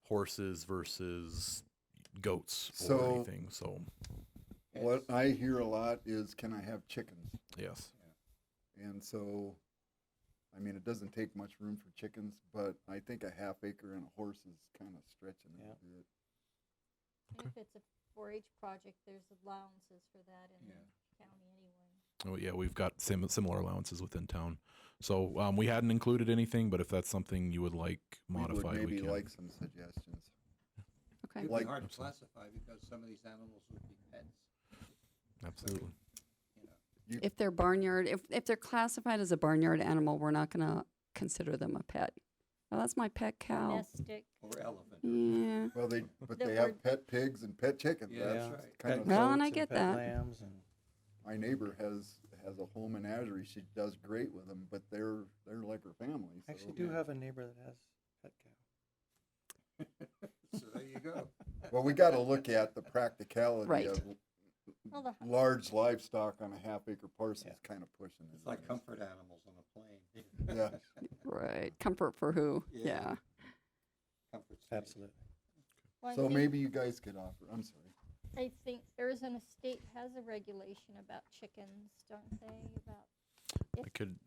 Speaker 6: horses versus goats or
Speaker 1: So-
Speaker 6: anything. So
Speaker 1: What I hear a lot is, can I have chickens?
Speaker 6: Yes.
Speaker 1: And so, I mean, it doesn't take much room for chickens, but I think a half acre and a horse is kind of stretching it a bit.
Speaker 4: And if it's a 4-H project, there's allowances for that in the county anyway.
Speaker 6: Oh yeah, we've got similar allowances within town. So we hadn't included anything, but if that's something you would like modified,
Speaker 1: We would maybe
Speaker 6: can.
Speaker 1: like some suggestions.
Speaker 5: Okay. It'd
Speaker 1: Like-
Speaker 5: be hard to classify because some of these animals would be pets.
Speaker 6: Absolutely.
Speaker 3: If they're barnyard, if they're classified as a barnyard animal, we're not going to consider them a pet. Well, that's my pet cow.
Speaker 4: Domestic.
Speaker 5: Or elephant.
Speaker 3: Yeah.
Speaker 1: Well, they
Speaker 4: The
Speaker 1: have
Speaker 4: word-
Speaker 1: pet pigs and pet chickens.
Speaker 5: Yeah,
Speaker 1: That's
Speaker 5: that's right.
Speaker 1: kind of.
Speaker 3: Well, and
Speaker 8: goats
Speaker 3: I get
Speaker 8: pet
Speaker 3: that.
Speaker 8: Lambs and
Speaker 1: My neighbor has a whole menagerie. She does great with them, but they're like her family.
Speaker 8: I
Speaker 1: So.
Speaker 8: actually do have a neighbor that has pet cow.
Speaker 5: So there you go.
Speaker 1: Well, we got to look at the practicality
Speaker 3: Right.
Speaker 1: of
Speaker 4: Well, the,
Speaker 1: large livestock on a half-acre parcel is kind of pushing it.
Speaker 5: It's like comfort animals on a plane.
Speaker 1: Yeah.
Speaker 3: Right. Comfort for who? Yeah.
Speaker 5: Comfort space.
Speaker 8: Absolutely.
Speaker 4: well, I
Speaker 1: So
Speaker 4: think-
Speaker 1: maybe you guys could offer. I'm sorry.
Speaker 4: I think Arizona State has a regulation about chickens, don't they?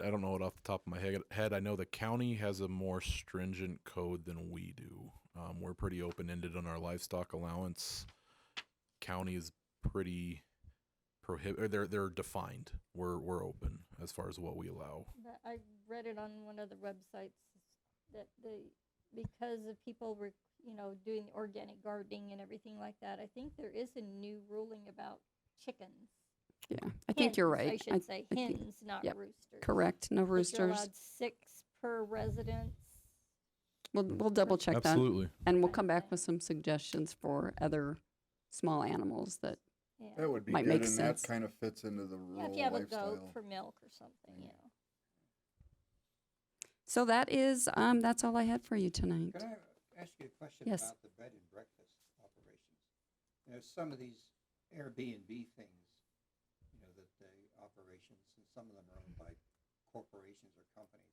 Speaker 6: I don't know it off the top of my head. I know the county has a more stringent code than we do. We're pretty open-ended on our livestock allowance. County is pretty they're defined. We're open as far as what we allow.
Speaker 4: But I read it on one of the websites that because of people doing the organic gardening and everything like that, I think there is a new ruling about chickens.
Speaker 3: Yeah. I think you're
Speaker 4: Hens,
Speaker 3: right.
Speaker 4: I should say
Speaker 3: I think-
Speaker 4: hens, not
Speaker 3: yep.
Speaker 4: roosters.
Speaker 3: Correct. No
Speaker 4: That you're
Speaker 3: roosters.
Speaker 4: allowed 6 per residence.
Speaker 3: We'll double check
Speaker 6: Absolutely.
Speaker 3: that. And we'll come back with some suggestions for other small animals that
Speaker 4: Yeah.
Speaker 1: That would be
Speaker 3: Might
Speaker 1: good,
Speaker 3: make
Speaker 1: and
Speaker 3: sense.
Speaker 1: that kind of fits into the rural
Speaker 4: Yeah, if you have a
Speaker 1: lifestyle.
Speaker 4: goat for milk or something,
Speaker 3: So that is that's all I had for you tonight.
Speaker 5: Can I ask you a question
Speaker 3: Yes.
Speaker 5: about the bed and breakfast operations? Some of these Airbnb things, that the operations, and some of them are owned by corporations or companies.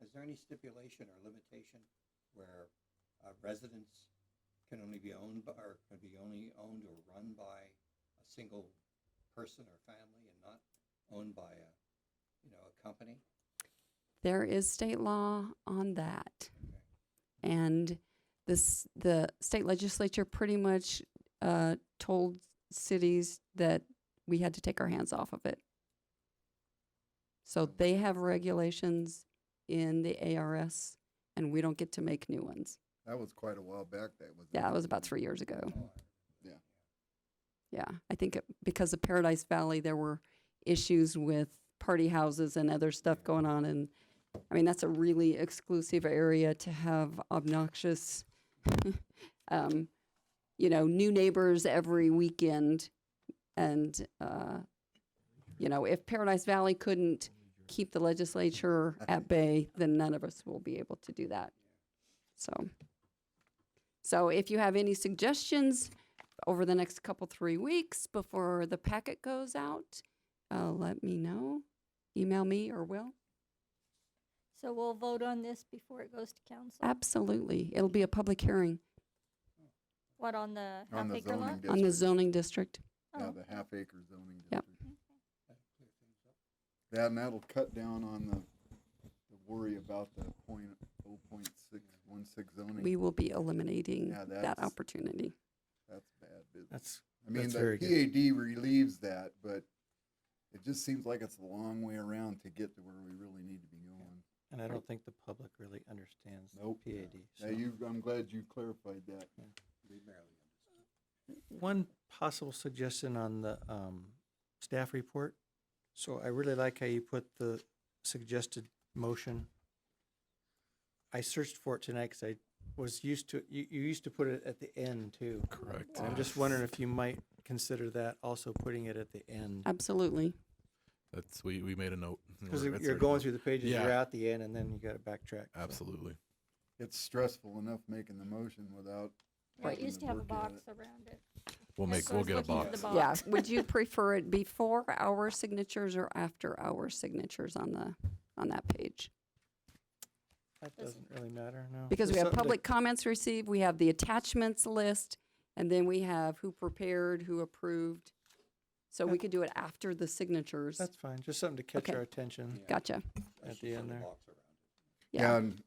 Speaker 5: Is there any stipulation or limitation where residents can only be owned by, or can be only owned or run by a single person or family and not owned by a company?
Speaker 3: There is state law on that. And the state legislature pretty much told cities that we had to take our hands off of it. So they have regulations in the ARS, and we don't get to make new ones.
Speaker 1: That was quite a while back.
Speaker 3: Yeah, it was about 3 years ago.
Speaker 1: Yeah.
Speaker 3: Yeah, I think because of Paradise Valley, there were issues with party houses and other stuff going on. And I mean, that's a really exclusive area to have obnoxious, new neighbors every weekend. And, if Paradise Valley couldn't keep the legislature at bay, then none of us will be able to do that. So if you have any suggestions over the next 3 weeks before the packet goes out, let me know. Email me or Will.
Speaker 4: So we'll vote on this before it goes to council?
Speaker 3: Absolutely. It'll be a public hearing
Speaker 4: What, on the
Speaker 1: On the
Speaker 4: half-acre
Speaker 1: zoning
Speaker 4: lot?
Speaker 1: district.
Speaker 3: on the zoning district.
Speaker 1: Yeah,
Speaker 4: Oh.
Speaker 1: the half-acre zoning
Speaker 3: Yep.
Speaker 1: district. Yeah, and that'll cut down on the worry about the 0.616 zoning.
Speaker 3: We will be eliminating
Speaker 1: Yeah,
Speaker 3: that
Speaker 1: that's-
Speaker 3: opportunity.
Speaker 1: That's bad business.
Speaker 8: That's
Speaker 1: I mean,
Speaker 8: that's
Speaker 1: the
Speaker 8: very good.
Speaker 1: PAD relieves that, but it just seems like it's a long way around to get to where we really need to be going.
Speaker 8: And I don't think the public really understands
Speaker 1: Nope.
Speaker 8: PAD.
Speaker 1: Yeah, I'm glad you clarified that.
Speaker 5: We barely understand.
Speaker 8: One possible suggestion on the staff report. So I really like how you put the suggested motion. I searched for it tonight because I was used to, you used to put it at the end too.
Speaker 6: Correct.
Speaker 8: And I'm just wondering if you might consider that also putting it at the end.
Speaker 3: Absolutely.
Speaker 6: That's we made a note.
Speaker 8: Because
Speaker 6: It's
Speaker 8: you're
Speaker 6: already
Speaker 8: going
Speaker 6: done.
Speaker 8: through the pages,
Speaker 6: Yeah.
Speaker 8: you're at the end, and then you got to backtrack. so.
Speaker 6: Absolutely.
Speaker 1: It's stressful enough making the motion without.
Speaker 4: Yeah, it
Speaker 1: having
Speaker 4: used to have a
Speaker 1: look at
Speaker 4: box
Speaker 1: it.
Speaker 4: around it.
Speaker 6: We'll
Speaker 4: That's
Speaker 6: get
Speaker 4: what I
Speaker 6: a
Speaker 4: was looking at
Speaker 6: box.
Speaker 4: the
Speaker 3: Yeah.
Speaker 4: box.
Speaker 3: Would you prefer it before our signatures or after our signatures on that page?
Speaker 8: That doesn't really matter, no.
Speaker 3: Because we
Speaker 8: There's
Speaker 3: have
Speaker 8: something to-
Speaker 3: public comments received, we have the attachments list, and then we have who prepared, who approved. So we could do it after the signatures.
Speaker 8: That's fine, just something to catch
Speaker 3: Okay.
Speaker 8: our attention
Speaker 3: Gotcha.
Speaker 8: at the end there.
Speaker 1: Yeah, and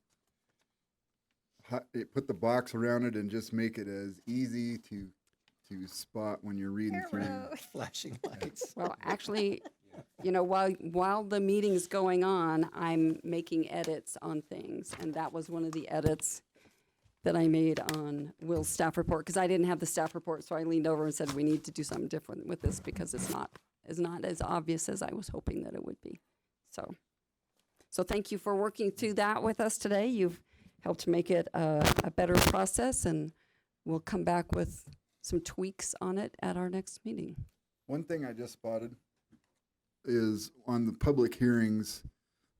Speaker 1: put the box around it and just make it as easy to spot when you're reading through.
Speaker 8: Flashing lights.
Speaker 3: Well, actually, you know, while the meeting's going on, I'm making edits on things, and that was one of the edits that I made on Will's staff report, because I didn't have the staff report, so I leaned over and said, we need to do something different with this because it's not as obvious as I was hoping that it would be. So thank you for working through that with us today. You've helped make it a better process, and we'll come back with some tweaks on it at our next meeting.
Speaker 1: One thing I just spotted is on the public hearings,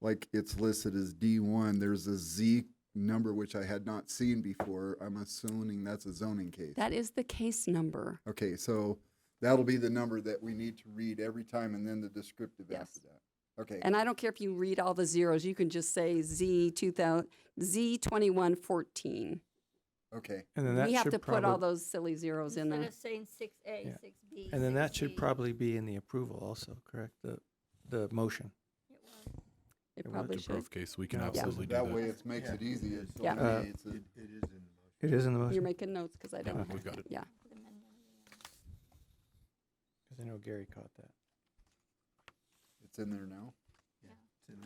Speaker 1: like it's listed as D1, there's a Z number which I had not seen before. I'm assuming that's a zoning case.
Speaker 3: That is the case number.
Speaker 1: Okay, so that'll be the number that we need to read every time, and then the descriptive after that. Okay.
Speaker 3: And I don't care if you read all the zeros. You can just say Z2114.
Speaker 1: Okay.
Speaker 8: And then that
Speaker 3: We have
Speaker 8: should
Speaker 3: to put all
Speaker 8: probably-
Speaker 3: those silly zeros in
Speaker 4: Instead
Speaker 3: there.
Speaker 4: of saying 6A,
Speaker 8: Yeah.
Speaker 4: 6B.
Speaker 8: And then that should
Speaker 4: 6C.
Speaker 8: probably be in the approval also, correct? The motion.
Speaker 3: It
Speaker 8: was.
Speaker 3: probably
Speaker 6: It's a
Speaker 3: should.
Speaker 6: proof case, we can
Speaker 8: Yeah.
Speaker 6: absolutely do
Speaker 1: That
Speaker 6: that.
Speaker 1: way it makes it easy. It's
Speaker 3: Yeah.
Speaker 1: eliminates it.
Speaker 8: It is in the
Speaker 3: You're
Speaker 8: motion?
Speaker 3: making notes because I don't.
Speaker 6: We've got it.
Speaker 3: Yeah.
Speaker 8: Because I know Gary caught that.
Speaker 1: It's in there now.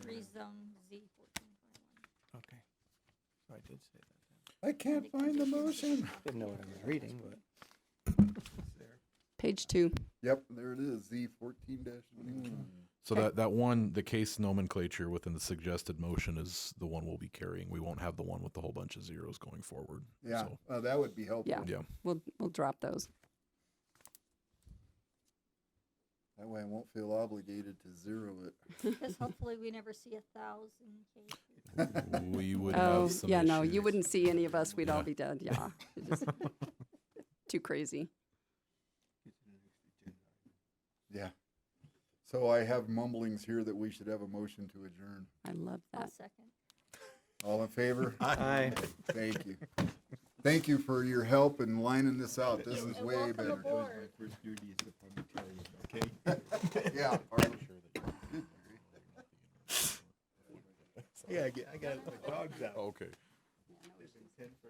Speaker 4: Rezone Z1421.
Speaker 8: Okay. So I did say that.
Speaker 1: I can't find the motion.
Speaker 8: Didn't know what I was reading, but.
Speaker 3: Page 2.
Speaker 1: Yep, there it is, Z14-21.
Speaker 6: So that one, the case nomenclature within the suggested motion is the one we'll be carrying. We won't have the one with the whole bunch of zeros going forward.
Speaker 1: Yeah,
Speaker 6: So,
Speaker 1: that would be helpful.
Speaker 3: Yeah. We'll drop those.
Speaker 1: That way I won't feel obligated to zero it.
Speaker 4: Because hopefully we never see 1,000 cases.
Speaker 6: we would
Speaker 3: Oh,
Speaker 6: have some
Speaker 3: yeah, no,
Speaker 6: issues.
Speaker 3: you wouldn't see any of us. We'd all
Speaker 6: Yeah.
Speaker 3: be dead. Yeah. It's just too crazy.
Speaker 1: Yeah. So I have mumblings here that we should have a motion to adjourn.
Speaker 3: I love
Speaker 4: I'll
Speaker 3: that.
Speaker 4: second.
Speaker 1: All in favor?
Speaker 8: Aye.
Speaker 1: Thank you. Thank you for your help in lining this out. This is way
Speaker 4: welcome
Speaker 1: better.
Speaker 4: aboard.
Speaker 21: First duty is upon me to tell you, okay?
Speaker 1: Yeah.
Speaker 21: Yeah, I got my dogs out.
Speaker 6: Okay.
Speaker 21: This is 10 for